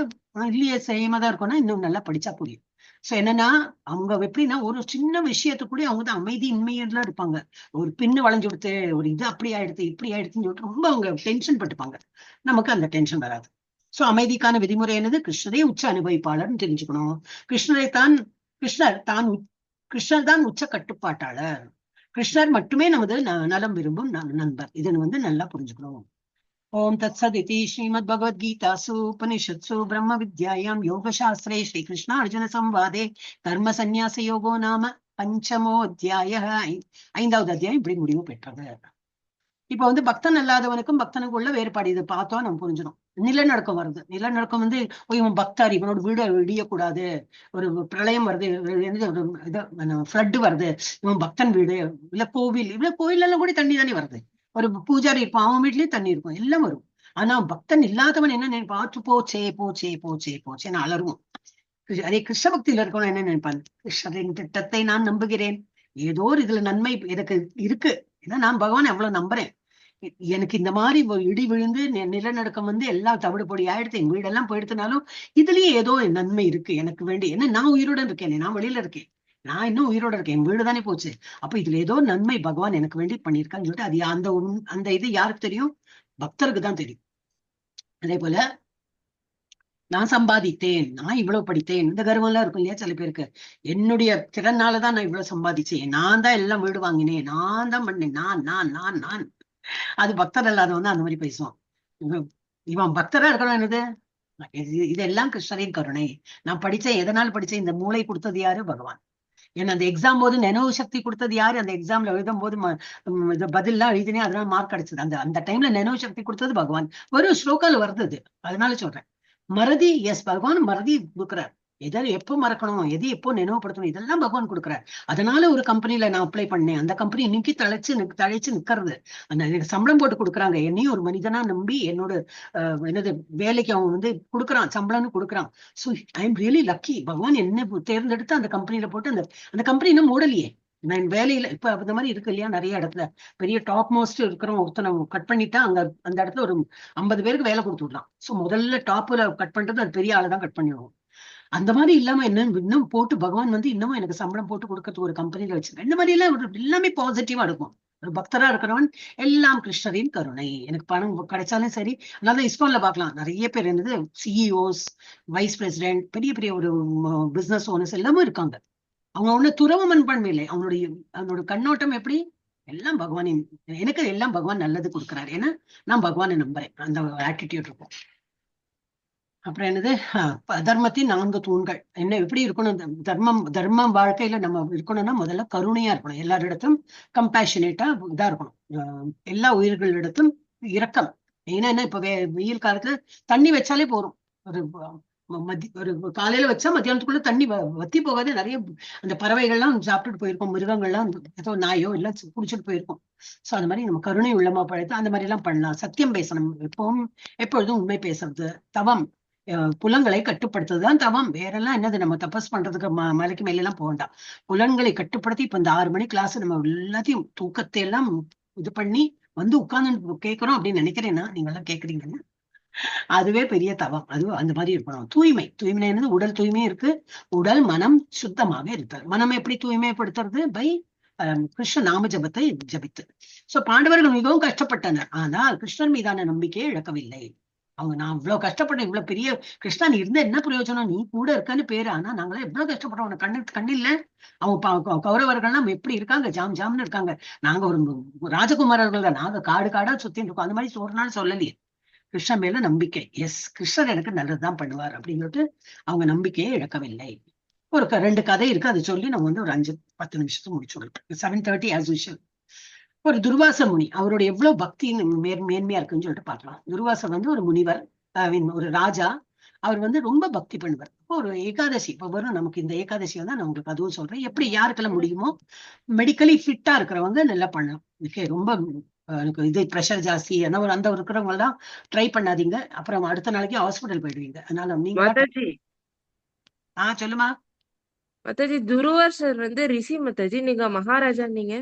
இல்லையே சேமா தான் இருக்கும்னா இன்னும் நல்லா படிச்சா புரியும். சோ என்னன்னா அவங்க எப்படின்னா ஒரு சின்ன விஷயத்துக்கு கூட அவங்க தான் அமைதி இன்மையெல்லாம் இருப்பாங்க. ஒரு பின்னு வளைஞ்சு கொடுத்து ஒரு இது அப்படி ஆயிடுத்து இப்படி ஆயிடுத்துன்னு சொல்லிட்டு ரொம்ப அவங்க டென்ஷன் பட்டுப்பாங்க. நமக்கு அந்த டென்ஷன் வராது. சோ அமைதிக்கான விதிமுறை என்னது? கிருஷ்ணரே உச்ச அனுபவிப்பாளர்னு தெரிஞ்சுக்கணும். கிருஷ்ணர் தான் உச்ச கட்டுப்பாட்டாளர். கிருஷ்ணர் மட்டுமே நமது நலம் விரும்பும் நண்பர். இதுன்னு வந்து நல்லா புரிஞ்சுக்கணும். ஓம் தத் சதிதி ஸ்ரீமத் பகவத்கீதாசு உபனிஷத்சு பிரம்ம வித்யாயாம் யோகசாஸ்திரே ஸ்ரீ கிருஷ்ண அர்ஜுன சம்வாதே கர்ம சந்நியாச யோகோ நாம பஞ்சமோ அத்தியாய 5வது அத்தியாயம் இப்படி முடிவு பெற்றது. இப்ப வந்து பக்தன் அல்லாதவனுக்கும் பக்தனுக்குள்ள வேறுபாடு இது பார்த்தோம் நம்ம புரிஞ்சிடும். நிலநடுக்கம் வருது. நிலநடுக்கம் வந்து இவன் பக்தாரி, இவனோட வீடு இடியக்கூடாது, ஒரு பிரளயம் வருது, ஃப்ளட் வருது, இவன் பக்தன் வீடு, இல்ல கோவில் எல்லாம் கூட தண்ணி தானே வருது. ஒரு பூஜாரி இருப்பான், அவன் வீட்லயும் தண்ணி இருக்கும், எல்லாம் வரும். ஆனா பக்தன் இல்லாதவன் என்ன நினைப்பான்? போச்சேன்னு அலருவோம். அதே கிருஷ்ண பக்தியில இருக்கவன் என்ன நினைப்பான்? கிருஷ்ணரின் திட்டத்தை நான் நம்புகிறேன், ஏதோ ஒரு இதுல நன்மை எனக்கு இருக்கு, ஏன்னா நான் பகவான் எவ்வளவு நம்புறேன். எனக்கு இந்த மாதிரி இடி விழுந்து நிலநடுக்கம் வந்து எல்லாம் தவிடு பொடி ஆயிடுத்து, என் வீடெல்லாம் போயிடுத்துனாலும் இதுலயே ஏதோ நன்மை இருக்கு எனக்கு வேண்டி. ஏன்னா நான் உயிருடன் இருக்கேன், நான் வெளியில இருக்கேன், நான் இன்னும் உயிரோட இருக்கேன், என் வீடு தானே போச்சு. அப்ப இதுல ஏதோ நன்மை பகவான் எனக்கு வேண்டி பண்ணியிருக்கான்னு சொல்லிட்டு அது அந்த இது யாருக்கு தெரியும்? பக்தருக்கு தான் தெரியும். அதே போல நான் சம்பாதித்தேன், நான் இவ்வளவு படித்தேன், இந்த கர்வம் எல்லாம் இருக்கும் இல்லையா சில பேருக்கு. என்னுடைய திறனாலதான் நான் இவ்வளவு சம்பாதிச்சேன், நான் தான் எல்லாம் வீடு வாங்கினேன், நான் தான் பண்ணேன், நான். அது பக்தர் அல்லாதவன் அந்த மாதிரி பேசுவான். இவன் பக்தரா இருக்கணும். என்னது இதெல்லாம் கிருஷ்ணரின் கருணை. நான் படிச்சேன், எதனால படிச்சேன்? இந்த மூளை கொடுத்தது யாரு? பகவான். ஏன்னா அந்த எக்ஸாம் போது நினைவு சக்தி கொடுத்தது யாரு? அந்த எக்ஸாம்ல எழுதும் போது பதில்லாம் எழுதினே அதனால மார்க் கிடைச்சது. அந்த டைம்ல நினைவு சக்தி கொடுத்தது பகவான். ஒரு ஸ்லோகால வருது அது, அதனால சொல்றேன். மறதி, எஸ், பகவான் மறதி கொடுக்குறார். எதை எப்போ மறக்கணும், எது எப்போ நினைவுபடுத்தணும், இதெல்லாம் பகவான் கொடுக்குறார். அதனால ஒரு கம்பெனில நான் அப்ளை பண்ணேன், அந்த கம்பெனி இன்னைக்கு தழைச்சு நிக்கிறது. அந்த எனக்கு சம்பளம் போட்டு கொடுக்குறாங்க, என்னையும் ஒரு மனிதனா நம்பி என்னோட என்னது வேலைக்கு அவன் கொடுக்குறான், சம்பளம்னு கொடுக்குறான். So I am really lucky. பகவான் என்ன தேர்ந்தெடுத்து அந்த கம்பெனில போட்டு அந்த கம்பெனி இன்னும் மூடலையே. நான் வேலையில இப்ப அந்த மாதிரி இருக்கு இல்லையா, நிறைய இடத்துல பெரிய டாப் மோஸ்ட் இருக்கிறவங்க ஒருத்தனை கட் பண்ணிட்டா அந்த இடத்துல ஒரு 50 பேருக்கு வேலை கொடுத்து விடலாம். சோ முதல்ல டாப்ல கட் பண்றது அது பெரிய ஆளை தான் கட் பண்ணிடுவோம். அந்த மாதிரி இல்லாம இன்னும் போட்டு பகவான் இன்னமும் எனக்கு சம்பளம் போட்டு கொடுக்கறதுக்கு ஒரு கம்பெனில வச்சிருக்கேன். இந்த மாதிரி எல்லாம் எல்லாமே பாசிட்டிவா இருக்கும். ஒரு பக்தரா இருக்கிறவன் எல்லாம் கிருஷ்ணரின் கருணை. எனக்கு பணம் கிடைச்சாலும் சரி. அதனால இஸ்கான்ல பாக்கலாம் நிறைய பேர் சிஇஓஸ், வைஸ் பிரசிடென்ட், பெரிய பெரிய ஒரு பிசினஸ் ஓனர்ஸ் எல்லாமே இருக்காங்க. அவங்க ஒண்ணு துறவு மண்பான்மை இல்லை, அவனோட கண்ணோட்டம் எப்படி? எல்லாம் பகவானின், எனக்கு எல்லாம் பகவான் நல்லது கொடுக்குறாரு, ஏன்னா நான் பகவானை நம்புறேன், அந்த ஆட்டிடியூட் இருக்கும். அப்புறம் தர்மத்தின் 4 தூண்கள் என்ன எப்படி இருக்கணும்? தர்மம் வாழ்க்கையில நம்ம இருக்கணும்னா முதல்ல கருணையா இருக்கணும், எல்லாரிடத்தும் கம்பேஷனேட்டா இதா இருக்கணும், எல்லா உயிர்களிடத்தும் இரக்கம். ஏன்னா இப்ப வெயில் காலத்துல தண்ணி வச்சாலே போறோம். ஒரு காலையில வச்சா மத்தியானத்துக்குள்ள தண்ணி வத்தி போகாது. நிறைய அந்த பறவைகள்லாம் சாப்பிட்டுட்டு போயிருக்கோம், மிருகங்கள்லாம் ஏதோ நாயோ எல்லாம் குடிச்சிட்டு போயிருக்கோம். சோ அந்த மாதிரி நம்ம கருணை உள்ளமா பழைத்து அந்த மாதிரி எல்லாம் பண்ணலாம். சத்தியம் பேசணும், எப்பொழுதும் உண்மை பேசுறது. தவம், புலன்களை கட்டுப்படுத்துறதுதான் தவம். வேற எல்லாம் என்னது? நம்ம தபஸ் பண்றதுக்கு மலைக்கு மேல எல்லாம் போக வேண்டாம். புலன்களை கட்டுப்படுத்தி இப்ப இந்த 6 மணி கிளாஸ் நம்ம எல்லாத்தையும் தூக்கத்தை எல்லாம் இது பண்ணி உட்கார்ந்து கேட்கிறோம் அப்படின்னு நினைக்கிறேன்னா, நீங்க எல்லாம் கேக்குறீங்கன்னு அதுவே பெரிய தவம். அது அந்த மாதிரி இருக்கணும். தூய்மை என்னது? உடல் தூய்மையும் இருக்கு, உடல் மனம் சுத்தமாக இருத்தல். மனம் எப்படி தூய்மைப்படுத்துறது? பை கிருஷ்ண நாம ஜபத்தை ஜபித்து. சோ பாண்டவர்கள் மிகவும் கஷ்டப்பட்டனர், ஆனால் கிருஷ்ணன் மீதான நம்பிக்கையை இழக்கவில்லை. அவங்க, நான் இவ்வளவு கஷ்டப்பட்டேன், இவ்வளவு பெரிய கிருஷ்ணா நீ இருந்த என்ன பிரயோஜனம், நீ கூட இருக்கன்னு பேரு, ஆனா நாங்களே எவ்வளவு கஷ்டப்பட்டோம், உனக்கு கண்ணில்ல. அவங்க கௌரவர்கள்லாம் எப்படி இருக்காங்க? ஜாம்னு இருக்காங்க. நாங்க ஒரு ராஜகுமாரர்கள் தான், நாங்க காடா சுத்தின்னு இருக்கோம். அந்த மாதிரி ஒரு நாள் சொல்லலையே. கிருஷ்ணன் மேல நம்பிக்கை, எஸ் கிருஷ்ணர் எனக்கு நல்லதுதான் பண்ணுவார் அப்படின்னு சொல்லிட்டு அவங்க நம்பிக்கையை இழக்கவில்லை. ஒரு 2 கதை இருக்கு, அதை சொல்லி நம்ம ஒரு 5-10 நிமிஷத்துக்கு முடிச்சுடுறோம். 7:30 as usual. ஒரு துர்வாச முனி, அவருடைய எவ்வளவு பக்தி மேன்மையா இருக்குன்னு சொல்லிட்டு பார்க்கலாம். துர்வாசர் ஒரு முனிவர், ஒரு ராஜா. அவர் ரொம்ப பக்தி பண்ணுவார். ஒரு ஏகாதசி இப்ப வரும் நமக்கு, இந்த ஏகாதசி நான் உங்களுக்கு அதுவும் சொல்றேன், எப்படி யாருக்கெல்லாம் முடியுமோ மெடிக்கலி ஃபிட்டா இருக்கிறவங்க நல்லா பண்ணலாம். ரொம்ப எனக்கு இது பிரஷர் ஜாஸ்தி அந்த இருக்கிறவங்க எல்லாம் ட்ரை பண்ணாதீங்க, அப்புறம் அடுத்த நாளைக்கு ஹாஸ்பிட்டல் போயிடுவீங்க. அதனால நீங்க சொல்லுமா. மாதாஜி துர்வாசர் ரிஷி மாதாஜி, நீங்க மகாராஜா. நீங்க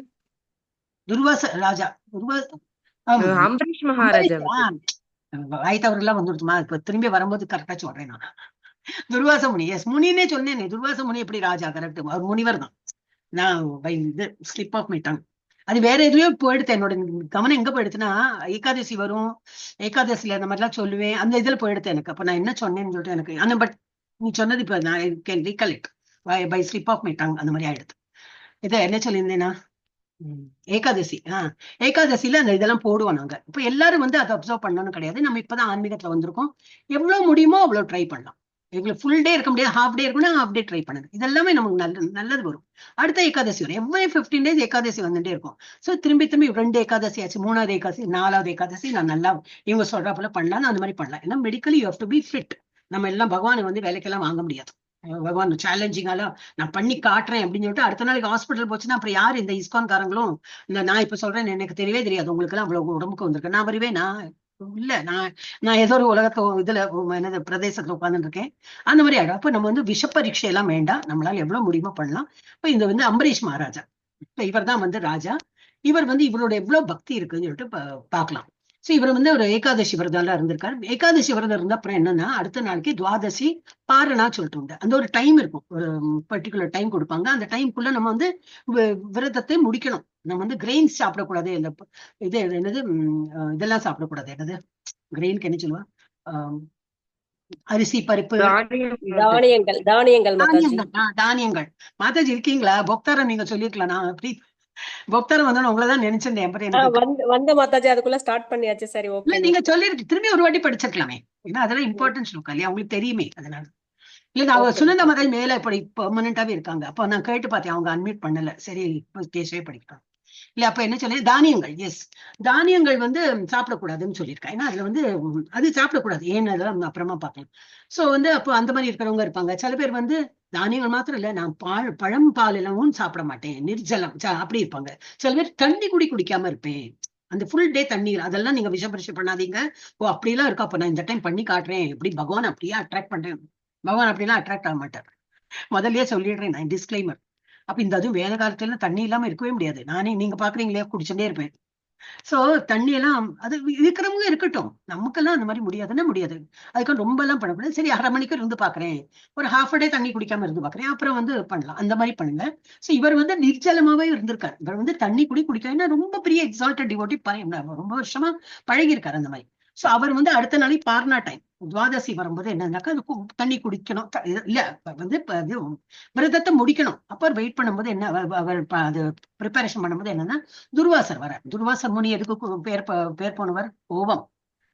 துர்வாச ராஜா, அம்பரீஷ் மகாராஜா. வாய்த்தவர் எல்லாம் வந்துடுமா? இப்ப திரும்பி வரும்போது கரெக்டா சொல்றேன் நான். துர்வாச முனி, எஸ் முனின்னே சொன்னேன். துர்வாச முனி எப்படி ராஜா? கரெக்ட், அவர் முனிவர் தான். நான் ஸ்லிப் ஆஃப் மை டங். அது வேற எதுலயோ போயிடுத்து. என்னோட கவனம் எங்க போயிடுச்சுன்னா, ஏகாதசி வரும், ஏகாதசியில அந்த மாதிரிலாம் சொல்லுவேன், அந்த இதுல போயிடுத்து எனக்கு. அப்ப நான் என்ன சொன்னேன்னு சொல்லிட்டு எனக்கு ஆனா பட் நீ சொன்னது இப்ப நான் can recollect by slip of my tongue, அந்த மாதிரி ஆயிடுது. இதை என்ன சொல்லியிருந்தேன்னா, ஏகாதசி ஏகாதசியில அந்த இதெல்லாம் போடுவோம் நாங்க. இப்ப எல்லாரும் அதை அப்சர்வ் பண்ணணும்னு கிடையாது. நம்ம இப்பதான் ஆன்மீகத்துல வந்திருக்கோம், எவ்வளவு முடியுமோ அவ்வளவு ட்ரை பண்ணலாம். எங்களுக்கு ஃபுல் டே இருக்க முடியாது, ஹாஃப் டே இருக்கணும், ஹாஃப் டே ட்ரை பண்ணுது. இதெல்லாமே நமக்கு நல்லது வரும். அடுத்த ஏகாதசி வரும், எவ்வளவு 15 days ஏகாதசி வந்துட்டே இருக்கும். சோ திரும்பி 2 ஏகாதசி ஆச்சு, 3வது ஏகாதசி, 4வது ஏகாதசி நான் நல்லா இவங்க சொல்ற போல பண்ணலாம், அந்த மாதிரி பண்ணலாம். ஏன்னா medically you have to be fit. நம்ம எல்லாம் பகவானை வேலைக்கெல்லாம் வாங்க முடியாது. பகவான் சேலஞ்சிங்காலாம் நான் பண்ணி காட்டுறேன் அப்படின்னு சொல்லிட்டு அடுத்த நாளைக்கு ஹாஸ்பிட்டல் போச்சுன்னா அப்புறம் யாரு? இந்த இஸ்கான் காரங்களும் நான் இப்ப சொல்றேன், எனக்கு தெரியவே தெரியாது, உங்களுக்கு எல்லாம் அவ்வளவு உடம்புக்கு வந்திருக்கு, நான் வருவேன், இல்ல நான் ஏதோ ஒரு உலகத்தை இதுல பிரதேசத்துல உட்கார்ந்துட்டு இருக்கேன், அந்த மாதிரி ஆயிடும். அப்ப நம்ம விஷ பரீட்சை எல்லாம் வேண்டாம், நம்மளால எவ்வளவு முடியுமோ பண்ணலாம். இப்ப இந்த அம்பரீஷ் மகாராஜா, இப்ப இவர் தான் ராஜா. இவர் இவரோட எவ்வளவு பக்தி இருக்குன்னு சொல்லிட்டு பாக்கலாம். சோ இவர் வந்து ஒரு ஏகாதசி விரதம் எல்லாம் இருந்திருக்காரு. ஏகாதசி விரதம் இருந்த அப்புறம் என்னன்னா அடுத்த நாளைக்கு துவாதசி பாரணா சொல்லிட்டு உண்டு. அந்த ஒரு டைம் இருக்கும், ஒரு பர்டிகுலர் டைம் கொடுப்பாங்க. அந்த டைம்குள்ள நம்ம வந்து விரதத்தை முடிக்கணும். நம்ம வந்து கிரெயின்ஸ் சாப்பிடக்கூடாது, இந்த இது என்னது இதெல்லாம் சாப்பிடக்கூடாது. என்னது கிரெயினுக்கு என்ன சொல்லுவா, அரிசி பருப்பு தானியங்கள் தானியங்கள் மாதாஜி. தானியங்கள். மாதாஜி இருக்கீங்களா? பொக்தாரம் நீங்க சொல்லிருக்கலாம். நான் அப்படி பொக்தாரம் வந்தோன்னு உங்களதான் நினைச்சிருந்தேன். எனக்கு வந்த மாதாஜி அதுக்குள்ள ஸ்டார்ட் பண்ணியாச்சு. சரி, இல்ல ஓகே. நீங்க சொல்லிருக்கு, திரும்பி ஒரு வாட்டி படிச்சிருக்கலாமே. ஏன்னா அதெல்லாம் இம்பார்ட்டன்ஸ் இருக்கும் இல்லையா, உங்களுக்கு தெரியுமே. அதனால இல்ல நான் சுனந்தா மாதாஜி மேல இப்படி பெர்மனண்டாவே இருக்காங்க. அப்ப நான் கேட்டு பார்த்தேன், அவங்க அட்மிட் பண்ணல. சரி இப்போ கேஸே படிக்கலாம் இல்ல. அப்ப என்ன சொல்ல, தானியங்கள், எஸ், தானியங்கள் வந்து சாப்பிடக்கூடாதுன்னு சொல்லியிருக்கேன். ஏன்னா அதுல வந்து அது சாப்பிடக்கூடாது. ஏன்னு அதெல்லாம் அப்புறமா பார்க்கலாம். சோ வந்து அப்போ அந்த மாதிரி இருக்கிறவங்க இருப்பாங்க. சில பேர் வந்து தானியங்கள் மாத்திரம் இல்ல, நான் பழம் பால் எல்லாமும் சாப்பிட மாட்டேன், நிர்ஜலம் அப்படி இருப்பாங்க. சில பேர் தண்ணி குடிக்காம இருப்பேன், அந்த ஃபுல் டே தண்ணீர். அதெல்லாம் நீங்க விஷபரிசை பண்ணாதீங்க. ஓ அப்படிலாம் இருக்கா, அப்ப நான் இந்த டைம் பண்ணி காட்டுறேன், எப்படி பகவான் அப்படியே அட்ராக்ட் பண்றேன். பகவான் அப்படிலாம் அட்ராக்ட் ஆக மாட்டார். முதல்லயே சொல்லிடுறேன் நான், டிஸ்கிளைமர். அப்ப இந்த அதுவும் வேலை காலத்துல தண்ணி இல்லாம இருக்கவே முடியாது. நானே நீங்க பாக்குறீங்களே குடிச்சுட்டே இருப்பேன். சோ தண்ணி எல்லாம் அது இருக்கிறவங்க இருக்கட்டும், நமக்கெல்லாம் அந்த மாதிரி முடியாதுன்னா முடியாது. அதுக்கு ரொம்ப எல்லாம் பண்ணக்கூடாது. சரி 1/2 மணிக்கு இருந்து பாக்குறேன், ஒரு ஹாஃப் டே தண்ணி குடிக்காம இருந்து பாக்குறேன், அப்புறம் வந்து பண்ணலாம், அந்த மாதிரி பண்ணுங்க. சோ இவர் வந்து நிர்ஜலமாவே இருந்திருக்காரு. இவர் வந்து தண்ணி குடிக்க, ஏன்னா ரொம்ப பெரிய எக்ஸால்டட் டிவோட்டி, ரொம்ப வருஷமா பழகி இருக்காரு அந்த மாதிரி. சோ அவர் வந்து அடுத்த நாளைக்கு பார்னா டைம் துவாதசி வரும்போது என்னன்னாக்கா அது தண்ணி குடிக்கணும். இல்ல வந்து விரதத்தை முடிக்கணும். அப்ப வெயிட் பண்ணும்போது என்ன, அவர் அது ப்ரிப்பரேஷன் பண்ணும்போது என்னன்னா துர்வாசர் வர. துர்வாசர் முனி எதுக்கு பேர் போனவர்? கோபம்.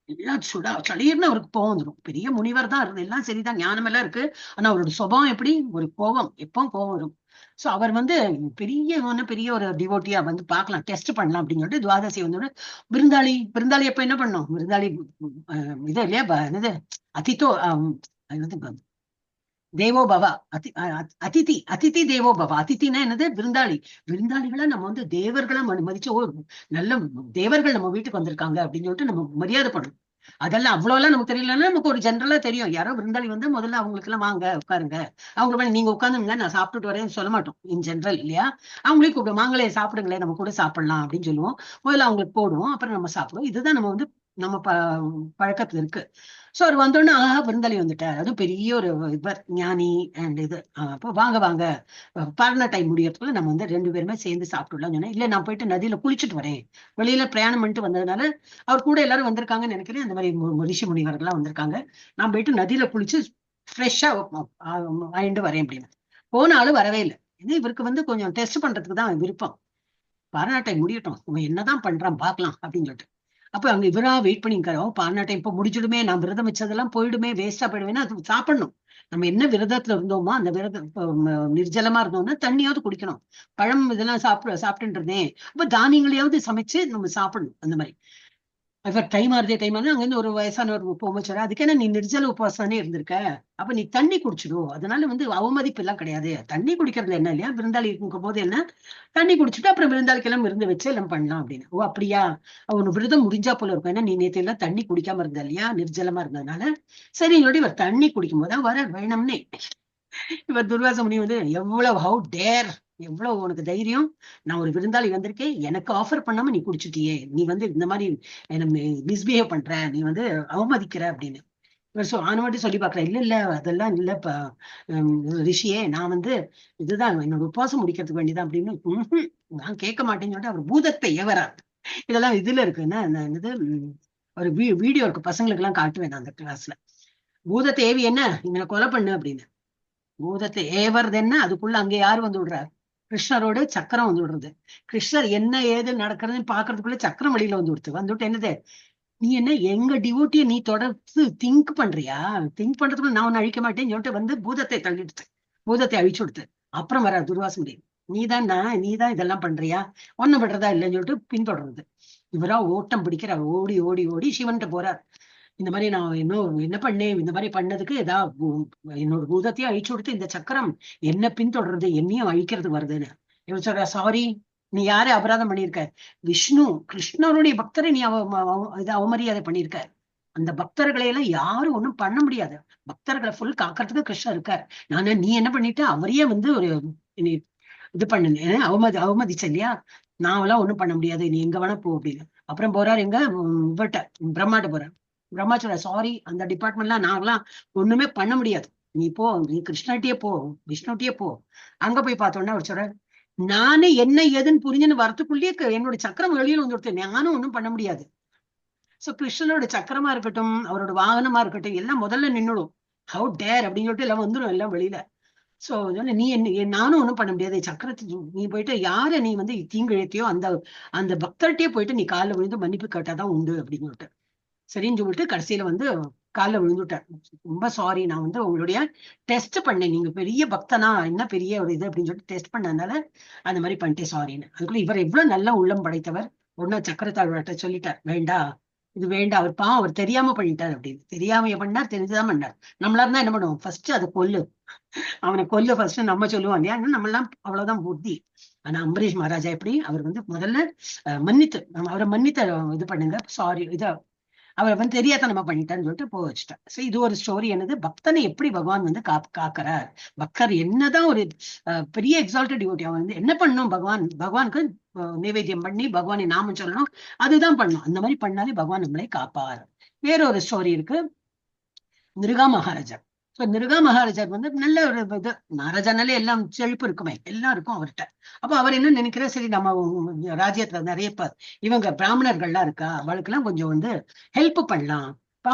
எல்லாம் சளீர்னு அவருக்கு கோவம் வந்துடும். பெரிய முனிவர் தான் இருந்து, எல்லாம் சரிதான், ஞானம் எல்லாம் இருக்கு. ஆனா அவரோட சுபாவம் எப்படி, ஒரு கோபம், எப்பவும் கோபம் வரும். சோ அவர் வந்து பெரிய ஒரு டிவோட்டியா வந்து பார்க்கலாம், டெஸ்ட் பண்ணலாம் அப்படின்னு சொல்லிட்டு துவாதசி வந்து விருந்தாளி எப்ப என்ன பண்ணும், விருந்தாளி இது இல்லையா, என்னது அதித்தோ தேவோ பவா, அதிதி தேவோ பவா. அதித்தினா என்னது, விருந்தாளிகளை நம்ம வந்து தேவர்களா மதிச்சு, நல்ல தேவர்கள் நம்ம வீட்டுக்கு வந்திருக்காங்க அப்படின்னு சொல்லிட்டு நம்ம மரியாதை பண்ணணும். அதெல்லாம் அவ்வளவு நமக்கு தெரியலன்னா, நமக்கு ஒரு ஜென்ரலா தெரியும். யாரோ விருந்தாளி வந்து முதல்ல அவங்களுக்கு எல்லாம் வாங்க உட்காருங்க, அவங்க நீங்க உட்காந்துங்க நான் சாப்பிட்டுட்டு வரேன்னு சொல்ல மாட்டோம் இன் ஜென்ரல் இல்லையா. அவங்களையும் கூப்பிடும், வாங்களே சாப்பிடுங்களேன், நம்ம கூட சாப்பிடலாம் அப்படின்னு சொல்லுவோம். முதல்ல அவங்களுக்கு போடுவோம், அப்புறம் நம்ம சாப்பிடுவோம். இதுதான் நம்ம வந்து நம்ம பழக்கத்துல இருக்கு. சோ அவர் வந்தோடனே விருந்தாளி வந்துட்டார், அதுவும் பெரிய ஒரு இவர் ஞானி அண்ட் இது. அப்போ வாங்க பார்ன டைம் முடியறதுக்குள்ள நம்ம வந்து 2 பேருமே சேர்ந்து சாப்பிட்டுடலாம் சொன்னா, இல்ல நான் போயிட்டு நதியில குளிச்சுட்டு வரேன், வெளியில பிரயாணம் பண்ணிட்டு வந்ததுனால அவர் கூட எல்லாரும் வந்திருக்காங்கன்னு நினைக்கிறேன். அந்த மாதிரி ரிஷி முனிவர்கள்லாம் வந்திருக்காங்க, நான் போயிட்டு நதியில குளிச்சு ஃப்ரெஷ்ஷா ஆயிண்டு வரேன் அப்படின்னு. போன ஆளு வரவே இல்லை. ஏன்னா இவருக்கு வந்து கொஞ்சம் டெஸ்ட் பண்றதுக்கு தான் விருப்பம். பார்னா டைம் முடியட்டும், இவன் என்னதான் பண்றான் பாக்கலாம் அப்படின்னு சொல்லிட்டு. அப்ப அங்க இவரா வெயிட் பண்ணிருக்காரு. பார்னா டைம் இப்ப முடிச்சிடுமே, நான் விரதம் வச்சதெல்லாம் போயிடுமே, வேஸ்டா போயிடுவேன்னா அது சாப்பிடணும். நம்ம என்ன விரதத்துல இருந்தோமோ அந்த விரதம், நிர்ஜலமா இருந்தோம்னா தண்ணியாவது குடிக்கணும். பழம் இதெல்லாம் சாப்பிட்டுட்டு இருந்தேன், அப்ப தானியங்களையாவது சமைச்சு நம்ம சாப்பிடணும். அந்த மாதிரி இவர் டைம் ஆறுது அங்க இருந்து ஒரு வயசானவர் போகும்போது, அதுக்கு என்ன நீ நிர்ஜல உபவாசமே இருந்திருக்க, அப்ப நீ தண்ணி குடிச்சிடும். அதனால வந்து அவமதிப்பு எல்லாம் கிடையாது, தண்ணி குடிக்கிறது என்ன இல்லையா, விருந்தாளி இருக்கும் போது என்ன தண்ணி குடிச்சிட்டு அப்புறம் விருந்தாளிக்கு எல்லாம் விருந்து வச்சு எல்லாம் பண்ணலாம் அப்படின்னு. ஓ அப்படியா, அவனு விரதம் முடிஞ்சா போல இருக்கும். ஏன்னா நீ நேற்று எல்லாம் தண்ணி குடிக்காம இருந்த இல்லையா, நிர்ஜலமா இருந்ததுனால. சரி இவர் தண்ணி குடிக்கும் போதுதான் வர வேணும்னே. இவர் துர்வாச முனி வந்து, எவ்வளவு ஹவு டேர், எவ்வளவு உனக்கு தைரியம், நான் ஒரு விருந்தாளி வந்திருக்கேன், எனக்கு ஆஃபர் பண்ணாம நீ குடிச்சிட்டியே, நீ வந்து இந்த மாதிரி என்ன மிஸ்பிஹேவ் பண்ற, நீ வந்து அவமதிக்கிற அப்படின்னு. இவர் ஆனவாட்டி சொல்லி பாக்குறேன், இல்ல அதெல்லாம் இல்ல ரிஷியே, நான் வந்து இதுதான் என்னோட உபவாசம் முடிக்கிறதுக்கு வேண்டியதான் அப்படின்னு. நான் கேட்க மாட்டேன்னு சொல்லிட்டு அவர் பூதத்தை ஏவரா. இதெல்லாம் இதுல இருக்குன்னா இது ஒரு வீடியோ இருக்கு, பசங்களுக்கு எல்லாம் காட்டுவேன் அந்த கிளாஸ்ல. பூதத்தை ஏவி என்ன இவனை கொலை பண்ணு அப்படின்னு. பூதத்தை ஏவறது என்ன, அதுக்குள்ள அங்க யாரு வந்து விடுறாரு, கிருஷ்ணரோட சக்கரம் வந்து விடுறது. கிருஷ்ணர் என்ன ஏது நடக்கிறதுன்னு பாக்குறதுக்குள்ள சக்கரம் வெளியில வந்துட்டு என்னது, நீ என்ன எங்க டிவோட்டிய நீ தொடர்ந்து திங்க் பண்றியா, திங்க் பண்றதுக்குள்ள நான் ஒண்ணு அழிக்க மாட்டேன்னு சொல்லிட்டு வந்து பூதத்தை தள்ளிடுச்சு, பூதத்தை அழிச்சு கொடுத்து. அப்புறம் வர துர்வாச முனி, நீதான் இதெல்லாம் பண்றியா, ஒண்ணு விடுறதா இல்லைன்னு சொல்லிட்டு பின்தொடர்றது. இவரா ஓட்டம் பிடிக்கிறார், ஓடி ஓடி ஓடி சிவன்கிட்ட போறார். இந்த மாதிரி நான் இன்னும் என்ன பண்ணேன், இந்த மாதிரி பண்ணதுக்கு என்னோட பூதத்தையும் அழிச்சு கொடுத்து இந்த சக்கரம் என்ன பின்தொடர்றது, என்னையும் அழிக்கிறதுக்கு வருதுன்னு. இவன் சொல்ற, சாரி, நீ யாரு அபராதம் பண்ணிருக்க, விஷ்ணு கிருஷ்ணருடைய பக்தரை நீ அவமரியாதை பண்ணிருக்க. அந்த பக்தர்களை எல்லாம் யாரும் ஒண்ணும் பண்ண முடியாது, பக்தர்களை ஃபுல் காக்கிறதுக்கு கிருஷ்ணர் இருக்கார். நீ என்ன பண்ணிட்ட, அவரையே வந்து ஒரு இது பண்ணுங்க அவமதிச்ச இல்லையா, நான் எல்லாம் ஒண்ணும் பண்ண முடியாது, நீ எங்க வேணா போ அப்படின்னு. அப்புறம் போறாரு எங்க இவட்ட பிரம்மாட்ட போறாரு. பிரம்மா சொல்ற, சாரி, அந்த டிபார்ட்மெண்ட்லாம் நாங்கெல்லாம் ஒண்ணுமே பண்ண முடியாது, நீ போ, நீ கிருஷ்ணாட்டியே போ, விஷ்ணுட்டியே போ. அங்க போய் பார்த்தோன்னா அவர் சொல்ற, நானே என்ன ஏதுன்னு புரிஞ்சுன்னு வரத்துக்குள்ளேயே என்னோட சக்கரம் வெளியில வந்து கொடுத்தேன், நானும் ஒண்ணும் பண்ண முடியாது. சோ கிருஷ்ணனோட சக்கரமா இருக்கட்டும், அவரோட வாகனமா இருக்கட்டும், எல்லாம் முதல்ல நின்னுடும். ஹவு டேர் அப்படின்னு சொல்லிட்டு எல்லாம் வந்துடும் எல்லாம் வெளியில. சோ நீ என்ன, நானும் ஒண்ணும் பண்ண முடியாது, சக்கரத்து நீ போயிட்டு யார நீ வந்து தீங்கு இழைத்தியோ அந்த அந்த பக்தர்கிட்டயே போயிட்டு நீ காலில் விழுந்து மன்னிப்பு கேட்டாதான் உண்டு அப்படின்னு சொல்லிட்டு, சரின்னு சொல்லிட்டு கடைசியில வந்து காலில் விழுந்துட்டார். ரொம்ப சாரி, நான் வந்து உங்களுடைய டெஸ்ட் பண்ணேன், நீங்க பெரிய பக்தனா என்ன பெரிய ஒரு இது அப்படின்னு சொல்லிட்டு டெஸ்ட் பண்ணதுனால அந்த மாதிரி பண்ணிட்டேன், சாரின்னு. அதுக்குள்ள இவர் எவ்வளவு நல்ல உள்ளம் படைத்தவர். ஒன்னா சக்கரத்தாழ்வார்ட்ட சொல்லிட்டார், வேண்டாம் இது வேண்டாம், அவர் பாவம், அவர் தெரியாம பண்ணிட்டார் அப்படின்னு. தெரியாம பண்ணார், தெரிஞ்சுதான் பண்ணார். நம்மளா இருந்தா என்ன பண்ணுவோம், ஃபர்ஸ்ட் அதை கொல்லு, அவனை கொல்ல ஃபர்ஸ்ட் நம்ம சொல்லுவோம் இல்லையா, நம்ம எல்லாம் அவ்வளவுதான் புத்தி. ஆனா அம்பரீஷ் மகாராஜா எப்படி, அவர் வந்து முதல்ல மன்னித்து அவரை மன்னித்த இது பண்ணுங்க, சாரி இத அவரை வந்து தெரியாதனமா பண்ணிட்டான்னு சொல்லிட்டு போக வச்சுட்டேன். சோ இது ஒரு ஸ்டோரி. என்னது, பக்தனை எப்படி பகவான் வந்து காக்கிறார். பக்தர் என்னதான் ஒரு பெரிய எக்ஸால்டட் டிவோட்டி, அவன் வந்து என்ன பண்ணணும், பகவானுக்கு நைவேத்தியம் பண்ணி பகவானை நாமம் சொல்லணும், அதுதான் பண்ணணும். அந்த மாதிரி பண்ணாலே பகவான் நம்மளை காப்பார். வேற ஒரு ஸ்டோரி இருக்கு, நிருகா மகாராஜா. சோ நிருகா மகாராஜர் வந்து நல்ல ஒரு இது, மகாராஜானாலே எல்லாம் செழிப்பு இருக்குமே, எல்லாம் இருக்கும் அவர்கிட்ட. அப்ப அவர் என்ன நினைக்கிற, சரி நம்ம ராஜ்யத்துல நிறைய இவங்க பிராமணர்கள்லாம் இருக்கா, அவளுக்கு எல்லாம் கொஞ்சம் வந்து ஹெல்ப் பண்ணலாம்.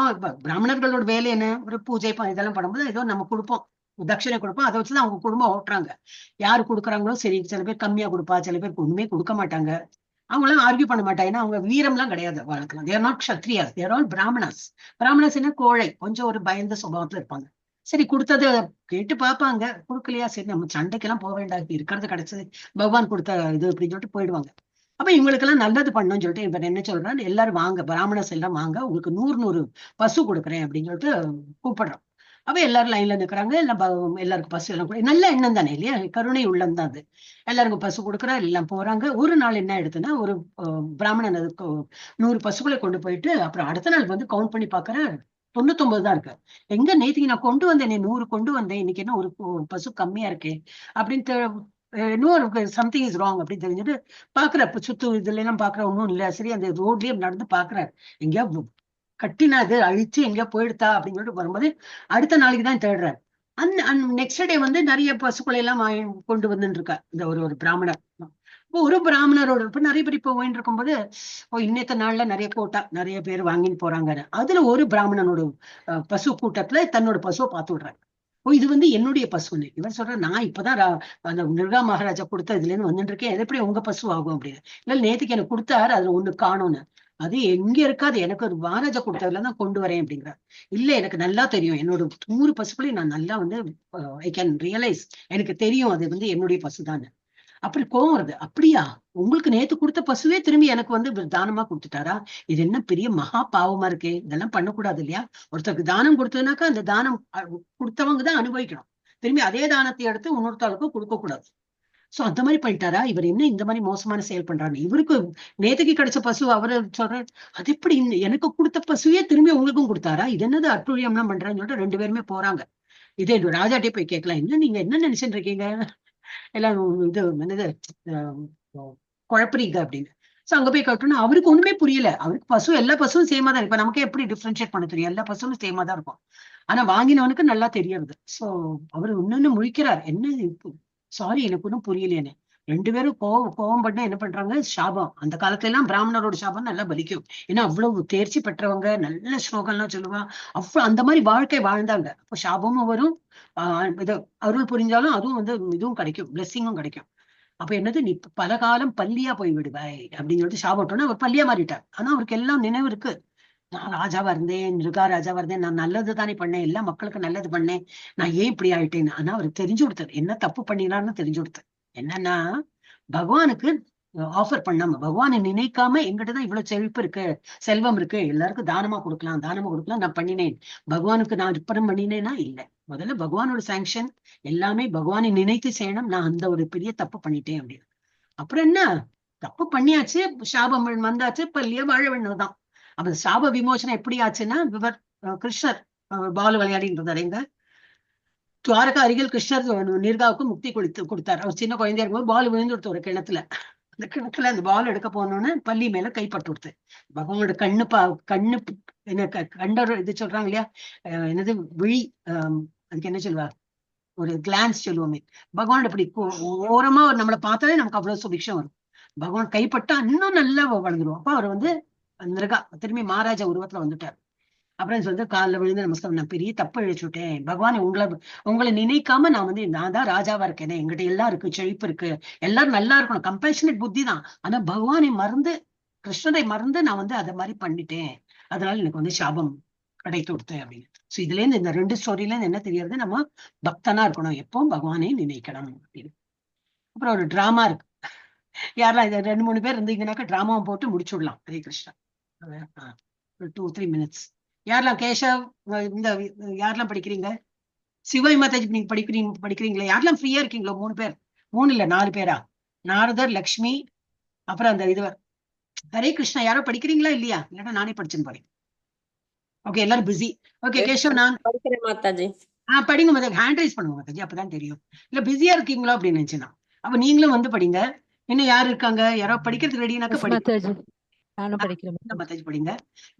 பிராமணர்களோட வேலை என்ன, ஒரு பூஜை இதெல்லாம் பண்ணும்போது ஏதோ நம்ம கொடுப்போம், தட்சிணை கொடுப்போம், அதை வச்சுதான் அவங்க குடும்பம் ஓட்டுறாங்க. யாரு கொடுக்குறாங்களோ சரி, சில பேர் கம்மியா கொடுப்பா, சில பேருக்கு ஒண்ணுமே கொடுக்க மாட்டாங்க. அவங்களாம் ஆர்கியூ பண்ண மாட்டாங்க, ஏன்னா அவங்க வீரம்லாம் கிடையாது வாழ்க்கலாம். They're not Kshatriyas, they're all Brahmanas. Brahmanas என்ன, கோழை, கொஞ்சம் ஒரு பயந்த சுபாவத்துல இருப்பாங்க. சரி கொடுத்தது கேட்டு பார்ப்பாங்க, கொடுக்கலையா சரி நம்ம சண்டைக்கெல்லாம் போக வேண்டாம், இருக்கிறது கிடைச்சது பகவான் கொடுத்த இது அப்படின்னு சொல்லிட்டு போயிடுவாங்க. அப்ப இவங்களுக்கு எல்லாம் நல்லது பண்ணணும்னு சொல்லிட்டு இவர் என்ன சொல்றாரு, எல்லாரும் வாங்க, பிராமணஸ் எல்லாம் வாங்க, உங்களுக்கு 100 பசு கொடுக்குறேன் அப்படின்னு சொல்லிட்டு கூப்பிடுறோம். அப்ப எல்லாரும் லைன்ல நிக்கிறாங்க, எல்லாம் எல்லாருக்கும் பசு எல்லாம் நல்ல எண்ணம் தானே இல்லையா, கருணை உள்ளம் தான் அது. எல்லாருக்கும் பசு கொடுக்குறா, எல்லாம் போறாங்க. ஒரு நாள் என்ன எடுத்துன்னா, ஒரு பிராமணன் அதுக்கு 100 பசுக்களை கொண்டு போயிட்டு அப்புறம் அடுத்த நாள் வந்து கவுண்ட் பண்ணி பாக்குற 99 தான் இருக்கு. எங்க நேத்துக்கு நான் கொண்டு வந்தேன், 100 கொண்டு வந்தேன், இன்னைக்கு என்ன ஒரு பசு கம்மியா இருக்கே அப்படின்னு இன்னொரு சம்திங் இஸ் ராங் அப்படின்னு தெரிஞ்சுட்டு பாக்குற, சுத்து இதுல எல்லாம் பாக்குற, ஒன்னும் இல்ல. சரி அந்த ரோட்லயே நடந்து பாக்குறாரு, எங்கேயா கட்டினா அது அழிச்சு எங்கேயா போயிடுதா அப்படின்னு சொல்லிட்டு வரும்போது அடுத்த நாளைக்கு தான் தேடுறாரு. நெக்ஸ்ட் டே வந்து நிறைய பசுக்களை எல்லாம் கொண்டு வந்துட்டு இருக்கா இந்த ஒரு பிராமணர். ஒரு பிராமணரோட இப்ப நிறைய பேர் இப்ப போயிட்டு இருக்கும்போது, இன்னத்த நாள்ல நிறைய கோட்டா நிறைய பேர் வாங்கிட்டு போறாங்க. அதுல ஒரு பிராமணனோட பசு கூட்டத்துல தன்னோட பசுவை பார்த்து விடுறாரு. இது வந்து என்னுடைய பசுன்னு. இவர் சொல்ற, நான் இப்பதான் அந்த நிருகா மகாராஜா கொடுத்த இதுல இருந்து வந்துட்டு இருக்கேன், அது எப்படி உங்க பசு ஆகும் அப்படின்னு. இல்ல நேத்துக்கு எனக்கு கொடுத்தாரு, அதுல ஒண்ணு காணும்னு. அது எங்க இருக்காது, எனக்கு ஒரு மகாராஜா கொடுத்ததுலதான் கொண்டு வரேன் அப்படிங்கிறார். இல்ல எனக்கு நல்லா தெரியும், என்னோட 100 பசுக்களையும் நான் நல்லா வந்து ஐ கேன் ரியலைஸ், எனக்கு தெரியும் அது வந்து என்னுடைய பசுதான். அப்படி கோவம் வருது, அப்படியா, உங்களுக்கு நேத்து கொடுத்த பசுவே திரும்பி எனக்கு வந்து தானமா கொடுத்துட்டாரா, இது என்ன பெரிய மகா பாவமா இருக்கே, இதெல்லாம் பண்ணக்கூடாது இல்லையா. ஒருத்தருக்கு தானம் கொடுத்ததுனாக்கா அந்த தானம் கொடுத்தவங்க தான் அனுபவிக்கணும், திரும்பி அதே தானத்தை எடுத்து இன்னொருத்தவங்களுக்கும் கொடுக்க கூடாது. சோ அந்த மாதிரி பண்ணிட்டாரா, இவர் என்ன இந்த மாதிரி மோசமான செயல் பண்றாரு. இவருக்கு நேத்துக்கு கிடைச்ச பசு அவரு சொல்றாரு, அது எப்படி எனக்கு கொடுத்த பசுவே திரும்பி உங்களுக்கும் கொடுத்தாரா, இது என்னது அட்டுழியம்லாம் பண்றான்னு சொல்லிட்டு 2 பேருமே போறாங்க. இதே ராஜாட்டே போய் கேட்கலாம், என்ன நீங்க என்ன நினைச்சுட்டு இருக்கீங்க, எல்லாம் இது என்னது குழப்பறீங்க அப்படின்னு. சோ அங்க போய் கட்டணும், அவருக்கு ஒண்ணுமே புரியல. அவருக்கு பசு, எல்லா பசுவும் சேமா தான். இப்ப நமக்கு எப்படி டிஃபரன்ஷியேட் பண்ண தெரியும், எல்லா பசுவும் சேமா தான் இருக்கும். ஆனா வாங்கினவனுக்கு நல்லா தெரியுது. சோ அவரு இன்னொன்னு முழிக்கிறார், என்ன சாரி எனக்கு ஒன்னும் புரியலையேன்னு. 2 பேரும் கோவம் பண்ண என்ன பண்றாங்க, சாபம். அந்த காலத்துல எல்லாம் பிராமணரோட சாபம் நல்லா பலிக்கும், ஏன்னா அவ்வளவு தேர்ச்சி பெற்றவங்க, நல்ல ஸ்லோகம்லாம் சொல்லுவா, அவ்வளவு அந்த மாதிரி வாழ்க்கை வாழ்ந்தாங்க. அப்போ சாபமும் வரும், இது அருள் புரிஞ்சாலும் அதுவும் வந்து இதுவும் கிடைக்கும், பிளெஸிங்கும் கிடைக்கும். அப்ப என்னது, நீ பல காலம் பள்ளியா போய் விடுவாய் அப்படின்னு சொல்லிட்டு சாப்பிட்டோன்னா அவர் பள்ளியா மாறிட்டார். ஆனா அவருக்கு எல்லாம் நினைவு இருக்கு, நான் ராஜாவா இருந்தேன், நிருகா ராஜாவா இருந்தேன், நான் நல்லது தானே பண்ணேன், எல்லா மக்களுக்கு நல்லது பண்ணேன், நான் ஏன் இப்படி ஆயிட்டேன்னு. ஆனா அவருக்கு தெரிஞ்சு கொடுத்தாரு என்ன தப்பு பண்ணினான்னு தெரிஞ்சு கொடுத்தாரு. என்னன்னா பகவானுக்கு ஆஃபர் பண்ணாம, பகவானை நினைக்காம, எங்கிட்டதான் இவ்வளவு செழிப்பு இருக்கு, செல்வம் இருக்கு, எல்லாருக்கும் தானமா கொடுக்கலாம் நான் பண்ணினேன், பகவானுக்கு நான் அர்ப்பணம் பண்ணினேன்னா இல்ல. முதல்ல பகவானோட சாங்ஷன், எல்லாமே பகவானை நினைத்து செய்யணும். நான் அந்த ஒரு பெரிய தப்பு பண்ணிட்டேன் அப்படின்னு. அப்புறம் என்ன, தப்பு பண்ணியாச்சு, சாபம் வந்தாச்சு, பள்ளிய வாழ வேண்டியதுதான். அப்ப சாப விமோசனம் எப்படி ஆச்சுன்னா, இவர் கிருஷ்ணர் பால் விளையாடிட்டு இருந்தாரு எங்க துவாரகா அருகில். கிருஷ்ணர் நிர்காவுக்கு முக்தி கொடுத்தார். அவர் சின்ன குழந்தையா இருக்கும்போது பால் விழுந்து ஒரு கிணத்துல, இந்த கிணத்துல அந்த பால் எடுக்க போனோன்னு பள்ளி மேல கைப்பட்டு கொடுத்து பகவானோட கண்ணு என்ன கண்டர் இது சொல்றாங்க இல்லையா, என்னது விழி, அதுக்கு என்ன சொல்லுவா, ஒரு கிளான்ஸ் சொல்லுவோமே, பகவான் இப்படி ஓரமா நம்மளை பார்த்தாலே நமக்கு அவ்வளவு சுபிக்ஷம் வரும். பகவான் கைப்பட்டா இன்னும் நல்லா வளர்ந்துரும். அப்ப அவர் வந்து மிருகா திரும்பி மகாராஜா உருவத்துல வந்துட்டார். அப்புறம் சொல்லிட்டு காலில் விழுந்து நமஸ்காரம், நான் பெரிய தப்பு இழைச்சுட்டேன் பகவான், உங்களை நினைக்காம நான் தான் ராஜாவா இருக்கேனே, எங்கிட்ட எல்லாம் இருக்கு, செழிப்பு இருக்கு, எல்லாரும் நல்லா இருக்கணும், கம்பேஷனேட் புத்தி தான். ஆனா பகவானை மறந்து கிருஷ்ணரை மறந்து நான் வந்து அதை மாதிரி பண்ணிட்டேன், அதனால எனக்கு வந்து சாபம் கிடைத்து கொடுத்தேன் அப்படின்னு. சோ இதுல இருந்து இந்த 2 ஸ்டோரியில இருந்து என்ன தெரியறது, நம்ம பக்தனா இருக்கணும், எப்பவும் பகவானை நினைக்கணும் அப்படின்னு. அப்புறம் ஒரு டிராமா இருக்கு, யாரெல்லாம் இது 2-3 பேர் இருந்தீங்கன்னாக்கா டிராமாவை போட்டு முடிச்சுடலாம். ஹரே கிருஷ்ணா. 2-3 minutes. யாரெல்லாம் கேஷவ், இந்த யாரெல்லாம் படிக்கிறீங்க, சிவாய் மாதாஜி நீங்க படிக்கிறீங்களா, யாரெல்லாம் ஃப்ரீயா இருக்கீங்களோ? 3 பேர், 3 இல்ல 4 பேரா, நாரதர், லக்ஷ்மி, அப்புறம் அந்த இதுவர். ஹரே கிருஷ்ணா. யாரோ படிக்கிறீங்களா இல்லையா? இல்லைன்னா நானே படிச்சுன்னு போறேன். ஓகே, எல்லாரும் பிஸி. ஓகே கேஷவ், நான் படிக்கிறேன் மாதாஜி. படிங்க மாதாஜி, ஹேண்ட் ரைஸ் பண்ணுங்க மாதாஜி, அப்பதான் தெரியும். இல்ல பிஸியா இருக்கீங்களோ அப்படின்னு நினைச்சுன்னா அப்ப நீங்களும் வந்து படிங்க. இன்னும் யாரு இருக்காங்க, யாரோ படிக்கிறதுக்கு ரெடினாக்க எஸ் படிங்க. மாதாஜி, நானும் படிக்கிறேன் மாதாஜி. மாதாஜி படிங்க.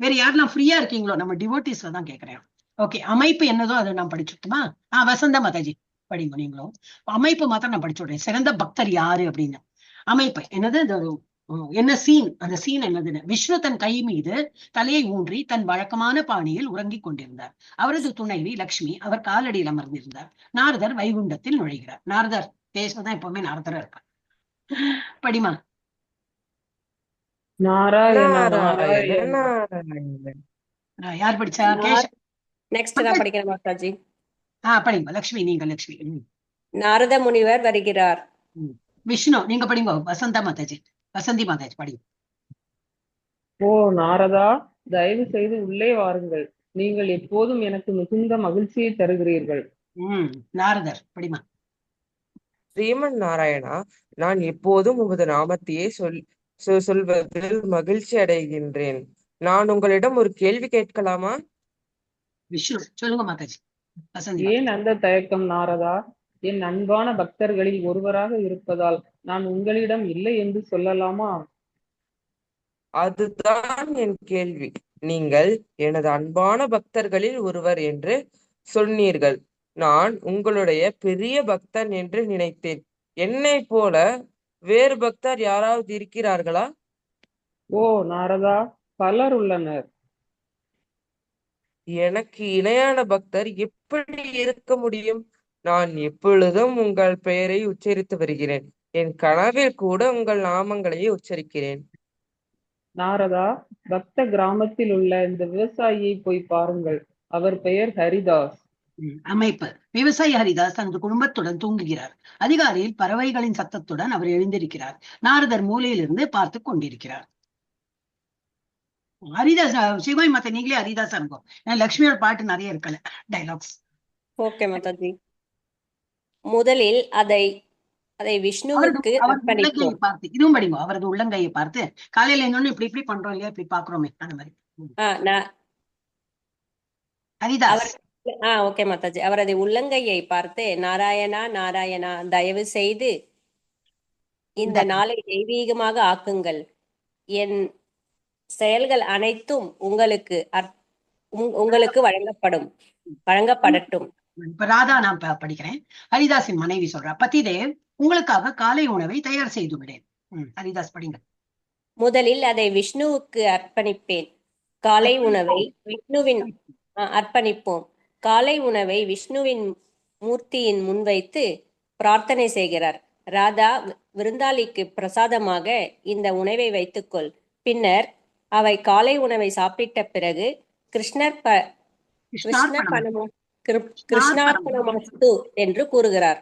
வேற யாரெல்லாம் ஃப்ரீயா இருக்கீங்களோ, நம்ம டிவோட்டிஸ்ல தான் கேட்கிறேன். ஓகே, அமைப்பு என்னதோ அதை நான் படிச்சுட்டுமா? வசந்தா மாதாஜி படிங்க நீங்களும். அமைப்பு மாத்திரம் நான் படிச்சு விடுறேன். சிறந்த பக்தர் யாரு அப்படின்னு. அமைப்பு என்னது, இந்த என்ன சீன், அந்த சீன் என்னதுன்னு. விஷ்ணு தன் கை மீது தலையை ஊன்றி தன் வழக்கமான பாணியில் உறங்கிக் கொண்டிருந்தார். அவரது துணைவி லக்ஷ்மி அவர் காலடியில் அமர்ந்திருந்தார். நாரதர் வைகுண்டத்தில் நுழைகிறார். நாரதர் பேசுறதுதான் எப்பவுமே நாரதரா இருப்பார். படிமா. நாராயண நாராயண நாராயண. நாராயண. யார் படிச்சா? கேஷ். நெக்ஸ்ட் நான் படிக்கிறேன் மாதாஜி. படிங்க லக்ஷ்மி, நீங்க லக்ஷ்மி. நாரத முனிவர் வருகிறார். விஷ்ணு நீங்க படிங்க. வசந்தா மாதாஜி, வசந்தி மாதாஜி படிங்க. ஓ நாரதா, தயவு செய்து உள்ளே வாருங்கள். நீங்கள் எப்போதும் எனக்கு மிகுந்த மகிழ்ச்சியை தருகிறீர்கள். நாரதர் படிமா. ஸ்ரீமன் நாராயணா, நான் எப்போதும் உமது நாமத்தையே சொல்வதில் மகிழ்ச்சி அடைகின்றேன். நான் உங்களிடம் ஒரு கேள்வி கேட்கலாமா? விஷ்ணு சொல்லுங்க மாதாஜி. வசந்தி. ஏன் அந்த தயக்கம் நாரதா? என் அன்பான பக்தர்களில் ஒருவராக இருப்பதால் நான் உங்களிடம் இல்லை என்று சொல்லலாமா? அதுதான் என் கேள்வி. நீங்கள் எனது அன்பான பக்தர்களில் ஒருவர் என்று சொன்னீர்கள். நான் உங்களுடைய பெரிய பக்தன் என்று நினைத்தேன். என்னை போல வேறு பக்தர் யாராவது இருக்கிறார்களா? ஓ நாரதா, பலர் உள்ளனர். எனக்கு இணையான பக்தர் எப்படி இருக்க முடியும்? நான் எப்பொழுதும் உங்கள் பெயரை உச்சரித்து வருகிறேன். என் கனவில் கூட உங்கள் நாமங்களையே உச்சரிக்கிறேன். நாரதா, பக்த கிராமத்தில் உள்ள இந்த விவசாயியை போய் பாருங்கள். அவர் பெயர் ஹரிதாஸ். அமைப்பு. விவசாயி ஹரிதாஸ் தனது குடும்பத்துடன் தூங்குகிறார். அதிகாலையில் பறவைகளின் சத்தத்துடன் அவர் எழுந்திருக்கிறார். நாரதர் மூலையிலிருந்து பார்த்து கொண்டிருக்கிறார். ஹரிதாஸ், சிவாய் மத்த நீங்களே ஹரிதாஸா இருக்கும். லட்சுமியோட பாட்டு நிறைய இருக்கல டைலாக்ஸ். ஓகே மாதாஜி. முதலில் அதை விஷ்ணுவுக்கு அர்ப்பணிப்போம். பார்த்து இதுவும் படிங்க. அவரது உள்ளங்கையை பார்த்து, காலையில என்னன்னு இப்படி இப்படி பண்றோம் இல்லையா, இப்படி பாக்குறோமே அந்த மாதிரி. ஹரிதாஸ். ஓகே மாதாஜி. அவரது உள்ளங்கையை பார்த்து, நாராயணா நாராயணா, தயவு செய்து இந்த நாளை தெய்வீகமாக ஆக்குங்கள். என் செயல்கள் அனைத்தும் உங்களுக்கு வழங்கப்படட்டும். இப்ப ராதா நான் படிக்கிறேன். ஹரிதாஸின் மனைவி சொல்றா, பதிதேவ் உங்களுக்காக காலை உணவை தயார் செய்து விடேன். ஹரிதாஸ் படிங்க. முதலில் அதை விஷ்ணுவுக்கு அர்ப்பணிப்பேன். காலை உணவை விஷ்ணுவின் அர்ப்பணிப்போம். காலை உணவை விஷ்ணுவின் மூர்த்தியின் முன்வைத்து பிரார்த்தனை செய்கிறார். ராதா, விருந்தாளிக்கு பிரசாதமாக இந்த உணவை வைத்துக்கொள். பின்னர் அவை காலை உணவை சாப்பிட்ட பிறகு கிருஷ்ணார்ப்பணமஸ்து என்று கூறுகிறார்.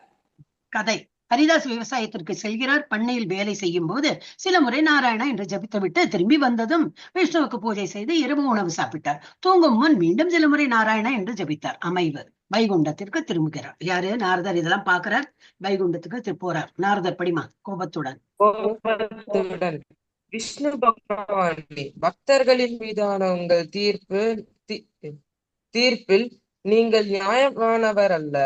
கதை. ஹரிதாஸ் விவசாயத்திற்கு செல்கிறார். பண்ணையில் வேலை செய்யும் போது சில முறை நாராயணா என்று ஜபித்துவிட்டு திரும்பி வந்ததும் விஷ்ணுவுக்கு பூஜை செய்து இரவு உணவு சாப்பிட்டார். தூங்கும் முன் மீண்டும் சில முறை நாராயணா என்று ஜபித்தார். அமைவு. வைகுண்டத்திற்கு திரும்புகிறார். யாரு? நாரதர் இதெல்லாம் பாக்குறார். வைகுண்டத்துக்கு போறார். நாரதர் படிமா. கோபத்துடன். விஷ்ணு பகவானே, பக்தர்களின் மீதான உங்கள் தீர்ப்பில் நீங்கள் நியாயமானவர் அல்ல.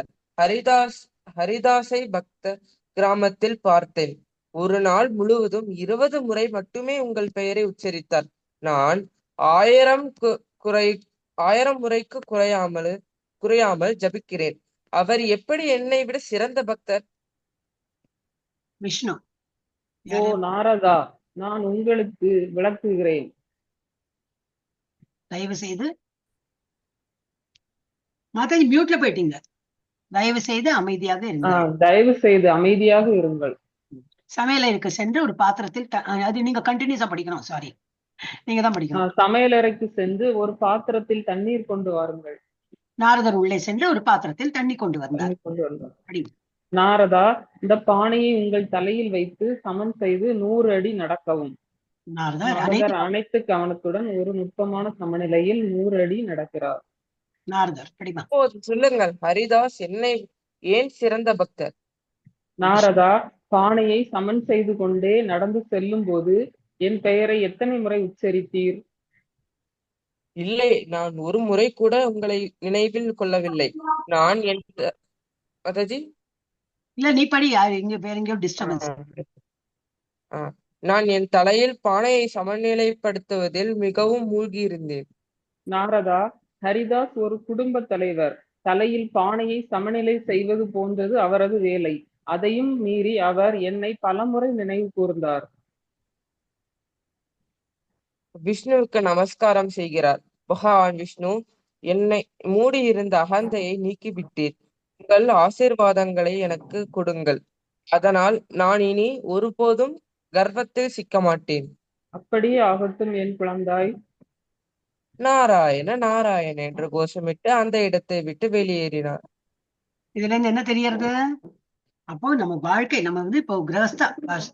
ஹரிதாஸை பக்த கிராமத்தில் பார்த்தேன். ஒரு நாள் முழுவதும் 20 முறை மட்டுமே உங்கள் பெயரை உச்சரித்தார். நான் 1000 முறைக்கு குறையாமல் ஜபிக்கிறேன். அவர் எப்படி என்னை விட சிறந்த பக்தர்? விஷ்ணு. ஓ நாரதா, நான் உங்களுக்கு விளக்குகிறேன். தயவு செய்து மாதாஜி மியூட்ல போயிட்டீங்க. தயவு செய்து அமைதியாக இருங்கள். தயவு செய்து அமைதியாக இருங்கள். சமையலறைக்கு சென்று ஒரு பாத்திரத்தில் அது நீங்க கண்டினியூஸா படிக்கணும். சாரி, நீங்க தான் படிக்கணும். சமையலறைக்கு சென்று ஒரு பாத்திரத்தில் தண்ணீர் கொண்டு வாருங்கள். நாரதர் உள்ளே சென்று ஒரு பாத்திரத்தில் தண்ணி கொண்டு வந்தார். நாரதா, இந்த பானையை உங்கள் தலையில் வைத்து சமன் செய்து 100 அடி நடக்கவும். நாரதர் அனைத்து கவனத்துடன் ஒரு நுட்பமான சமநிலையில் 100 அடி நடக்கிறார். நாரதர் படிமா. சொல்லுங்கள், ஹரிதாஸ் என்னை ஏன் சிறந்த பக்தர்? நாரதா, பானையை சமன் செய்து கொண்டே நடந்து செல்லும் போது என் பெயரை எத்தனை முறை உச்சரித்தீர்? இல்லை, நான் ஒரு முறை கூட உங்களை நினைவில் கொள்ளவில்லை. நான் என் மாதாஜி இல்ல நீ படி, இங்க வேற எங்கேயோ டிஸ்டர்பன்ஸ். நான் என் தலையில் பானையை சமநிலைப்படுத்துவதில் மிகவும் மூழ்கி இருந்தேன். நாரதா, ஹரிதாஸ் ஒரு குடும்ப தலைவர். தலையில் பானையை சமநிலை செய்வது போன்றது அவரது வேலை. அதையும் மீறி அவர் என்னை பலமுறை நினைவு கூர்ந்தார். விஷ்ணுவுக்கு நமஸ்காரம் செய்கிறார். பகவான் விஷ்ணு, என்னை மூடியிருந்த அகந்தையை நீக்கிவிட்டீர். உங்கள் ஆசீர்வாதங்களை எனக்கு கொடுங்கள். அதனால் நான் இனி ஒருபோதும் கர்வத்தில் சிக்க மாட்டேன். அப்படியே ஆகட்டும் என் குழந்தாய். நாராயண நாராயண என்று கோஷமிட்டு அந்த இடத்தை விட்டு வெளியேறினார். இதுல இருந்து என்ன தெரியறது? அப்போ நம்ம வாழ்க்கை, நம்ம வந்து இப்போ கிரகஸ்தா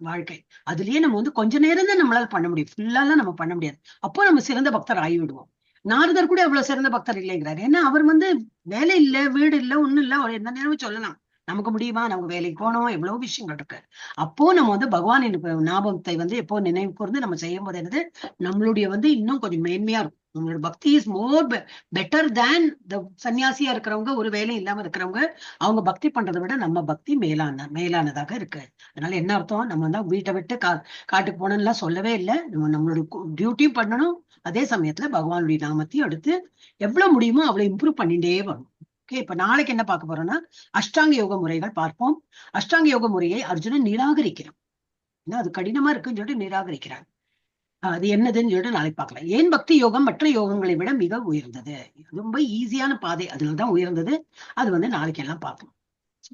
வாழ்க்கை, அதுலயே நம்ம வந்து கொஞ்ச நேரம் தான் நம்மளால பண்ண முடியும், ஃபுல்லாலாம் நம்ம பண்ண முடியாது. அப்போ நம்ம சிறந்த பக்தர் ஆகிவிடுவோம். நாரதர் கூட அவ்வளவு சிறந்த பக்தர் இல்லைங்கிறாரு. ஏன்னா அவர் வந்து வேலை இல்ல, வீடு இல்ல, ஒண்ணும் இல்ல, அவர் எந்த நேரமும் சொல்லலாம் நமக்கு முடியுமா, நமக்கு வேலைக்கு போனோம், எவ்வளவு விஷயங்கள் இருக்கு. அப்போ நம்ம வந்து பகவானின் ஞாபகத்தை வந்து எப்போ நினைவு கூர்ந்து நம்ம செய்யும் போது என்னது, நம்மளுடைய வந்து இன்னும் கொஞ்சம் மேன்மையா இருக்கும். நம்மளோட பக்தி இஸ் மோர் பெட்டர் தேன் த சன்னியாசியா இருக்கிறவங்க, ஒரு வேலை இல்லாம இருக்கிறவங்க, அவங்க பக்தி பண்றதை விட நம்ம பக்தி மேலானதாக இருக்கு. அதனால என்ன அர்த்தம், நம்ம வந்து வீட்டை விட்டு காட்டுக்கு போனோம்லாம் சொல்லவே இல்லை. நம்மளோட டியூட்டியும் பண்ணணும், அதே சமயத்துல பகவானுடைய நாமத்தையும் எடுத்து எவ்வளவு முடியுமோ அவ்வளவு இம்ப்ரூவ் பண்ணிட்டே வரும். ஓகே, இப்ப நாளைக்கு என்ன பார்க்க போறோம்னா அஷ்டாங்க யோக முறைகள் பார்ப்போம். அஷ்டாங்க யோக முறையை அர்ஜுனன் நிராகரிக்கிறான். அது கடினமா இருக்குன்னு சொல்லிட்டு நிராகரிக்கிறான். அது என்னதுன்னு சொல்லிட்டு நாளைக்கு பார்க்கலாம். ஏன் பக்தி யோகம் மற்ற யோகங்களை விட மிக உயர்ந்தது, ரொம்ப ஈஸியான பாதை, அதுலதான் உயர்ந்தது. அது வந்து நாளைக்கு எல்லாம் பார்ப்போம்.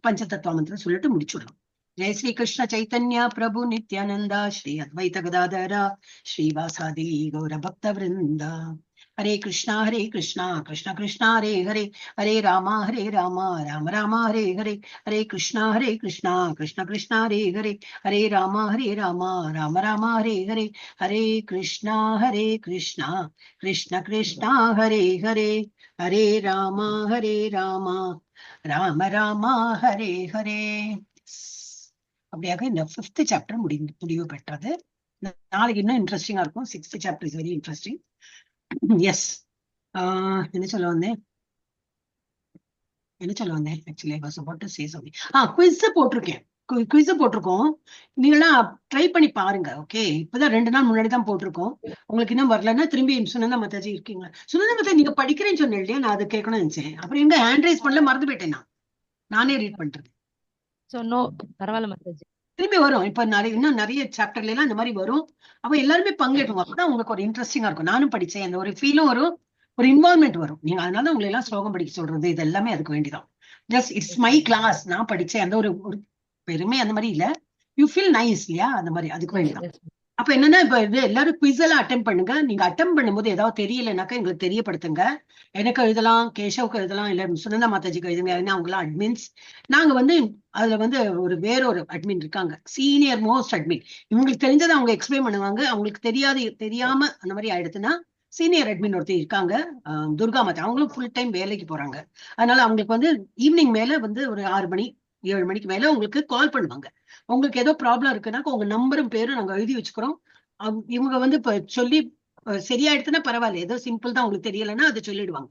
பஞ்சதத்துவ மந்திரம் சொல்லிட்டு முடிச்சுடலாம். ஜெய ஸ்ரீ கிருஷ்ண சைத்தன்யா பிரபு நித்யானந்தா ஸ்ரீ அத்வைத கதாதரா ஸ்ரீவாசாதி கௌர பக்த விருந்தா. ஹரே கிருஷ்ணா கிருஷ்ண கிருஷ்ணா ஹரே ஹரே, ஹரே ராமா ராம ராமா ஹரே ஹரே, ஹரே கிருஷ்ணா கிருஷ்ண கிருஷ்ணா ஹரே ஹரே, ஹரே ராமா ராம ராமா ஹரே ஹரே, ஹரே கிருஷ்ணா கிருஷ்ண கிருஷ்ணா ஹரே ஹரே, ஹரே ராமா ராம ராமா ஹரே ஹரே. அப்படியாக இந்த 5th சாப்டர் முடிவு பெற்றது. நாளைக்கு இன்னும் இன்ட்ரெஸ்டிங்கா இருக்கும். 6th chapter is very interesting. Yes, என்ன சொல்ல வந்தேன் ஆக்சுவலி குவிஸ் போட்டிருக்கேன். குவிஸ் போட்டிருக்கோம், நீங்களாம் ட்ரை பண்ணி பாருங்க. ஓகே, இப்பதான் 2 நாள் முன்னாடி தான் போட்டிருக்கோம். உங்களுக்கு இன்னும் வரலன்னா திரும்பி சுனந்தா மாதாஜி இருக்கீங்களா, சுனந்தா மாதாஜி நீங்க படிக்கிறேன்னு சொன்னேன் இல்லையா, நான் அதை கேட்கணும்னு நினைச்சேன். அப்புறம் எங்க ஹேண்ட் ரைஸ் பண்ணல, மறந்து போயிட்டேன். நானே ரீட் பண்றேன். பரவாயில்ல மாதாஜி, திரும்பி வரும். இப்ப இன்னும் நிறைய சாப்டர்ல எல்லாம் இந்த மாதிரி வரும். அப்ப எல்லாருமே பங்கேற்கும். அப்பதான் உங்களுக்கு ஒரு இன்ட்ரெஸ்டிங்கா இருக்கும். நானும் படிச்சேன், அந்த ஒரு ஃபீலும் வரும், ஒரு இன்வால்மெண்ட் வரும். நீங்க அதனால உங்களை எல்லாம் ஸ்லோகம் படிக்க சொல்றது, இது எல்லாமே அதுக்கு வேண்டிதான். ஜஸ்ட் இட்ஸ் மை கிளாஸ், நான் படிச்சேன், அந்த ஒரு பெருமை அந்த மாதிரி இல்ல, யூ ஃபீல் நைஸ் இல்லையா, அந்த மாதிரி அதுக்கு வேண்டிதான். அப்ப என்னன்னா, இப்ப இது எல்லாரும் குவிஸ் எல்லாம் அட்டெம்ட் பண்ணுங்க. நீங்க அட்டெம்ட் பண்ணும்போது ஏதாவது தெரியலனாக்கா எங்களுக்கு தெரியப்படுத்துங்க. எனக்கு எழுதலாம், கேஷவுக்கு எழுதலாம், இல்ல சுனந்தா மாதாஜிக்கு எழுதுங்க. அவங்க எல்லாம் அட்மின்ஸ். நாங்க வந்து அதுல வந்து வேறொரு அட்மின் இருக்காங்க, சீனியர் மோஸ்ட் அட்மின். இவங்களுக்கு தெரிஞ்சதை அவங்க எக்ஸ்பிளைன் பண்ணுவாங்க. அவங்களுக்கு தெரியாம அந்த மாதிரி ஆயிடுச்சுன்னா சீனியர் அட்மின் ஒருத்தர் இருக்காங்க, துர்கா மாதா. அவங்களும் ஃபுல் டைம் வேலைக்கு போறாங்க. அதனால அவங்களுக்கு வந்து ஈவினிங் மேல வந்து ஒரு 6 மணி 7 மணிக்கு மேல உங்களுக்கு கால் பண்ணுவாங்க. உங்களுக்கு ஏதோ ப்ராப்ளம் இருக்குன்னாக்கா உங்க நம்பரும் பேரும் நாங்க எழுதி வச்சுக்கிறோம். இவங்க வந்து இப்ப சொல்லி சரியாயிடுச்சுன்னா பரவாயில்ல, ஏதோ சிம்பிள் தான் உங்களுக்கு தெரியலன்னா அதை சொல்லிடுவாங்க.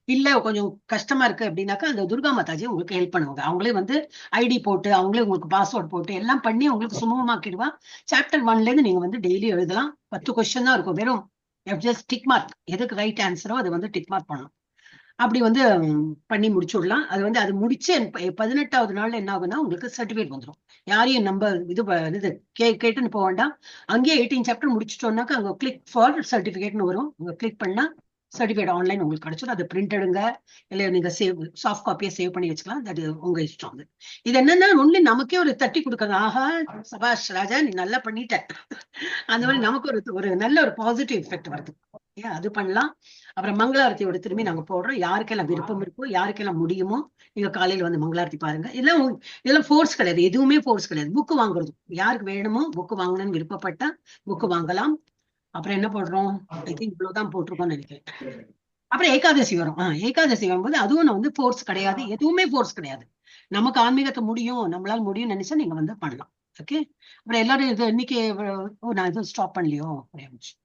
இல்ல கொஞ்சம் கஷ்டமா இருக்கு அப்படின்னாக்கா அந்த துர்கா மாதாஜி உங்களுக்கு ஹெல்ப் பண்ணுவாங்க. அவங்களே வந்து ஐடி போட்டு அவங்களே உங்களுக்கு பாஸ்வேர்ட் போட்டு எல்லாம் பண்ணி உங்களுக்கு சுமூகமாக்கிடுவா. சாப்டர் 1ல இருந்து நீங்க வந்து டெய்லி எழுதலாம். 10 கொஸ்டின் தான் இருக்கும். வெறும் ஜஸ்ட் டிக் மார்க், எதுக்கு ரைட் ஆன்சரோ அதை வந்து டிக் மார்க் பண்ணணும். அப்படி வந்து பண்ணி முடிச்சுடலாம். அது வந்து அது முடிச்சு 18வது நாள்ல என்ன ஆகும்னா உங்களுக்கு சர்டிபிகேட் வந்துடும். யாரையும் நம்ம இது கேட்டுன்னு போக வேண்டாம். அங்கேயே 18 சாப்டர் முடிச்சிட்டோம்னாக்கா அங்க கிளிக் ஃபார் சர்டிபிகேட்னு வரும். உங்க கிளிக் பண்ணா சர்டிபிகேட் ஆன்லைன் உங்களுக்கு கிடைச்சிடும். அதை பிரிண்ட் எடுங்க, இல்ல நீங்க சாஃப்ட் காப்பியா சேவ் பண்ணி வச்சுக்கலாம். அது உங்க இஷ்டம். அது இது என்னன்னா ஒன்லி நமக்கே ஒரு தட்டி கொடுக்கறது. ஆஹா சபாஷ் ராஜா நீ நல்லா பண்ணிட்ட, அந்த மாதிரி நமக்கு ஒரு நல்ல ஒரு பாசிட்டிவ் எஃபெக்ட் வருது. அது பண்ணலாம். அப்புறம் மங்களாரத்தியோட திரும்பி நாங்க போடுறோம். யாருக்கெல்லாம் விருப்பம் இருக்கோ, யாருக்கெல்லாம் முடியுமோ நீங்க காலையில வந்து மங்களாரத்தி பாருங்க. இதெல்லாம் ஃபோர்ஸ் கிடையாது, எதுவுமே ஃபோர்ஸ் கிடையாது. புக்கு வாங்குறது யாருக்கு வேணுமோ, புக்கு வாங்கணும்னு விருப்பப்பட்டா புக்கு வாங்கலாம். அப்புறம் என்ன போடுறோம், ஐ திங்க் இவ்வளவுதான் போட்டிருக்கோம்னு நினைக்கிறேன். அப்புறம் ஏகாதசி வரும். ஏகாதசி வரும்போது அதுவும் வந்து ஃபோர்ஸ் கிடையாது, எதுவுமே ஃபோர்ஸ் கிடையாது. நமக்கு ஆன்மீகத்தை முடியும், நம்மளால முடியும் நினைச்சா நீங்க வந்து பண்ணலாம். ஓகே. அப்புறம் எல்லாரும் இது இன்னைக்கு நான் எதுவும் ஸ்டாப் பண்ணலையோ.